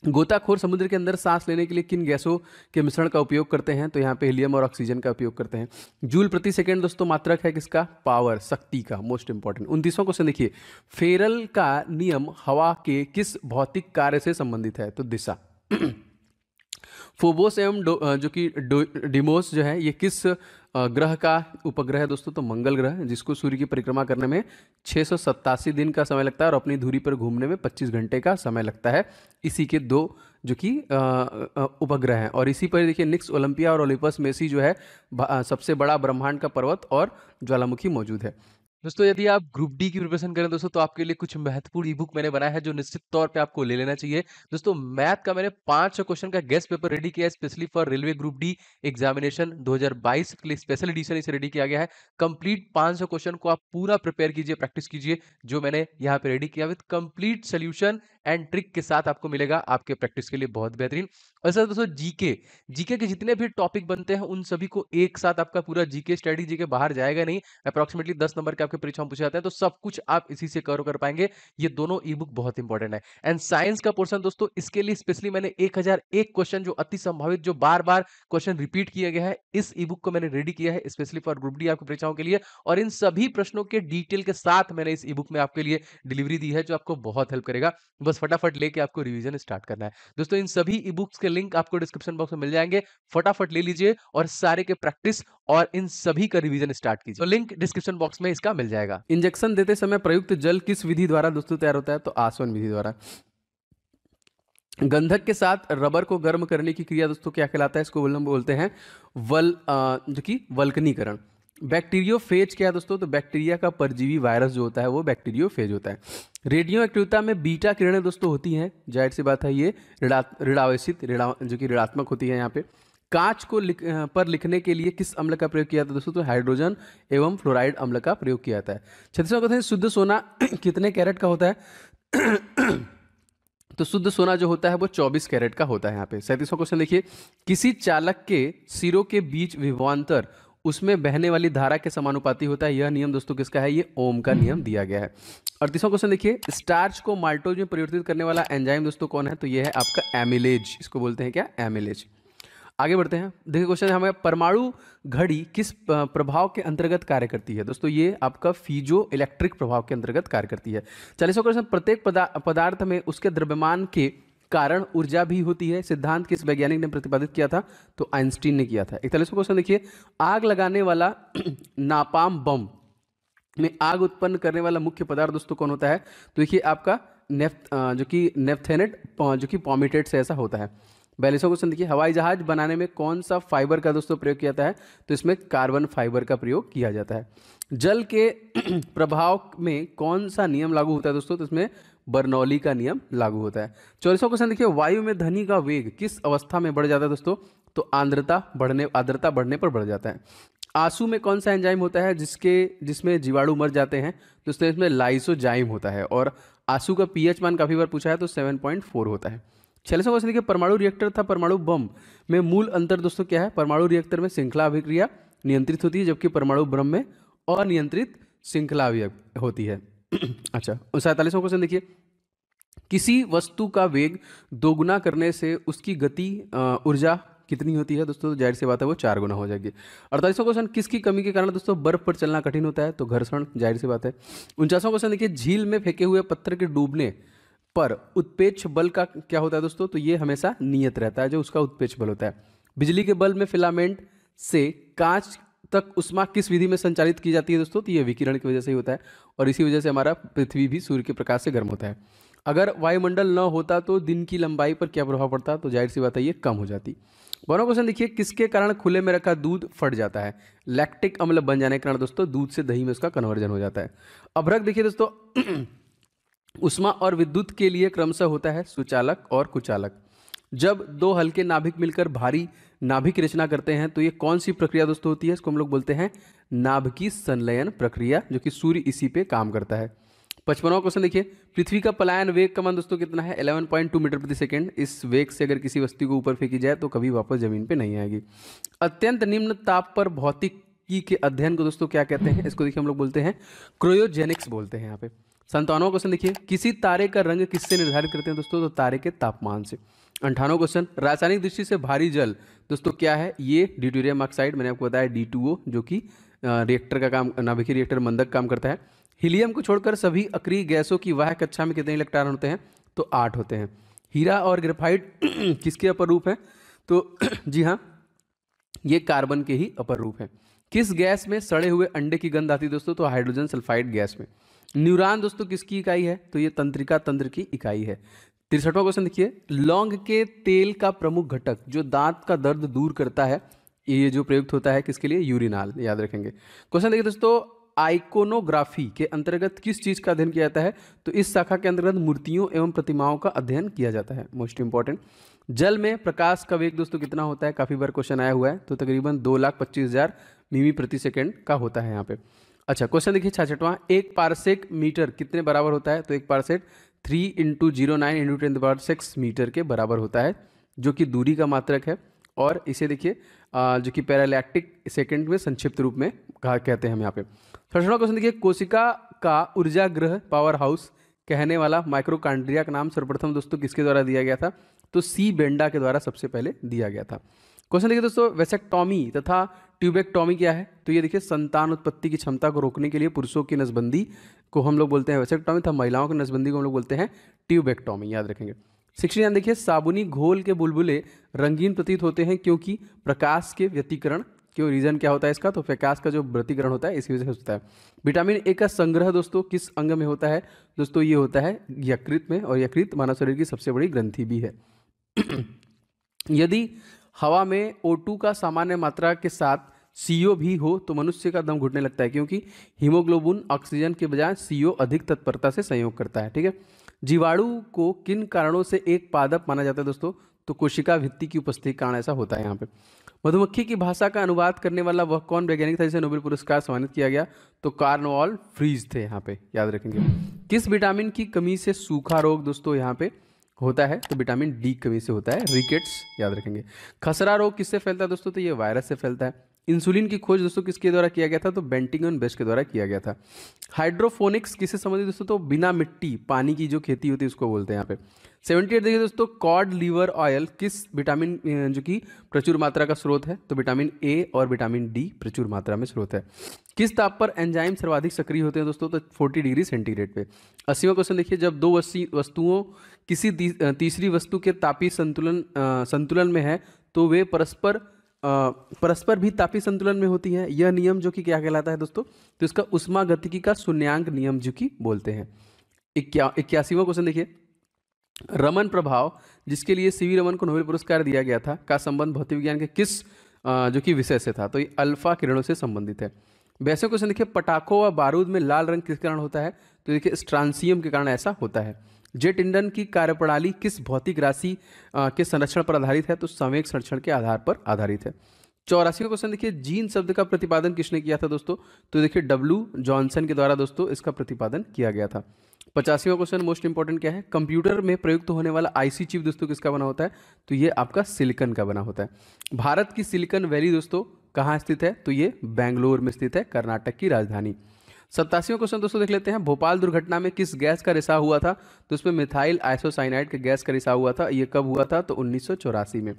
गोताखोर समुद्र के अंदर सांस लेने के लिए किन गैसों के मिश्रण का उपयोग करते हैं? तो यहाँ पे हीलियम और ऑक्सीजन का उपयोग करते हैं। जूल प्रति सेकंड दोस्तों मात्रक है किसका? पावर, शक्ति का, मोस्ट इंपॉर्टेंट। 29वां क्वेश्चन देखिए, फेरल का नियम हवा के किस भौतिक कार्य से संबंधित है? तो दिशा। फोबोस एवं जो कि डिमोस जो है, ये किस ग्रह का उपग्रह है दोस्तों? तो मंगल ग्रह, जिसको सूर्य की परिक्रमा करने में 687 दिन का समय लगता है और अपनी धुरी पर घूमने में 25 घंटे का समय लगता है। इसी के दो जो कि उपग्रह हैं। और इसी पर देखिए निक्स, ओलंपिया और ओलिपस में से जो है सबसे बड़ा ब्रह्मांड का पर्वत और ज्वालामुखी मौजूद है। दोस्तों यदि आप ग्रुप डी की प्रिपरेशन करें दोस्तों, तो आपके लिए कुछ महत्वपूर्ण ई बुक मैंने बनाया है जो निश्चित तौर पे आपको ले लेना चाहिए। दोस्तों मैथ का मैंने 500 क्वेश्चन का गेस्ट पेपर रेडी किया है specially for railway group D examination 2022 के लिए स्पेशल एडिशन इसे रेडी किया गया है। कंप्लीट 500 क्वेश्चन को आप पूरा प्रिपेयर कीजिए, प्रैक्टिस कीजिए, जो मैंने यहाँ पे रेडी किया with complete solution and trick के साथ आपको मिलेगा आपके प्रैक्टिस के लिए बहुत बेहतरीन। और सर दोस्तों जीके के जितने भी टॉपिक बनते हैं उन सभी को एक साथ आपका पूरा जीके स्टडी जीके बाहर जाएगा नहीं, अप्रॉक्सीमेटली 10 नंबर के आपके परीक्षा में पूछे जाते हैं, तो सब कुछ आप इसी से कवर कर पाएंगे। ये दोनों ई बुक बहुत इंपॉर्टेंट है। एंड साइंस का पोर्शन दोस्तों, इसके लिए स्पेशली मैंने 1001 क्वेश्चन जो अति संभावित, जो बार बार क्वेश्चन रिपीट किया गया है, इस ई बुक को मैंने रेडी किया है स्पेशली फॉर ग्रुप डी आपकी परीक्षाओं के लिए। और इन सभी प्रश्नों के डिटेल के साथ मैंने इस ई बुक में आपके लिए डिलीवरी दी है, जो आपको बहुत हेल्प करेगा। बस फटाफट लेके आपको रिवीजन स्टार्ट करना है। दोस्तों इन सभी ई बुक्स के लिंक आपको डिस्क्रिप्शन बॉक्स में मिल जाएंगे, फटाफट ले लीजिए और सारे के प्रैक्टिस और इन सभी का रिवीजन स्टार्ट कीजिए। तो लिंक डिस्क्रिप्शन बॉक्स में इसका मिल जाएगा। इंजेक्शन देते समय प्रयुक्त जल किस विधि द्वारा दोस्तों तैयार होता है? तो आसवन विधि द्वारा। गंधक के साथ रबर को गर्म करने की क्रिया दोस्तों क्या कहलाता है? इसको हम बोलते हैं जो कि वल्कनीकरण। बैक्टीरियोफेज क्या है दोस्तों? तो बैक्टीरिया का परजीवी वायरस जो होता है वो बैक्टीरियोफेज होता है। रेडियो एक्टिविटी में बीटा किरणें दोस्तों होती हैं, जाहिर सी बात है ये ऋणावेशित जो कि ऋणात्मक होती है। यहाँ पे कांच को पर लिखने के लिए किस अम्ल का प्रयोग किया जाता है दोस्तों? तो हाइड्रोजन एवं फ्लोराइड अम्ल का प्रयोग किया जाता है। 36वां क्वेश्चन, शुद्ध सोना कितने कैरेट का होता है? तो शुद्ध सोना जो होता है वो 24 कैरेट का होता है। यहाँ पे 37वां क्वेश्चन देखिए, किसी चालक के सिरों के बीच विभवांतर उसमें बहने वाली धारा के समानुपाती होता है। यह नियम दोस्तों किसका है? ये ओम का नियम दिया गया है। 38वां क्वेश्चन देखिए, स्टार्च को माल्टोज में परिवर्तित करने वाला एंजाइम दोस्तों कौन है? तो ये है आपका एमिलेज। इसको बोलते हैं क्या? एमिलेज। आगे बढ़ते हैं, देखिए क्वेश्चन है हमें, परमाणु घड़ी किस प्रभाव के अंतर्गत कार्य करती है? दोस्तों ये आपका फीजो इलेक्ट्रिक प्रभाव के अंतर्गत कार्य करती है। 40वां क्वेश्चन, प्रत्येक पदार्थ में उसके द्रव्यमान के कारण ऊर्जा भी होती है, सिद्धांत किस वैज्ञानिक ने प्रतिपादित किया था? तो आइंस्टीन ने किया था। 41वां क्वेश्चन देखिए, आग लगाने वाला नापाम बम में आग उत्पन्न करने वाला मुख्य पदार्थ दोस्तों कौन होता है? तो देखिए आपका जो कि नेफ्थेनेट जो कि पॉमिटेट से ऐसा होता है। 42वां क्वेश्चन देखिए, हवाई जहाज बनाने में कौन सा फाइबर का दोस्तों प्रयोग किया जाता है? तो इसमें कार्बन फाइबर का प्रयोग किया जाता है। जल के प्रभाव में कौन सा नियम लागू होता है दोस्तों? तो इसमें बर्नौली का नियम लागू होता है। 44वां क्वेश्चन देखिए, वायु में ध्वनि का वेग किस अवस्था में बढ़ जाता है दोस्तों? तो आर्द्रता बढ़ने पर बढ़ जाता है। आंसू में कौन सा एंजाइम होता है जिसमें जीवाणु मर जाते हैं? दोस्तों इसमें लाइसोजाइम होता है। और आंसू का पीएच मान काफी बार पूछा है, तो 7.4 होता है। 46वां क्वेश्चन देखिए, परमाणु रिएक्टर था परमाणु बम में मूल अंतर दोस्तों क्या है? परमाणु रिएक्टर में श्रृंखला अभिक्रिया नियंत्रित होती है, जबकि परमाणु बम में अनियंत्रित श्रृंखला होती है। अच्छा, 47वां क्वेश्चन देखिए, किसी वस्तु का वेग दोगुना करने से उसकी गति ऊर्जा कितनी होती है दोस्तों? जाहिर सी बात है वो 4 गुना हो जाएगी। 48वां क्वेश्चन, किसकी कमी के कारण दोस्तों बर्फ पर चलना कठिन होता है? तो घर्षण, जाहिर सी बात है। 49वां क्वेश्चन देखिए, झील में फेंके हुए पत्थर के डूबने पर उत्प्रेक्ष बल का क्या होता है दोस्तों? तो ये हमेशा नियत रहता है, जो उसका उत्प्रेक्ष बल होता है। बिजली के बल्ब में फिलामेंट से कांच तक उष्मा किस विधि में संचालित की जाती है दोस्तों? तो ये विकिरण की वजह से ही होता है, और इसी वजह से हमारा पृथ्वी भी सूर्य के प्रकाश से गर्म होता है। अगर वायुमंडल न होता तो दिन की लंबाई पर क्या प्रभाव पड़ता? तो जाहिर सी बात है ये कम हो जाती। 12वां क्वेश्चन देखिए, किसके कारण खुले में रखा दूध फट जाता है? लैक्टिक अम्ल बन जाने के कारण दोस्तों दूध से दही में उसका कन्वर्जन हो जाता है। अभ्रक देखिए दोस्तों, उष्मा और विद्युत के लिए क्रमशः होता है सुचालक और कुचालक। जब दो हल्के नाभिक मिलकर भारी नाभिक रचना करते हैं तो ये कौन सी प्रक्रिया दोस्तों होती है? इसको हम लोग बोलते हैं नाभिकीय संलयन प्रक्रिया, जो कि सूर्य इसी पे काम करता है। 55वां क्वेश्चन देखिए, पृथ्वी का पलायन वेग का मान दोस्तों कितना है? 11.2 मीटर प्रति सेकेंड। इस वेग से अगर किसी वस्तु को ऊपर फेंकी जाए तो कभी वापस जमीन पे नहीं आएगी। अत्यंत निम्न ताप पर भौतिकी के अध्ययन को दोस्तों क्या कहते हैं? इसको देखिए हम लोग बोलते हैं क्रायोजेनिक्स बोलते हैं यहाँ पे। 57वां क्वेश्चन देखिए, किसी तारे का रंग किससे निर्धारित करते हैं दोस्तों? तो तारे के तापमान से। 58वां क्वेश्चन, रासायनिक दृष्टि से भारी जल दोस्तों क्या है? ये ड्यूटेरियम ऑक्साइड, मैंने आपको बताया D2O, जो कि रिएक्टर का काम, नाभिकीय रिएक्टर मंदक काम करता है। हीलियम को छोड़कर सभी अक्रिय गैसों की वाह कक्षा में कितने इलेक्ट्रॉन होते हैं? तो 8 होते हैं। हीरा और ग्रेफाइट किसके अपर रूप है? तो जी हाँ, ये कार्बन के ही अपर रूप है। किस गैस में सड़े हुए अंडे की गंध आती है दोस्तों? तो हाइड्रोजन सल्फाइड गैस में। न्यूरॉन दोस्तों किसकी इकाई है? तो ये तंत्रिका तंत्र की इकाई है। 63वां क्वेश्चन देखिए, लौंग के तेल का प्रमुख घटक जो दांत का दर्द दूर करता है, ये जो प्रयुक्त होता है किसके लिए? यूरिनाल, याद रखेंगे। क्वेश्चन देखिए दोस्तों, आइकोनोग्राफी के अंतर्गत किस चीज का अध्ययन किया जाता है? तो इस शाखा के अंतर्गत मूर्तियों एवं प्रतिमाओं का अध्ययन किया जाता है। Most important. जल में प्रकाश का वेग दोस्तों कितना होता है? काफी बार क्वेश्चन आया हुआ है, तो तकरीबन 2,25,000 मिमी प्रति सेकेंड का होता है यहाँ पे। अच्छा, क्वेश्चन देखिए 66वां, एक पारसेक मीटर कितने बराबर होता है? तो एक पारसेक 3 × 09 × 10⁶ मीटर के बराबर होता है, जो कि दूरी का मात्रक है। और इसे देखिए जो कि पैरालैक्टिक सेकंड में संक्षिप्त रूप में कहा कहते हैं हम यहाँ पे। 6वां क्वेश्चन देखिए, कोशिका का ऊर्जा ग्रह पावर हाउस कहने वाला माइक्रोकांड्रिया का नाम सर्वप्रथम दोस्तों किसके द्वारा दिया गया था? तो सी बेंडा के द्वारा सबसे पहले दिया गया था। क्वेश्चन देखिए दोस्तों, वेसेक्टॉमी तथा ट्यूबेक्टॉमी क्या है? तो ये देखिए संतान उत्पत्ति की क्षमता को रोकने के लिए पुरुषों की नसबंदी को हम लोग बोलते हैं वेसेक्टॉमी तथा महिलाओं की नसबंदी को हम लोग बोलते हैं ट्यूबेक्टॉमी, याद रखेंगे। 6 देखिए, साबुनी घोल के बुलबुले रंगीन प्रतीत होते हैं क्योंकि प्रकाश के व्यतिकरण। क्यों, रीजन क्या होता है इसका? तो प्रकाश का जो व्यतिकरण होता है इसी वजह से होता है। विटामिन ए का संग्रह दोस्तों किस अंग में होता है? दोस्तों ये होता है यकृत में, और यकृत मानव शरीर की सबसे बड़ी ग्रंथि भी है। यदि हवा में O2 का सामान्य मात्रा के साथ CO भी हो तो मनुष्य का दम घुटने लगता है, क्योंकि हीमोग्लोबिन ऑक्सीजन के बजाय CO अधिक तत्परता से संयोग करता है। ठीक है। जीवाणु को किन कारणों से एक पादप माना जाता है दोस्तों? तो कोशिका भित्ति की उपस्थिति के कारण ऐसा होता है यहाँ पे। मधुमक्खी की भाषा का अनुवाद करने वाला वह कौन वैज्ञानिक था जिसे नोबेल पुरस्कार सम्मानित किया गया? तो कार्नवाल फ्रीज थे यहाँ पे, याद रखेंगे। किस विटामिन की कमी से सूखा रोग दोस्तों यहाँ पे होता है? तो विटामिन डी कमी से होता है, रिकेट्स, याद रखेंगे। खसरा रोग किससे फैलता है दोस्तों? तो ये वायरस से फैलता है। इंसुलिन की खोज दोस्तों किसके द्वारा किया गया था? तो बेंटिंगन बेस्ट के द्वारा किया गया था। हाइड्रोफोनिक्स किससे संबंधित दोस्तों? तो बिना मिट्टी पानी की जो खेती होती है उसको बोलते हैं यहाँ पे। 78 देखिए दोस्तों, कॉड लीवर ऑयल किस विटामिन जो कि प्रचुर मात्रा का स्रोत है? तो विटामिन ए और विटामिन डी प्रचुर मात्रा में स्रोत है। किस ताप पर एंजाइम सर्वाधिक सक्रिय होते हैं दोस्तों? तो 40 डिग्री सेंटीग्रेड पे। 80वां क्वेश्चन देखिए, जब दो वस्तुओं किसी तीसरी वस्तु के तापीय संतुलन में है तो वे परस्पर भी तापीय संतुलन में होती हैं। यह नियम जो कि क्या कहलाता है दोस्तों? तो इसका उष्मागतिकी का शून्यांक नियम जो कि बोलते हैं। 81वां क्वेश्चन देखिए, रमन प्रभाव जिसके लिए सीवी रमन को नोबेल पुरस्कार दिया गया था का संबंध भौतिक विज्ञान के किस जो कि विषय से था? तो ये अल्फा किरणों से संबंधित है। 82वां क्वेश्चन देखिए, पटाखों व बारूद में लाल रंग किस कारण होता है? तो देखिए स्ट्रांसियम के कारण ऐसा होता है। जेट इंधन की कार्यप्रणाली किस भौतिक राशि के संरक्षण पर आधारित है? तो संवेग संरक्षण के आधार पर आधारित है। 84वां क्वेश्चन देखिए, जीन शब्द का प्रतिपादन किसने किया था दोस्तों? तो देखिए W जॉनसन के द्वारा दोस्तों इसका प्रतिपादन किया गया था। 85वां क्वेश्चन मोस्ट इंपॉर्टेंट क्या है? कंप्यूटर में प्रयुक्त होने वाला आईसी चिप दोस्तों किसका बना होता है? तो ये आपका सिलिकॉन का बना होता है। भारत की सिलिकॉन वैली दोस्तों कहाँ स्थित है? तो ये बेंगलोर में स्थित है, कर्नाटक की राजधानी। 87वां क्वेश्चन दोस्तों देख लेते हैं, भोपाल दुर्घटना में किस गैस का रिसाव हुआ था? तो इसमें मिथाइल आइसोसाइनाइड के गैस का रिसाव हुआ था। ये कब हुआ था? तो 1984 में।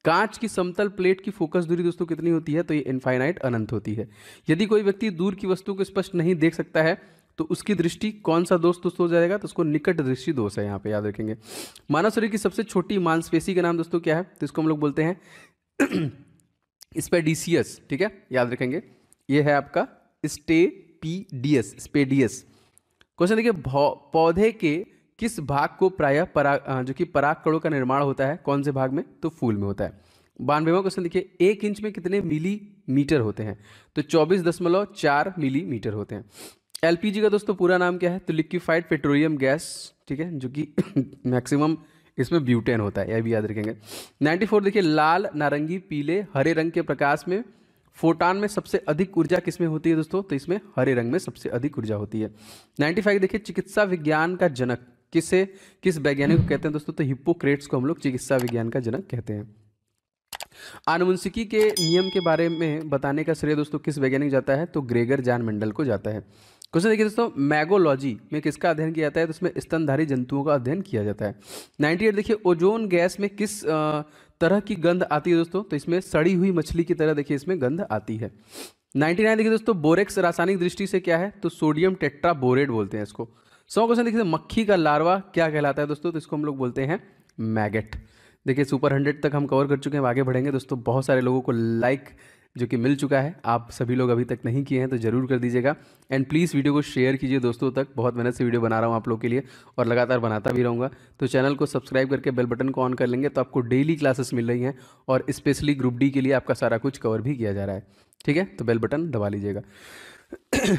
कांच की समतल प्लेट की फोकस दूरी दोस्तों कितनी होती है? तो ये इनफाइनाइट, अनंत होती है। यदि कोई व्यक्ति दूर की वस्तु को स्पष्ट नहीं देख सकता है तो उसकी दृष्टि कौन सा दोष दोस्तों हो जाएगा? तो उसको निकट दृष्टि दोष है, यहाँ पे याद रखेंगे। मानव शरीर की सबसे छोटी मांसपेशी का नाम दोस्तों क्या है? तो इसको हम लोग बोलते हैं स्पेडिसियस, ठीक है, याद रखेंगे। ये है आपका स्पेडियस। क्वेश्चन देखिए, पौधे के किस भाग को प्रायः जो कि पराग कणों का निर्माण होता है? कौन से भाग में? तो फूल में होता है। 92वां क्वेश्चन देखिए, 1 इंच में कितने मिलीमीटर होते हैं? तो 24.4 मिलीमीटर होते हैं। एलपीजी का दोस्तों पूरा नाम क्या है? तो लिक्विफाइड पेट्रोलियम गैस, ठीक है, जो कि मैक्सिमम इसमें ब्यूटेन होता है, यह भी याद रखेंगे। 94 देखिए, लाल, नारंगी, पीले, हरे रंग के प्रकाश में फोटान में सबसे अधिक ऊर्जा किसमें होती है दोस्तों? तो इसमें हरे रंग में सबसे अधिक ऊर्जा होती है। 95 देखिए, चिकित्सा विज्ञान का जनक किस वैज्ञानिक को कहते हैं दोस्तों? तो हिप्पोक्रेट्स को हम लोग चिकित्सा विज्ञान का जनक कहते हैं। आनुवंशिकी के नियम के बारे में बताने का श्रेय दोस्तों किस वैज्ञानिक जाता है? तो ग्रेगर जॉन मेंडल को जाता है। क्वेश्चन देखिए दोस्तों, मैगोलॉजी में किसका अध्ययन किया जाता है? तो इसमें स्तनधारी जंतुओं का अध्ययन किया जाता है। 98 देखिए, ओजोन गैस में किस तरह की गंध आती है दोस्तों? तो इसमें सड़ी हुई मछली की तरह देखिए इसमें गंध आती है। 99 देखिए दोस्तों, बोरेक्स रासायनिक दृष्टि से क्या है? तो सोडियम टेट्राबोरेट बोलते हैं इसको। 100 क्वेश्चन देखिए, मक्खी का लार्वा क्या कहलाता है दोस्तों? तो इसको हम लोग बोलते हैं मैगेट। देखिए सुपर 100 तक हम कवर कर चुके हैं, आगे बढ़ेंगे दोस्तों। बहुत सारे लोगों को लाइक जो कि मिल चुका है, आप सभी लोग अभी तक नहीं किए हैं तो जरूर कर दीजिएगा। एंड प्लीज़ वीडियो को शेयर कीजिए दोस्तों तक। बहुत मेहनत से वीडियो बना रहा हूँ आप लोग के लिए और लगातार बनाता भी रहूँगा। तो चैनल को सब्सक्राइब करके बेल बटन को ऑन कर लेंगे तो आपको डेली क्लासेस मिल रही हैं और स्पेशली ग्रुप डी के लिए आपका सारा कुछ कवर भी किया जा रहा है, ठीक है। तो बेल बटन दबा लीजिएगा।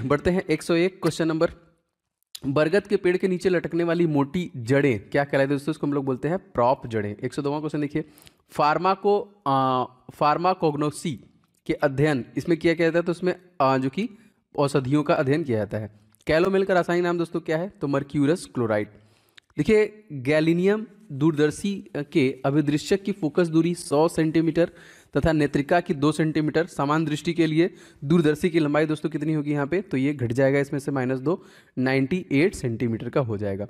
बढ़ते हैं 101 क्वेश्चन नंबर। बरगद के पेड़ के नीचे लटकने वाली मोटी जड़ें क्या कहलाती है दोस्तों? इसको हम लोग बोलते हैं प्रॉप जड़ें। 102वां क्वेश्चन देखिए, फार्माकोग्नोसी के अध्ययन इसमें किया जाता है, तो उसमें जो कि औषधियों का अध्ययन किया जाता है। कैलोमेल का रासायनिक नाम दोस्तों क्या है? तो मर्क्यूरस क्लोराइड। देखिए गैलिनियम दूरदर्शी के अभिदृश्यक की फोकस दूरी 100 सेंटीमीटर तथा नेत्रिका की 2 सेंटीमीटर। समान दृष्टि के लिए दूरदर्शी की लंबाई दोस्तों कितनी होगी यहाँ पे, तो ये घट जाएगा इसमें से -2, 98 सेंटीमीटर का हो जाएगा।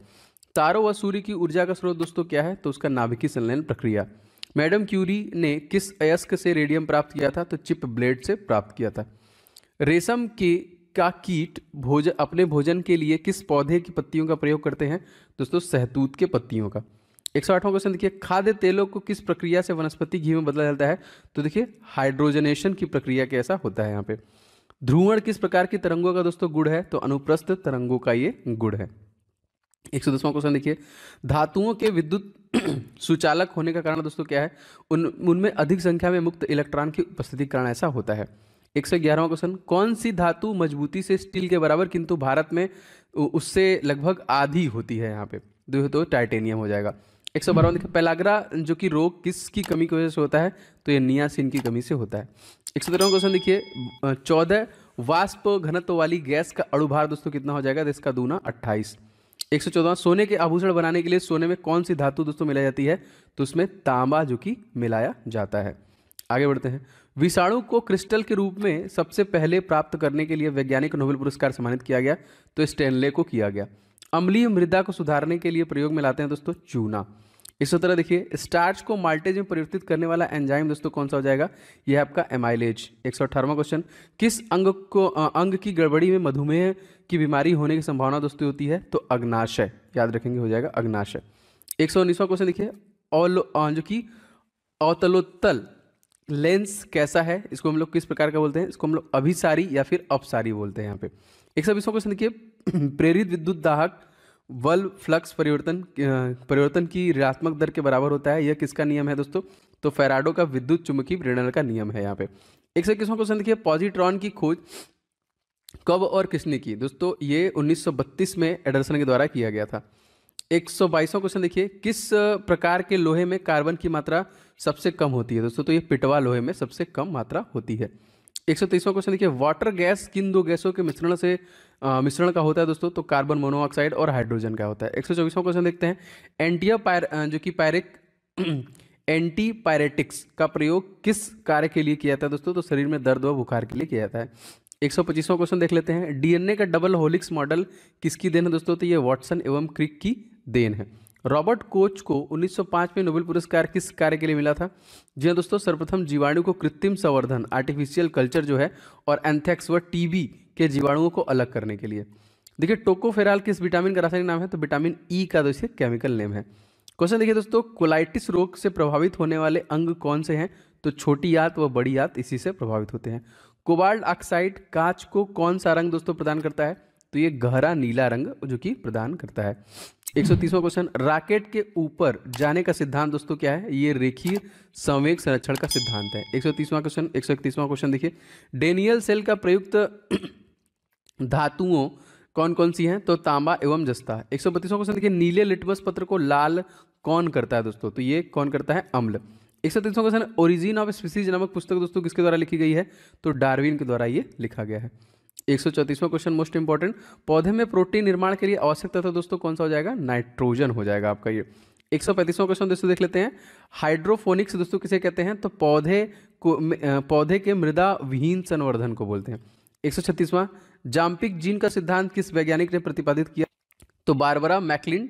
तारों व सूर्य की ऊर्जा का स्रोत दोस्तों क्या है, तो उसका नाभिकीय संलयन प्रक्रिया। मैडम क्यूरी ने किस अयस्क से रेडियम प्राप्त किया था, तो चिप ब्लेड से प्राप्त किया था। रेशम के का कीट अपने भोजन के लिए किस पौधे की पत्तियों का प्रयोग करते हैं, दोस्तों शहतूत के पत्तियों का। 108वां क्वेश्चन देखिए, खाद्य तेलों को किस प्रक्रिया से वनस्पति घी में बदला जाता है, तो देखिए हाइड्रोजनेशन की प्रक्रिया के ऐसा होता है यहाँ पे। ध्रुवण किस प्रकार की तरंगों का दोस्तों गुण है, तो अनुप्रस्थ तरंगों का ये गुण है। 110वां क्वेश्चन देखिए, धातुओं के विद्युत सुचालक होने का कारण दोस्तों क्या है, उनमें अधिक संख्या में मुक्त इलेक्ट्रॉन की उपस्थिति के कारण ऐसा होता है। 111वां क्वेश्चन, कौन सी धातु मजबूती से स्टील के बराबर किंतु भारत में उससे लगभग आधी होती है, यहाँ पे तो टाइटेनियम हो जाएगा। 112वां देखिए, पेलाग्रा जो कि रोग किसकी कमी की वजह से होता है, तो ये नियासिन की कमी से होता है। 113वां क्वेश्चन देखिए, 14 वाष्प घनत्व वाली गैस का अणुभार दोस्तों कितना हो जाएगा, तो इसका दूना 28। 114वां, सोने के आभूषण बनाने के लिए सोने में कौन सी धातु दोस्तों मिलाई जाती है, तो उसमें तांबा जो कि मिलाया जाता है। आगे बढ़ते हैं, विषाणु को क्रिस्टल के रूप में सबसे पहले प्राप्त करने के लिए वैज्ञानिक नोबेल पुरस्कार सम्मानित किया गया, तो स्टेनले को किया गया। अम्लीय मृदा को सुधारने के लिए प्रयोग में लाते हैं दोस्तों चूना। इसी तरह देखिए, स्टार्च को माल्टेज में परिवर्तित करने वाला एंजाइम दोस्तों कौन सा हो जाएगा, यह आपका एमाइलेज। 118वां क्वेश्चन, किस अंग की गड़बड़ी में मधुमेह की बीमारी होने की संभावना दोस्तों होती है, तो अग्नाशय, याद रखेंगे हो जाएगा अग्नाशय। 119वां क्वेश्चन देखिए, जो कि अवतलोत्तल लेंस कैसा है, इसको हम लोग किस प्रकार का बोलते हैं, इसको हम लोग अभिसारी या फिर अपसारी बोलते हैं यहाँ पे। 120वां क्वेश्चन देखिए, प्रेरित विद्युत दाहक बल फ्लक्स परिवर्तन की ऋणात्मक दर के बराबर होता है, यह किसका नियम है दोस्तों, तो फैराडो का विद्युत चुंबकीय प्रेरण का नियम है यहाँ पे। 121वां क्वेश्चन देखिए, पॉजिट्रॉन की खोज कब और किसने की, दोस्तों ये 1932 में एडरसन के द्वारा किया गया था। 122वां क्वेश्चन देखिए, किस प्रकार के लोहे में कार्बन की मात्रा सबसे कम होती है दोस्तों, तो ये पिटवा लोहे में सबसे कम मात्रा होती है। 123वां क्वेश्चन देखिए, वाटर गैस किन दो गैसों के मिश्रण का होता है दोस्तों, तो कार्बन मोनोऑक्साइड और हाइड्रोजन का होता है। 124वां क्वेश्चन देखते हैं, एंटीपायरेटिक्स का प्रयोग किस कार्य के लिए किया जाता है दोस्तों, तो शरीर में दर्द व बुखार के लिए किया जाता है। 125वां क्वेश्चन देख लेते हैं, डीएनए का डबल हेलिक्स मॉडल किसकी देन है दोस्तों, तो ये वाटसन एवं क्रिक की देन है। रॉबर्ट कोच को 1905 में नोबेल पुरस्कार किस कार्य के लिए मिला था, जी हाँ दोस्तों, सर्वप्रथम जीवाणु को कृत्रिम संवर्धन आर्टिफिशियल कल्चर जो है और एंथ्रेक्स व टीबी के जीवाणुओं को अलग करने के लिए। देखिए टोकोफेराल किस विटामिन का रासायनिक नाम है, तो विटामिन ई का दोस्तों केमिकल नेम है। क्वेश्चन देखिए दोस्तों, कोलाइटिस रोग से प्रभावित होने वाले अंग कौन से हैं, तो छोटी आंत व बड़ी आंत इसी से प्रभावित होते हैं। कोबाल्ट ऑक्साइड कांच को कौन सा रंग दोस्तों प्रदान करता है, तो ये गहरा नीला रंग जो कि प्रदान करता है। 130वां क्वेश्चन, रॉकेट के ऊपर जाने का सिद्धांत दोस्तों क्या है, ये रेखीय संवेग संरक्षण का सिद्धांत है। 131वां क्वेश्चन देखिए, डेनियल सेल का प्रयुक्त धातुओं कौन कौन सी हैं, तो तांबा एवं जस्ता। 132वां क्वेश्चन देखिए, नीले लिटमस पत्र को लाल कौन करता है दोस्तों, तो ये कौन करता है, अम्ल। 133वां क्वेश्चन, ओरिजिन ऑफ स्पीसीज नामक पुस्तक दोस्तों किसके द्वारा लिखी गई है, तो डार्विन के द्वारा ये लिखा गया है। 134वां क्वेश्चन मोस्ट इंपॉर्टेंट, पौधे में प्रोटीन निर्माण के लिए आवश्यक तत्व दोस्तों कौन सा हो जाएगा, नाइट्रोजन हो जाएगा आपका ये। 135वां क्वेश्चन दोस्तों देख लेते हैं, हाइड्रोफोनिक्स दोस्तों किसे कहते हैं, तो पौधे के मृदा विहीन संवर्धन को बोलते हैं। 136वां, जाम्पिक जीन का सिद्धांत किस वैज्ञानिक ने प्रतिपादित किया, तो बारबरा मैकलिन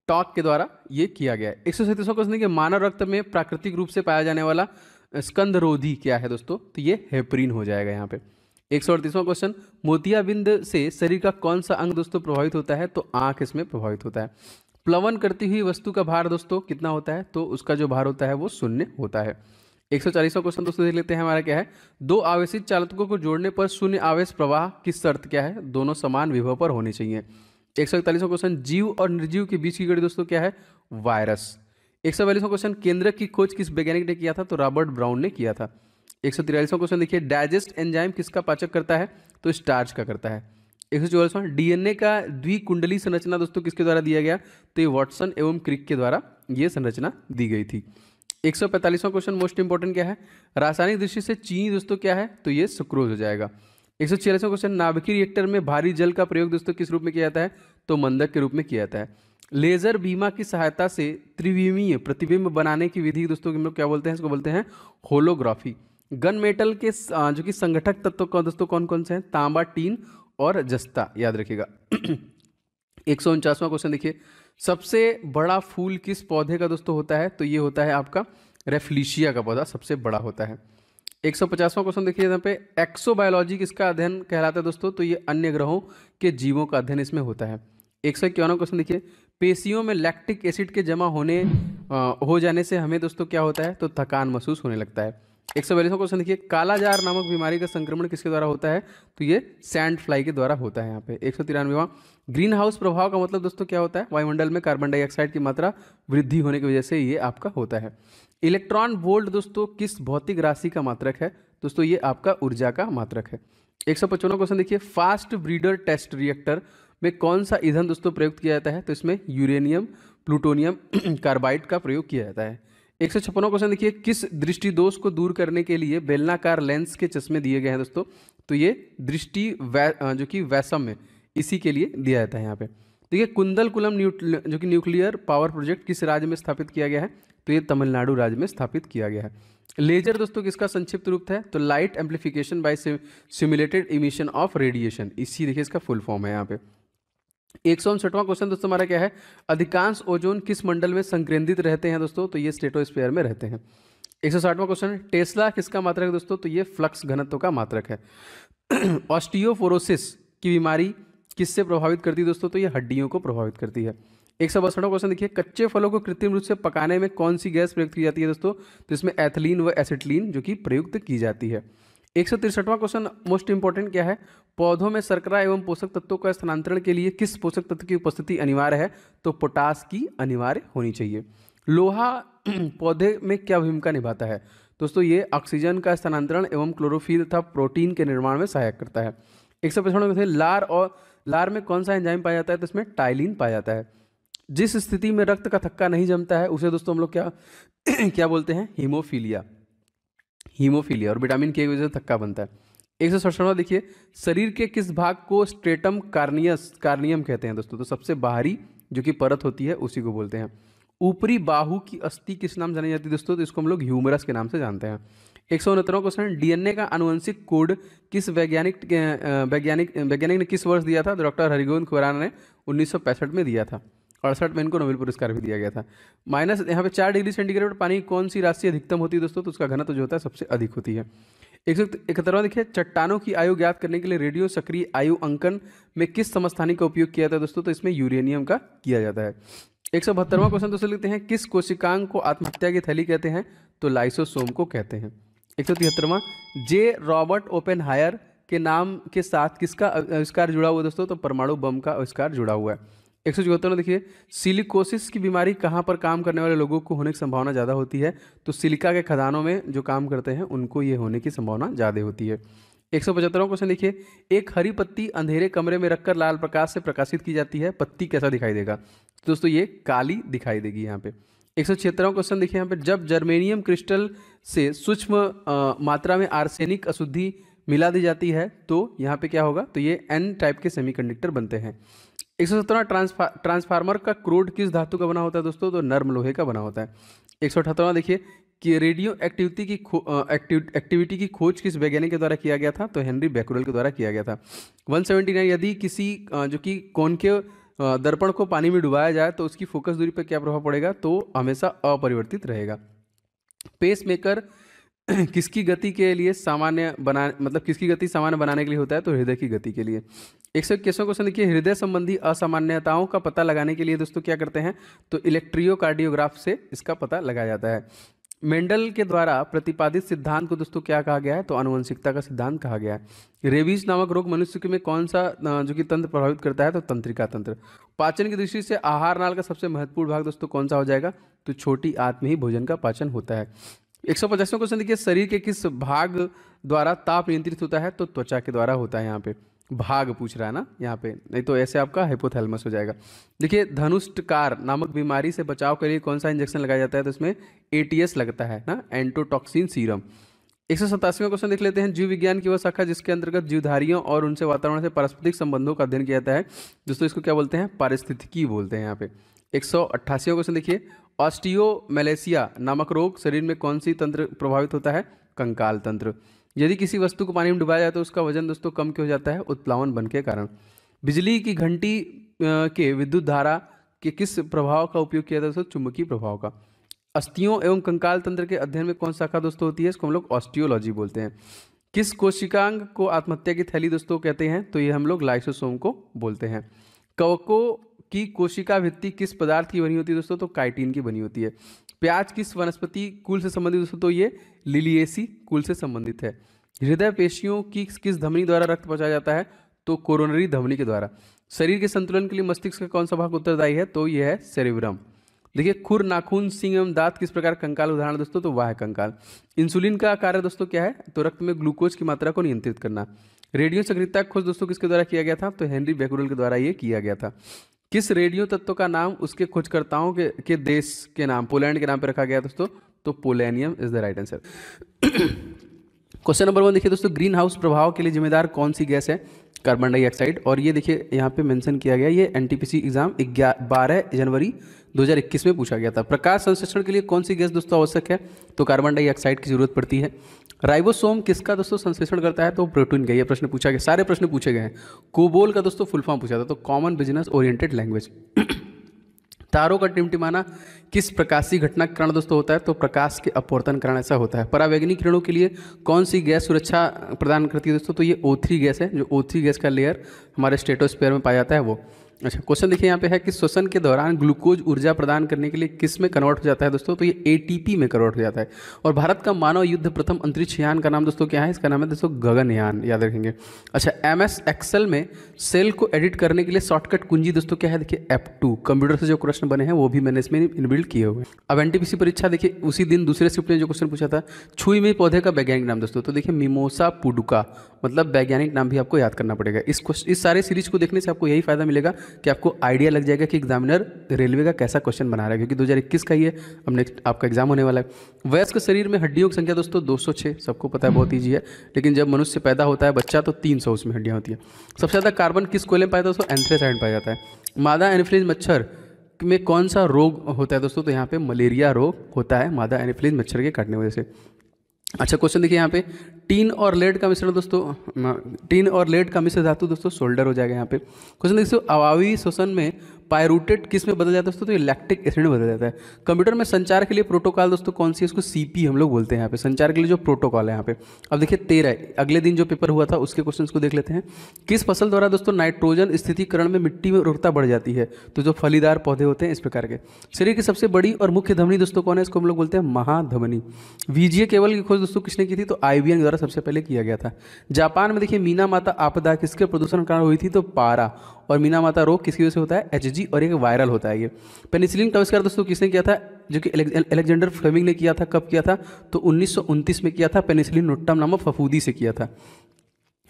टॉक के द्वारा ये किया गया है। 137वां क्वेश्चन देखिए, मानव रक्त में प्राकृतिक रूप से पाया जाने वाला स्कंदरोधी क्या है दोस्तों, तो ये हेपरिन हो जाएगा यहाँ पे। 138वां क्वेश्चन, मोतियाबिंद से शरीर का कौन सा अंग दोस्तों प्रभावित होता है, तो आंख इसमें प्रभावित होता है। प्लवन करती हुई वस्तु का भार दोस्तों कितना होता है, तो उसका जो भार होता है वो 0 होता है। 140वां क्वेश्चन दोस्तों देख लेते हैं, हमारा क्या है, दो आवेशित चालकों को जोड़ने पर शून्य आवेश प्रवाह की शर्त क्या है, दोनों समान विभव पर होनी चाहिए। 141वां क्वेश्चन, जीव और निर्जीव के बीच की कड़ी दोस्तों क्या है, वायरस। 142वां क्वेश्चन, केंद्रक की खोज किस वैज्ञानिक ने किया था, तो रॉबर्ट ब्राउन ने किया था। 143वां क्वेश्चन देखिए, डाइजेस्ट एंजाइम किसका पाचक करता है, तो स्टार्च का करता है। 144वां, डीएनए का द्विकुंडली संरचना दोस्तों किसके द्वारा दिया गया, तो ये वाटसन एवं क्रिक के द्वारा ये संरचना दी गई थी। 145वां क्वेश्चन मोस्ट इंपॉर्टेंट क्या है, रासायनिक दृष्टि से चीनी दोस्तों क्या है, तो ये सुक्रोज हो जाएगा। 146वां क्वेश्चन, नाभिकीय रिएक्टर में भारी जल का प्रयोग दोस्तों किस रूप में किया जाता है, तो मंदक के रूप में किया जाता है। लेजर बीमा की सहायता से त्रिविमीय प्रतिबिंब बनाने की विधि दोस्तों हम लोग क्या बोलते हैं, इसको बोलते हैं होलोग्राफी। गन मेटल के जो कि संगठक तत्व कौन दोस्तों कौन कौन से हैं, तांबा, टीन और जस्ता, याद रखिएगा। 149वां क्वेश्चन देखिए, सबसे बड़ा फूल किस पौधे का दोस्तों होता है, तो ये होता है आपका रेफ्लिशिया का पौधा सबसे बड़ा होता है। 150वां क्वेश्चन देखिए, यहाँ पे एक्सोबायोलॉजी किसका अध्ययन कहलाता है दोस्तों, तो ये अन्य ग्रहों के जीवों का अध्ययन इसमें होता है। 151वां क्वेश्चन देखिए, पेशियों में लैक्टिक एसिड के जमा हो जाने से हमें दोस्तों क्या होता है, तो थकान महसूस होने लगता है। 142वां क्वेश्चन देखिए, कालाजार नामक बीमारी का संक्रमण किसके द्वारा होता है, तो ये सैंड फ्लाई के द्वारा होता है यहाँ पे। 193वां, ग्रीन हाउस प्रभाव का मतलब दोस्तों क्या होता है, वायुमंडल में कार्बन डाइऑक्साइड की मात्रा वृद्धि होने की वजह से ये आपका होता है। इलेक्ट्रॉन वोल्ट दोस्तों किस भौतिक राशि का मात्रक है, दोस्तों ये आपका ऊर्जा का मात्रक है। 155वां क्वेश्चन देखिए, फास्ट ब्रीडर टेस्ट रिएक्टर में कौन सा ईंधन दोस्तों प्रयुक्त किया जाता है, तो इसमें यूरेनियम प्लूटोनियम कार्बाइड का प्रयोग किया जाता है। 156वां क्वेश्चन देखिए, किस दृष्टि दोष को दूर करने के लिए बेलनाकार लेंस के चश्मे दिए गए हैं दोस्तों, तो ये जो कि वैषम्य इसी के लिए दिया जाता है यहाँ पे। देखिए, कुंदलकुलम जो कि न्यूक्लियर पावर प्रोजेक्ट किस राज्य में स्थापित किया गया है, तो ये तमिलनाडु राज्य में स्थापित किया गया है। लेजर दोस्तों किसका संक्षिप्त रूप है, तो light amplification by simulated emission of radiation, इसी देखिए इसका फुल फॉर्म है यहाँ पे। 159वां क्वेश्चन दोस्तों हमारा क्या है, अधिकांश ओजोन किस मंडल में संकेंद्रित रहते हैं दोस्तों, तो ये स्ट्रेटोस्फीयर में रहते हैं। 160वां क्वेश्चन, टेस्ला किसका मात्रक है दोस्तों, तो ये फ्लक्स घनत्व का मात्रक है। ऑस्टियोपोरोसिस की बीमारी किससे प्रभावित करती है दोस्तों, तो ये हड्डियों को प्रभावित करती है। 162वां क्वेश्चन देखिए, कच्चे फलों को कृत्रिम रूप से पकाने में कौन सी गैस प्रयुक्त की जाती है दोस्तों, तो इसमें एथिलीन व एसिटिलीन जो कि प्रयुक्त की जाती है। 163वां क्वेश्चन मोस्ट इंपॉर्टेंट क्या है, पौधों में शर्करा एवं पोषक तत्वों का स्थानांतरण के लिए किस पोषक तत्व की उपस्थिति अनिवार्य है, तो पोटास की अनिवार्य होनी चाहिए। लोहा पौधे में क्या भूमिका निभाता है दोस्तों, ये ऑक्सीजन का स्थानांतरण एवं क्लोरोफिल तथा प्रोटीन के निर्माण में सहायक करता है। 155वां क्वेश्चन, लार में कौन सा एंजाइम पाया जाता है, तो इसमें टाइलिन पाया जाता है। जिस स्थिति में रक्त का थक्का नहीं जमता है उसे दोस्तों हम लोग क्या क्या बोलते हैं, हीमोफीलिया। हीमोफीलिया और विटामिन के वजह से थक्का बनता है। 167वां देखिए, शरीर के किस भाग को स्ट्रेटम कार्नियम कहते हैं दोस्तों, तो सबसे बाहरी जो कि परत होती है उसी को बोलते हैं। ऊपरी बाहु की अस्थि किस नाम जानी जाती है दोस्तों, तो इसको हम लोग ह्यूमरस के नाम से जानते हैं। 169वां क्वेश्चन, डीएनए का आनुवंशिक कोड किस वैज्ञानिक ने किस वर्ष दिया था, तो डॉक्टर हरिगोविंद खुराना ने 1965 में दिया था। 68 में इनको नोबेल पुरस्कार भी दिया गया था। माइनस यहाँ पे 4 डिग्री सेंटीग्रेड पर पानी की कौन सी राशि अधिकतम होती है दोस्तों, तो उसका घनत्व जो होता है सबसे अधिक होती है। 171वां देखिए, चट्टानों की आयु ज्ञात करने के लिए रेडियो सक्रिय आयु अंकन में किस समस्थानिक का उपयोग किया जाता है दोस्तों, तो इसमें यूरेनियम का किया जाता है। 172वां क्वेश्चन दोस्तों लिखते हैं, किस कोशिकांग को आत्महत्या की थैली कहते हैं, तो लाइसोसोम को कहते हैं। 173वां, जे रॉबर्ट ओपेनहायर के नाम के साथ किसका आविष्कार जुड़ा हुआ है दोस्तों, तो परमाणु बम का आविष्कार जुड़ा हुआ है। 174 देखिए, सिलिकोसिस की बीमारी कहाँ पर काम करने वाले लोगों को होने की संभावना ज़्यादा होती है, तो सिलिका के खदानों में जो काम करते हैं उनको ये होने की संभावना ज़्यादा होती है। 175वां क्वेश्चन देखिए, एक हरी पत्ती अंधेरे कमरे में रखकर लाल प्रकाश से प्रकाशित की जाती है, पत्ती कैसा दिखाई देगा, तो दोस्तों ये काली दिखाई देगी यहाँ पे। 176वां क्वेश्चन देखिए यहाँ पे, जब जर्मेनियम क्रिस्टल से सूक्ष्म मात्रा में आर्सेनिक अशुद्धि मिला दी जाती है तो यहाँ पे क्या होगा, तो ये एन टाइप के सेमीकंडक्टर बनते हैं। 117वां, ट्रांसफार्मर का क्रोड किस धातु का बना होता है दोस्तों, तो नर्म लोहे का बना होता है। 178वां देखिए कि रेडियो एक्टिविटी की खोज किस वैज्ञानिक के द्वारा किया गया था, तो हेनरी बैकुरेल के द्वारा किया गया था। 179, यदि किसी जो कि कॉनकेव दर्पण को पानी में डुबाया जाए तो उसकी फोकस दूरी पर क्या प्रभाव पड़ेगा, तो हमेशा अपरिवर्तित रहेगा। पेसमेकर किसकी गति के लिए किसकी गति सामान्य बनाने के लिए होता है, तो हृदय की गति के लिए। 121वां क्वेश्चन देखिए, हृदय संबंधी असामान्यताओं का पता लगाने के लिए दोस्तों क्या करते हैं, तो इलेक्ट्रियोकार्डियोग्राफ से इसका पता लगाया जाता है। मेंडल के द्वारा प्रतिपादित सिद्धांत को दोस्तों क्या कहा गया है, तो आनुवंशिकता का सिद्धांत कहा गया है। रेबीज नामक रोग मनुष्य में कौन सा जो कि तंत्र प्रभावित करता है, तो तंत्रिका तंत्र। पाचन की दृष्टि से आहार नाल का सबसे महत्वपूर्ण भाग दोस्तों कौन सा हो जाएगा, तो छोटी आंत में ही भोजन का पाचन होता है। 150वां क्वेश्चन देखिए, शरीर के किस भाग द्वारा ताप नियंत्रित होता है, तो त्वचा के द्वारा होता है। यहाँ पे भाग पूछ रहा है ना यहाँ पे, नहीं तो ऐसे आपका हाइपोथैलेमस हो जाएगा। देखिए, धनुष्टकार नामक बीमारी से बचाव के लिए कौन सा इंजेक्शन लगाया जाता है, तो इसमें एटीएस लगता है ना, एंटोटॉक्सिन सीरम। 187वां क्वेश्चन देख लेते हैं। जीव विज्ञान की वह शाखा जिसके अंतर्गत जीवधारियों और उनसे वातावरण से पारस्परिक संबंधों का अध्ययन किया जाता है। दोस्तों इसको क्या बोलते हैं? पारिस्थितिकी बोलते हैं यहाँ पे। 188वां क्वेश्चन देखिए, ऑस्टियोमेलेसिया नामक रोग शरीर में कौन सी तंत्र प्रभावित होता है? कंकाल तंत्र। यदि किसी वस्तु को पानी में डुबाया जाए तो उसका वजन दोस्तों कम क्यों हो जाता है? उत्प्लावन बल के कारण। बिजली की घंटी के विद्युत धारा के किस प्रभाव का उपयोग किया जाता है? दोस्तों चुंबकीय प्रभाव का। अस्थियों एवं कंकाल तंत्र के अध्ययन में कौन शाखा दोस्तों होती है? इसको हम लोग ऑस्टियोलॉजी बोलते हैं। किस कोशिकांग को आत्महत्या की थैली दोस्तों कहते हैं? तो ये हम लोग लाइसोसोम को बोलते हैं। कवकों की कोशिका भित्ति किस पदार्थ की बनी होती है दोस्तों? तो काइटिन की बनी होती है। प्याज किस वनस्पति कुल से संबंधित दोस्तों? तो ये लिलिएसी कुल से संबंधित है। हृदय पेशियों की किस धमनी द्वारा रक्त पहुंचाया जाता है? तो कोरोनरी धमनी के द्वारा। शरीर के संतुलन के लिए मस्तिष्क का कौन सा भाग उत्तरदायी है? तो यह है सेरेब्रम। देखिए, खुर, नाखून, सींग एवं दांत किस प्रकार कंकाल उदाहरण दोस्तों? तो वाह कंकाल। इंसुलिन का कार्य दोस्तों क्या है? तो रक्त में ग्लूकोज की मात्रा को नियंत्रित करना। रेडियो सक्रियता खोज दोस्तों किसके द्वारा किया गया था? तो हेनरी बेकुरल के द्वारा ये किया गया था। किस रेडियो तत्व का नाम उसके खोजकर्ताओं के देश के नाम, पोलैंड के नाम पर रखा गया दोस्तों? तो polonium is the right answer. Question number 1 देखिए दोस्तों, ग्रीन हाउस प्रभाव के लिए जिम्मेदार कौन सी गैस है? Carbon dioxide. और ये देखिए यहाँ पे मेंशन किया गया, ये एनटीपीसी एग्जाम 12 जनवरी 2021 में पूछा गया था। प्रकाश संश्लेषण के लिए कौन सी गैस दोस्तों आवश्यक है? तो कार्बन डाइऑक्साइड की जरूरत पड़ती है। राइबोसोम किसका दोस्तों संश्लेषण करता है? तो प्रोटीन का। ये प्रश्न पूछा गया, सारे प्रश्न पूछे गए हैं। कोबोल का दोस्तों फुल फॉर्म पूछा था, तो कॉमन बिजनेस ओरिएंटेड लैंग्वेज। तारों का टिमटिमाना किस प्रकाशीय घटना के कारण दोस्तों होता है? तो प्रकाश के अपवर्तन कारण ऐसा होता है। परावैंगनिक किरणों के लिए कौन सी गैस सुरक्षा प्रदान करती है दोस्तों? तो ये O3 गैस है, जो O3 गैस का लेयर हमारे स्ट्रेटोस्फीयर में पाया जाता है वो। अच्छा, क्वेश्चन देखिए यहाँ पे है कि श्वसन के दौरान ग्लूकोज ऊर्जा प्रदान करने के लिए किस में कन्वर्ट हो जाता है दोस्तों? तो ये ATP में कन्वर्ट हो जाता है। और भारत का मानव युद्ध प्रथम अंतरिक्ष यान का नाम दोस्तों क्या है? इसका नाम है दोस्तों गगनयान, याद रखेंगे। अच्छा, MS एक्सेल में सेल को एडिट करने के लिए शॉर्टकट कुंजी दोस्तों क्या है? देखिए F2। कंप्यूटर से जो प्रश्न बने हैं वो भी मैंने इसमें इनबिल्ट किए हुए हैं। अब NTPC परीक्षा देखिए उसी दिन दूसरे शिफ्ट में जो क्वेश्चन पूछा था, छुई में पौधे का वैज्ञानिक नाम दोस्तों? तो देखिए मिमोसा पुडुका, मतलब वैज्ञानिक नाम भी आपको याद करना पड़ेगा। इस सारे सीरीज को देखने से आपको यही फायदा मिलेगा कि आपको आइडिया लग जाएगा कि एग्जामिनर रेलवे का कैसा क्वेश्चन बना रहा है, क्योंकि 2021 का ही है, अब नेक्स्ट आपका एग्जाम होने वाला है। वयस्क शरीर में हड्डियों की संख्या दोस्तों 206, सबको पता है, बहुत ईजी है। लेकिन जब मनुष्य पैदा होता है बच्चा तो 300 उसमें हड्डियाँ होती हैं। सबसे ज़्यादा कार्बन किस कोयले में पाया जाता है दोस्तों? एंथ्रेसाइड पाया जाता है। मादा एनोफिलीज मच्छर में कौन सा रोग होता है दोस्तों? तो यहाँ पे मलेरिया रोग होता है मादा एनोफिलीज मच्छर के काटने की वजह से। अच्छा, क्वेश्चन देखिए यहाँ पे, टीन और लेड का मिश्रण दोस्तों, टीन और लेड का मिश्र धातु दोस्तों सोल्डर हो जाएगा यहाँ पे। क्वेश्चन देखिए, अवावी श्वसन में पायरूटेट किस में बदल जाता है दोस्तों? तो ये लैक्टिक एसिड में बदल जाता है। कंप्यूटर में संचार के लिए प्रोटोकॉल दोस्तों कौन सी है? इसको CP हम लोग बोलते हैं यहाँ पे, संचार के लिए जो प्रोटोकॉल है यहाँ पे। अब देखिए 13 अगले दिन जो पेपर हुआ था उसके क्वेश्चन को देख लेते हैं। किस फसल द्वारा दोस्तों नाइट्रोजन स्थितिकरण में मिट्टी में उर्वरता बढ़ जाती है? तो जो फलीदार पौधे होते हैं इस प्रकार के। शरीर की सबसे बड़ी और मुख्य धमनी दोस्तों कौन है? इसको हम लोग बोलते हैं महाधमनी। VGA केबल की खोज दोस्तों किसने की थी? तो IBM द्वारा सबसे पहले किया गया था। जापान में देखिए मीना माता आपदा किसके प्रदूषण कारण हुई थी? तो पारा। और मीना माता रोग किसकी वजह से होता है? HG, और एक वायरल होता है ये। पेनिसिलिन का आविष्कार दोस्तों किसने किया था? जो कि अलेक्जेंडर फ्लेमिंग ने किया था। कब किया था? तो 1929 में किया था। पेनिसिलिन नोटम नामक फफूदी से किया था।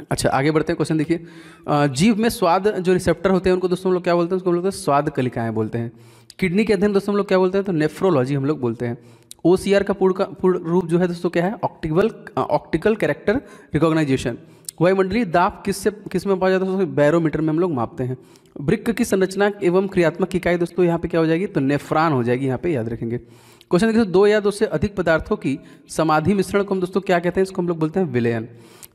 अच्छा, आगे बढ़ते हैं। क्वेश्चन देखिए, जीभ में स्वाद जो रिसेप्टर होते हैं उनको दोस्तों हम लोग क्या बोलते हैं? उसको हम लोग स्वाद कलिकाएं बोलते हैं। किडनी के अध्ययन दोस्तों हम लोग क्या बोलते हैं? तो नेफ्रोलॉजी हम लोग बोलते हैं। OCR का पूर्ण रूप जो है दोस्तों क्या है? Optical character recognition. वायुमंडलीय दाब किस में पाया जाता है? बैरोमीटर में हम लोग मापते हैं। वृक्क की संरचना एवं क्रियात्मक इकाई दोस्तों यहाँ पे क्या हो जाएगी? तो नेफ्रॉन हो जाएगी, यहाँ पे याद रखेंगे। क्वेश्चन देखिए, 2 या 2 से अधिक पदार्थों की समाधि मिश्रण को हम दोस्तों क्या कहते हैं? इसको हम लोग बोलते हैं विलयन।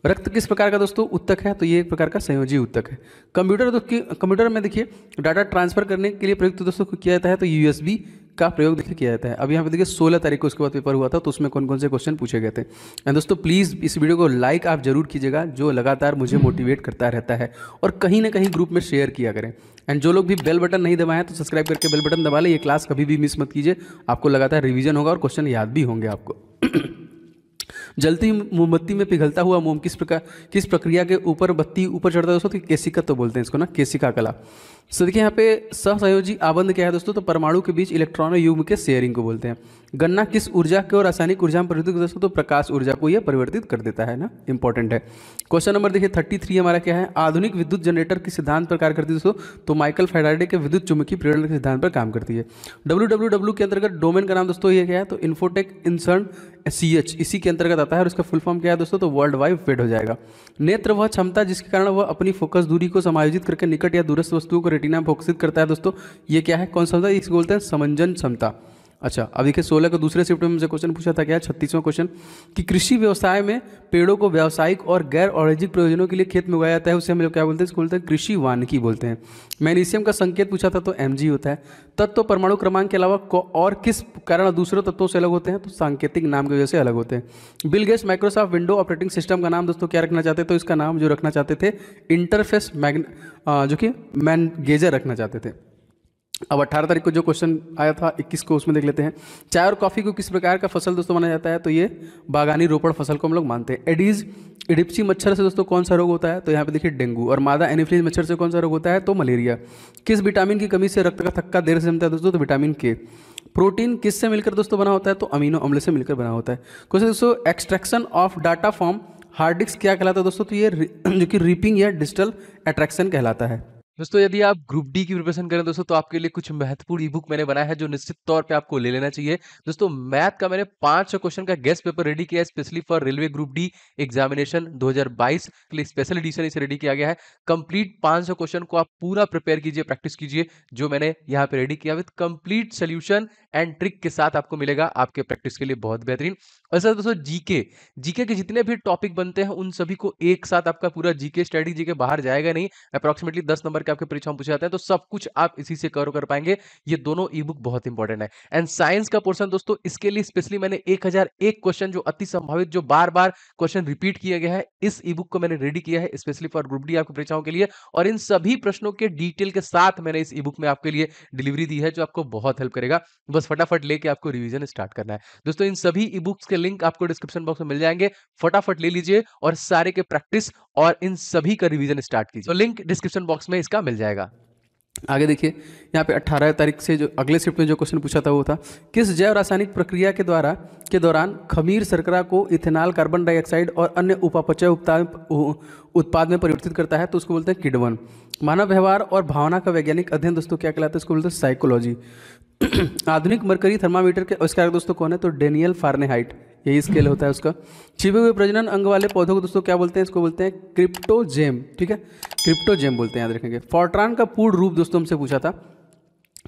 रक्त किस प्रकार का दोस्तों उत्तक है? तो ये एक प्रकार का संयोजी उत्तक है। कंप्यूटर में देखिए डाटा ट्रांसफर करने के लिए प्रयुक्त दोस्तों को किया जाता है, तो USB का प्रयोग देखिए किया जाता है। अब यहाँ पे देखिए 16 तारीख को उसके बाद पेपर हुआ था, तो उसमें कौन कौन से क्वेश्चन पूछे गए थे। एंड दोस्तों प्लीज़ इस वीडियो को लाइक आप जरूर कीजिएगा, जो लगातार मुझे मोटिवेट करता रहता है, और कहीं ना कहीं ग्रुप में शेयर किया करें। एंड जो लोग भी बेल बटन नहीं दबाए हैं तो सब्सक्राइब करके बेल बटन दबा लें। ये क्लास कभी भी मिस मत कीजिए, आपको लगातार रिवीजन होगा और क्वेश्चन याद भी होंगे आपको। जलती मोमबत्ती में पिघलता हुआ मोम किस प्रक्रिया के ऊपर बत्ती ऊपर चढ़ता है दोस्तों? तो केसिका तो बोलते हैं इसको ना, केसिका कला। सो देखिए यहाँ पे सहसंयोजी आबंध क्या है दोस्तों? तो परमाणु के बीच इलेक्ट्रॉनों युग्म के शेयरिंग को बोलते हैं। गन्ना किस ऊर्जा को रासायनिक ऊर्जा में परिवर्तित दोस्तों? तो प्रकाश ऊर्जा को यह परिवर्तित कर देता है ना, इंपॉर्टेंट है। क्वेश्चन नंबर देखिए 33 हमारा क्या है? आधुनिक विद्युत जनरेटर किस सिद्धांत पर कार्य करती है दोस्तों? तो माइकल फैराडे के विद्युत चुम्बकीय प्रेरण के सिद्धांत पर काम करती है। WWW के अंतर्गत डोमेन का नाम दोस्तों ये क्या है? तो इन्फोटेक इंसर्न CH, इसी के अंतर्गत जाता है और इसका फुल फॉर्म क्या है दोस्तों, तो वर्ल्ड वाइड वेड हो जाएगा। नेत्र वह क्षमता जिसके कारण वह अपनी फोकस दूरी को समायोजित करके निकट या दूरस्थ वस्तुओं को रेटिना में फोकसित करता है दोस्तों, ये क्या है, कौन सा क्षमता, इसको बोलते हैं समंजन क्षमता। अच्छा, अब देखिए 16 को दूसरे शिफ्ट में मुझसे क्वेश्चन पूछा था, क्या 36वां क्वेश्चन, कि कृषि व्यवसाय में पेड़ों को व्यावसायिक और गैर वाणिज्यिक प्रयोजनों के लिए खेत में उगाया जाता है, उसे हम लोग क्या बोलते हैं, इसको बोलते हैं कृषि वानिकी बोलते हैं। मैग्नीशियम का संकेत पूछा था, तो Mg होता है। तत्व परमाणु क्रमांक के अलावा और किस कारण दूसरे तत्वों से अलग होते हैं, तो सांकेतिक नाम की वजह से अलग होते हैं। Bill Gates Microsoft window operating system का नाम दोस्तों क्या रखना चाहते थे, तो इसका नाम जो रखना चाहते थे इंटरफेस जो कि मैनगेजर रखना चाहते थे। अब 18 तारीख को जो क्वेश्चन आया था 21 को, उसमें देख लेते हैं। चाय और कॉफ़ी को किस प्रकार का फसल दोस्तों माना जाता है, तो ये बागानी रोपण फसल को हम लोग मानते हैं। एडीज इडिप्सी मच्छर से दोस्तों कौन सा रोग होता है, तो यहाँ पे देखिए डेंगू। और मादा एनीफिलीज मच्छर से कौन सा रोग होता है, तो मलेरिया। किस विटामिन की कमी से रक्त का थक्का देर से जमता है दोस्तों, तो विटामिन के। प्रोटीन किससे मिलकर दोस्तों बना होता है, तो अमीनो अम्ल से मिलकर बना होता है। क्वेश्चन दोस्तों, extraction of data from hard disk क्या कहलाता है दोस्तों, तो ये जो कि रीपिंग या डिजिटल एट्रैक्शन कहलाता है। दोस्तों यदि आप ग्रुप डी की प्रिपरेशन करें दोस्तों, तो आपके लिए कुछ महत्वपूर्ण ई बुक मैंने बनाया है जो निश्चित तौर पे आपको ले लेना चाहिए। दोस्तों मैथ का मैंने 500 क्वेश्चन का गेस्ट पेपर रेडी किया है specially for railway group D examination 2022 के लिए स्पेशल एडिशन इसे रेडी किया गया है। कंप्लीट 500 क्वेश्चन को आप पूरा प्रिपेयर कीजिए, प्रैक्टिस कीजिए, जो मैंने यहाँ पे रेडी किया with complete solution and trick के साथ आपको मिलेगा आपके प्रैक्टिस के लिए बहुत बेहतरीन। और सर दोस्तों जीके के जितने भी टॉपिक बनते हैं उन सभी को एक साथ आपका पूरा जीके स्टडी जीके बाहर जाएगा नहीं, अप्रॉक्सीमेटली 10 नंबर के आपके परीक्षा में पूछे जाते हैं, तो सब कुछ आप इसी से कवर कर पाएंगे। ये दोनों ई बुक बहुत इंपॉर्टेंट है। एंड साइंस का पोर्शन दोस्तों, इसके लिए स्पेशली मैंने 1001 क्वेश्चन जो अति संभावित, जो बार बार क्वेश्चन रिपीट किया गया है, इस ई बुक को मैंने रेडी किया है स्पेशली फॉर ग्रुप डी आपकी परीक्षाओं के लिए। और इन सभी प्रश्नों के डिटेल के साथ मैंने इस ई बुक में आपके लिए डिलीवरी दी है जो आपको बहुत हेल्प करेगा। बस फटाफट लेके आपको रिवीजन स्टार्ट करना है। दोस्तों इन सभी ई बुक्स के लिंक आपको डिस्क्रिप्शन बॉक्स में मिल जाएंगे, फटाफट ले लीजिए और सारे के प्रैक्टिस और इन सभी का रिवीजन स्टार्ट कीजिए। तो लिंक डिस्क्रिप्शन बॉक्स में इसका मिल जाएगा। आगे देखिए, यहाँ पे 18 तारीख से जो अगले शिफ्ट में जो क्वेश्चन पूछा था वो था, किस जैव रासायनिक प्रक्रिया के दौरान खमीर शर्करा को इथेनॉल, कार्बन डाइऑक्साइड और अन्य उपापचय उत्पाद में परिवर्तित करता है, तो उसको बोलते हैं किण्वन। मानव व्यवहार और भावना का वैज्ञानिक अध्ययन दोस्तों क्या कहलाता है, इसको बोलते हैं साइकोलॉजी। आधुनिक मरकरी थर्मामीटर के आविष्कारक दोस्तों कौन है, तो डेनियल फारेनहाइट, यही स्केल होता है उसका। छिपे हुए प्रजनन अंग वाले पौधों को दोस्तों क्या बोलते हैं, इसको बोलते हैं क्रिप्टोजेम, ठीक है, क्रिप्टोजेम बोलते हैं, याद रखेंगे। फोर्ट्रान का पूर्ण रूप दोस्तों हमसे पूछा था,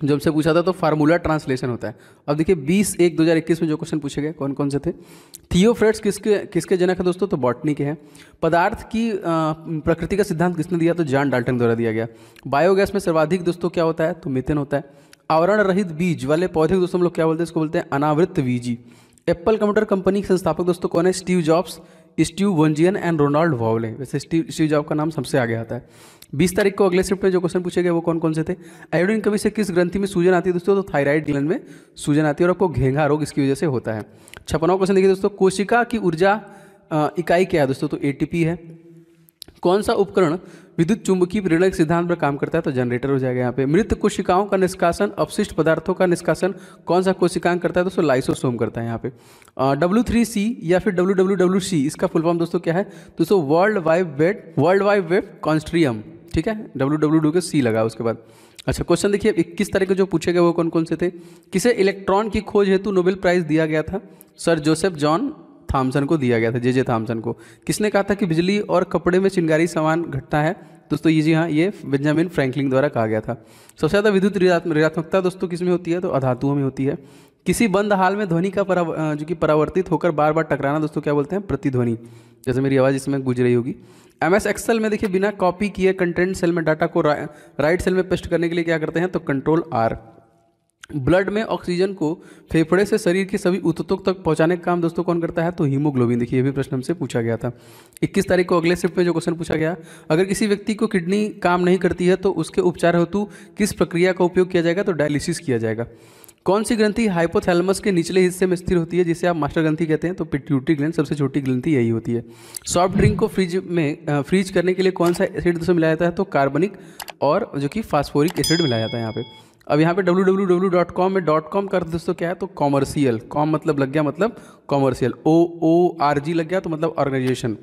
जो हमसे पूछा था, तो फार्मूला ट्रांसलेशन होता है। अब देखिए 20/1/2021 में जो क्वेश्चन पूछे गए कौन कौन से थे। थियोफ्रेट्स किसके जनक है दोस्तों, तो बॉटनी के हैं। पदार्थ की प्रकृति का सिद्धांत किसने दिया, तो जॉन डाल्टन द्वारा दिया गया। बायोगैस में सर्वाधिक दोस्तों क्या होता है, तो मीथेन होता है। आवरण रहित बीज वाले पौधे को दोस्तों हम लोग क्या बोलते हैं, इसको बोलते हैं अनावृत बीजी। एप्पल कंप्यूटर कंपनी के संस्थापक दोस्तों कौन है, स्टीव जॉब्स, स्टीव वोंजियन एंड रोनाल्ड वॉवले। वैसे स्टीव जॉब का नाम सबसे आगे आता है। 20 तारीख को अगले शिफ्ट में जो क्वेश्चन पूछे गए वो कौन कौन से थे। आयोडीन कमी से किस ग्रंथि में सूजन आती है दोस्तों, तो थायराइड ग्लैंड में सूजन आती है और आपको घेंघा रोग इसकी वजह से होता है। 56वां क्वेश्चन देखिए दोस्तों, कोशिका की ऊर्जा इकाई क्या है दोस्तों, तो एटीपी है। कौन सा उपकरण विद्युत चुंबकीय प्रेरण के सिद्धांत पर काम करता है, तो जनरेटर हो जाएगा यहाँ पे। मृत कोशिकाओं का निष्कासन, अपशिष्ट पदार्थों का निष्कासन कौन सा कोशिकांग करता है दोस्तों, लाइसोसोम करता है यहाँ पे। W3C या फिर WWWC, इसका फुल फॉर्म दोस्तों क्या है दोस्तों, वर्ल्ड वाइड वेब कॉन्स्ट्रियम, ठीक है, WWW के C लगा उसके बाद। अच्छा क्वेश्चन देखिए 21 तारीख को जो पूछे गए वो कौन कौन से थे। किसे इलेक्ट्रॉन की खोज हेतु नोबेल प्राइज दिया गया था, सर जोसेफ जॉन थॉमसन को दिया गया था, जे थॉमसन को। किसने कहा था कि बिजली और कपड़े में चिंगारी समान घटना है दोस्तों, ये जी हाँ, ये बेंजामिन फ्रैंकलिन द्वारा कहा गया था। सबसे ज़्यादा विद्युत ऋणात्मकता दोस्तों किस में होती है, तो अधातुओं में होती है। किसी बंद हाल में ध्वनि का जो कि परावर्तित होकर बार बार टकराना दोस्तों क्या बोलते हैं, प्रतिध्वनि। जैसे मेरी आवाज़ इसमें गुज रही होगी। MS एक्सेल में देखिए बिना कॉपी किए कंटेंट सेल में डाटा को राइट सेल में पेस्ट करने के लिए क्या करते हैं, तो कंट्रोल R। ब्लड में ऑक्सीजन को फेफड़े से शरीर के सभी ऊतकों तक पहुंचाने का काम दोस्तों कौन करता है, तो हीमोग्लोबिन। देखिए ये भी प्रश्न हमसे पूछा गया था। 21 तारीख को अगले शिफ्ट में जो क्वेश्चन पूछा गया, अगर किसी व्यक्ति को किडनी काम नहीं करती है तो उसके उपचार हेतु किस प्रक्रिया का उपयोग किया जाएगा, तो डायलिसिस किया जाएगा। कौन सी ग्रंथि हाइपोथैलेमस के निचले हिस्से में स्थिर होती है, जिसे आप मास्टर ग्रंथि कहते हैं, तो पिट्यूटरी ग्लैंड सबसे छोटी ग्रंथि यही होती है। सॉफ्ट ड्रिंक को फ्रीज करने के लिए कौन सा एसिड दोस्तों मिलाया जाता है, तो कार्बनिक और जो कि फास्फोरिक एसिड मिलाया जाता है यहाँ पे। अब यहाँ पे www.com में .com का अर्थ दोस्तों क्या है, तो कॉमर्शियल। कॉम मतलब लग गया, मतलब कॉमर्शियल। OORG लग गया तो मतलब ऑर्गेनाइजेशन।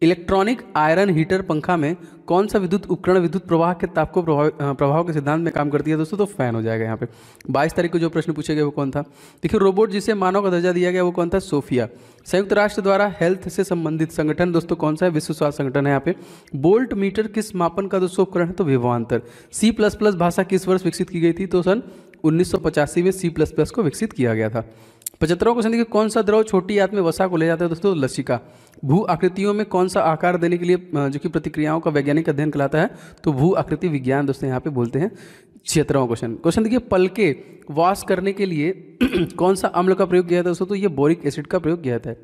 इलेक्ट्रॉनिक आयरन हीटर पंखा में कौन सा विद्युत उपकरण विद्युत प्रवाह के ताप को प्रभाव के सिद्धांत में काम करती है दोस्तों? तो फैन हो जाएगा यहाँ पे। 22 तारीख को जो प्रश्न पूछे गए वो कौन था? देखिए, रोबोट जिसे मानव का दर्जा दिया गया वो कौन था? सोफिया। संयुक्त राष्ट्र द्वारा हेल्थ से संबंधित संगठन दोस्तों कौन सा है? विश्व स्वास्थ्य संगठन है यहाँ पे। बोल्ट मीटर किस मापन का दोस्तों उपकरण है? तो विभवांतर। C++ भाषा किस वर्ष विकसित की गई थी? तो सन 1985 में C++ को विकसित किया गया था। 75वां क्वेश्चन देखिए, कौन सा द्रव छोटी आंत में वसा को ले जाता है दोस्तों? लसिका। भू आकृतियों में कौन सा आकार देने के लिए जो कि प्रतिक्रियाओं का वैज्ञानिक अध्ययन कहलाता है? तो भू आकृति विज्ञान दोस्तों यहाँ पे बोलते हैं। 76वां क्वेश्चन देखिए, पलके वॉश करने के लिए कौन सा अम्ल का प्रयोग किया जाता है दोस्तों? तो ये बोरिक एसिड का प्रयोग किया जाता है।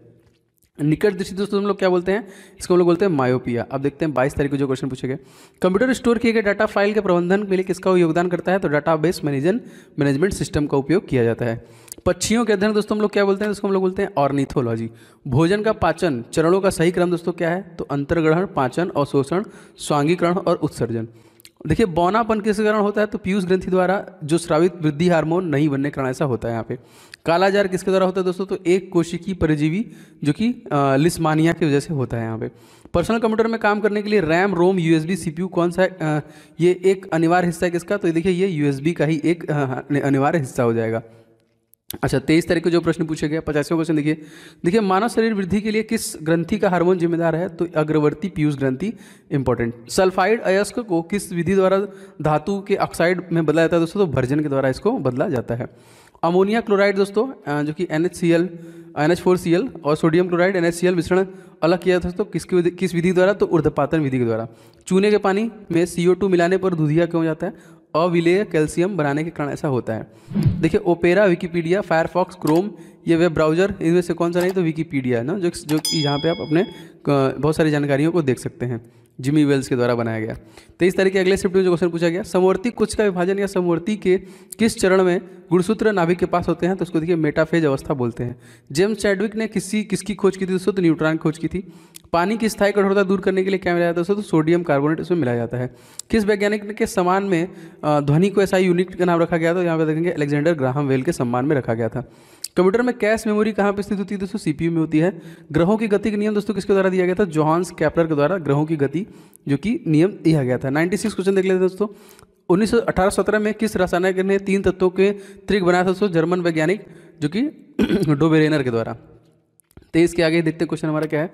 निकट दृष्टि दोस्तों हम लोग क्या बोलते हैं? इसको हम लोग बोलते हैं मायोपिया। अब देखते हैं 22 तारीख को जो क्वेश्चन पूछे गए, कंप्यूटर स्टोर किए गए डाटा फाइल के प्रबंधन के लिए किसका योगदान करता है? तो डाटाबेस मैनेजमेंट सिस्टम का उपयोग किया जाता है। पक्षियों के अध्ययन दोस्तों हम लोग क्या बोलते हैं? इसको हम लोग बोलते हैं ऑर्निथोलॉजी। भोजन का पाचन चरणों का सही क्रम दोस्तों क्या है? तो अंतर्ग्रहण, पाचन, अवशोषण, स्वांगीकरण और उत्सर्जन। देखिए, बौनापन किस कारण होता है? तो पीयूष ग्रंथि द्वारा जो स्रावित वृद्धि हार्मोन नहीं बनने के कारण ऐसा होता है यहाँ पे। कालाजार किसके द्वारा होता है दोस्तों? तो एक कोशिकीय परजीवी जो कि लिस्मानिया की वजह से होता है यहाँ पे। पर्सनल कंप्यूटर में काम करने के लिए रैम, रोम, यूएसबी, सीपीयू कौन सा है? ये एक अनिवार्य हिस्सा है किसका? तो देखिए, ये यूएसबी का ही एक अनिवार्य हिस्सा हो जाएगा। अच्छा, 23 तारीख को जो प्रश्न पूछे गए, 50वां क्वेश्चन देखिए, मानव शरीर वृद्धि के लिए किस ग्रंथि का हार्मोन जिम्मेदार है? तो अग्रवर्ती पीयूष ग्रंथि इंपॉर्टेंट। सल्फाइड अयस्क को किस विधि द्वारा धातु के ऑक्साइड में बदला जाता है दोस्तों? तो भर्जन के द्वारा इसको बदला जाता है। अमोनिया क्लोराइड दोस्तों जो कि NH4Cl और सोडियम क्लोराइड NaCl मिश्रण अलग किया था तो किस विधि द्वारा? तो ऊर्ध्वपातन विधि के द्वारा। चूने के पानी में CO2 मिलाने पर दूधिया क्यों जाता है? अविलेय कैल्शियम बनाने के कारण ऐसा होता है। देखिए, ओपेरा, विकिपीडिया, फायरफॉक्स, क्रोम, ये वेब ब्राउजर, इनमें से कौन सा नहीं? तो विकिपीडिया है ना, जो कि यहाँ पे आप अपने बहुत सारी जानकारियों को देख सकते हैं। जिमी वेल्स के द्वारा बनाया गया। 23 तारीख के अगले शिफ्ट में जो क्वेश्चन पूछा गया, समवर्ती कुछ का विभाजन या समवर्ती के किस चरण में गुणसूत्र नाभिक के पास होते हैं? तो उसको देखिए मेटाफेज अवस्था बोलते हैं। जेम्स चैडविक ने किसकी खोज की थी दोस्तों? तो न्यूट्रॉन खोज की थी। पानी की स्थायी कठोरता दूर करने के लिए क्या मिलाया जाता है दोस्तों? तो सोडियम कार्बोनेट इसमें मिलाया जाता है। किस वैज्ञानिक के सम्मान में ध्वनि को SI यूनिट का नाम रखा गया? तो यहाँ पे देखेंगे अलेक्जेंडर ग्राहम बेल के सम्मान में रखा गया था। कंप्यूटर में कैश मेमोरी कहाँ पर स्थित होती है दोस्तों? CPU में होती है। ग्रहों की गति का नियम दोस्तों किसके द्वारा दिया गया था? जोहान्स केपलर के द्वारा ग्रहों की गति जो कि नियम दिया गया था। 96 क्वेश्चन देख लेते हैं दोस्तों। 1817 में किस रासायनिक ने 3 तत्वों के त्रिक बनाया था दोस्तों? जर्मन वैज्ञानिक जो कि डोबेरेनर के द्वारा। 23 के आगे देखते हैं क्वेश्चन हमारा क्या है।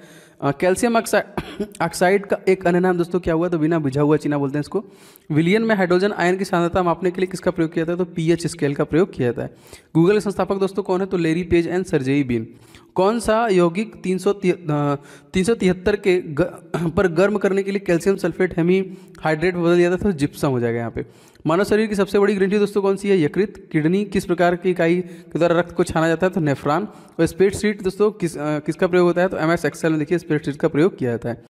कैल्शियम ऑक्साइड का एक अन्य नाम दोस्तों क्या हुआ? तो बिना बुझा हुआ चीना बोलते हैं इसको। विलियन में हाइड्रोजन आयन की सांद्रता मापने के लिए किसका प्रयोग किया जाता है? तो pH स्केल का प्रयोग किया जाता है। गूगल के संस्थापक दोस्तों कौन है? तो Larry Page and Sergey Brin. कौन सा यौगिक 373 के पर गर्म करने के लिए कैल्शियम सल्फेट हेमीहाइड्रेट बदल दिया था? तो जिप्सम हो जाएगा यहाँ पे। मानव शरीर की सबसे बड़ी ग्रंथि दोस्तों कौन सी है? यकृत। किडनी किस प्रकार की इकाई के द्वारा रक्त को छाना जाता है? तो नेफ्रॉन। और स्प्रेडशीट दोस्तों किसका प्रयोग होता है? तो MS एक्सेल में देखिए स्प्रेडशीट का प्रयोग किया जाता है।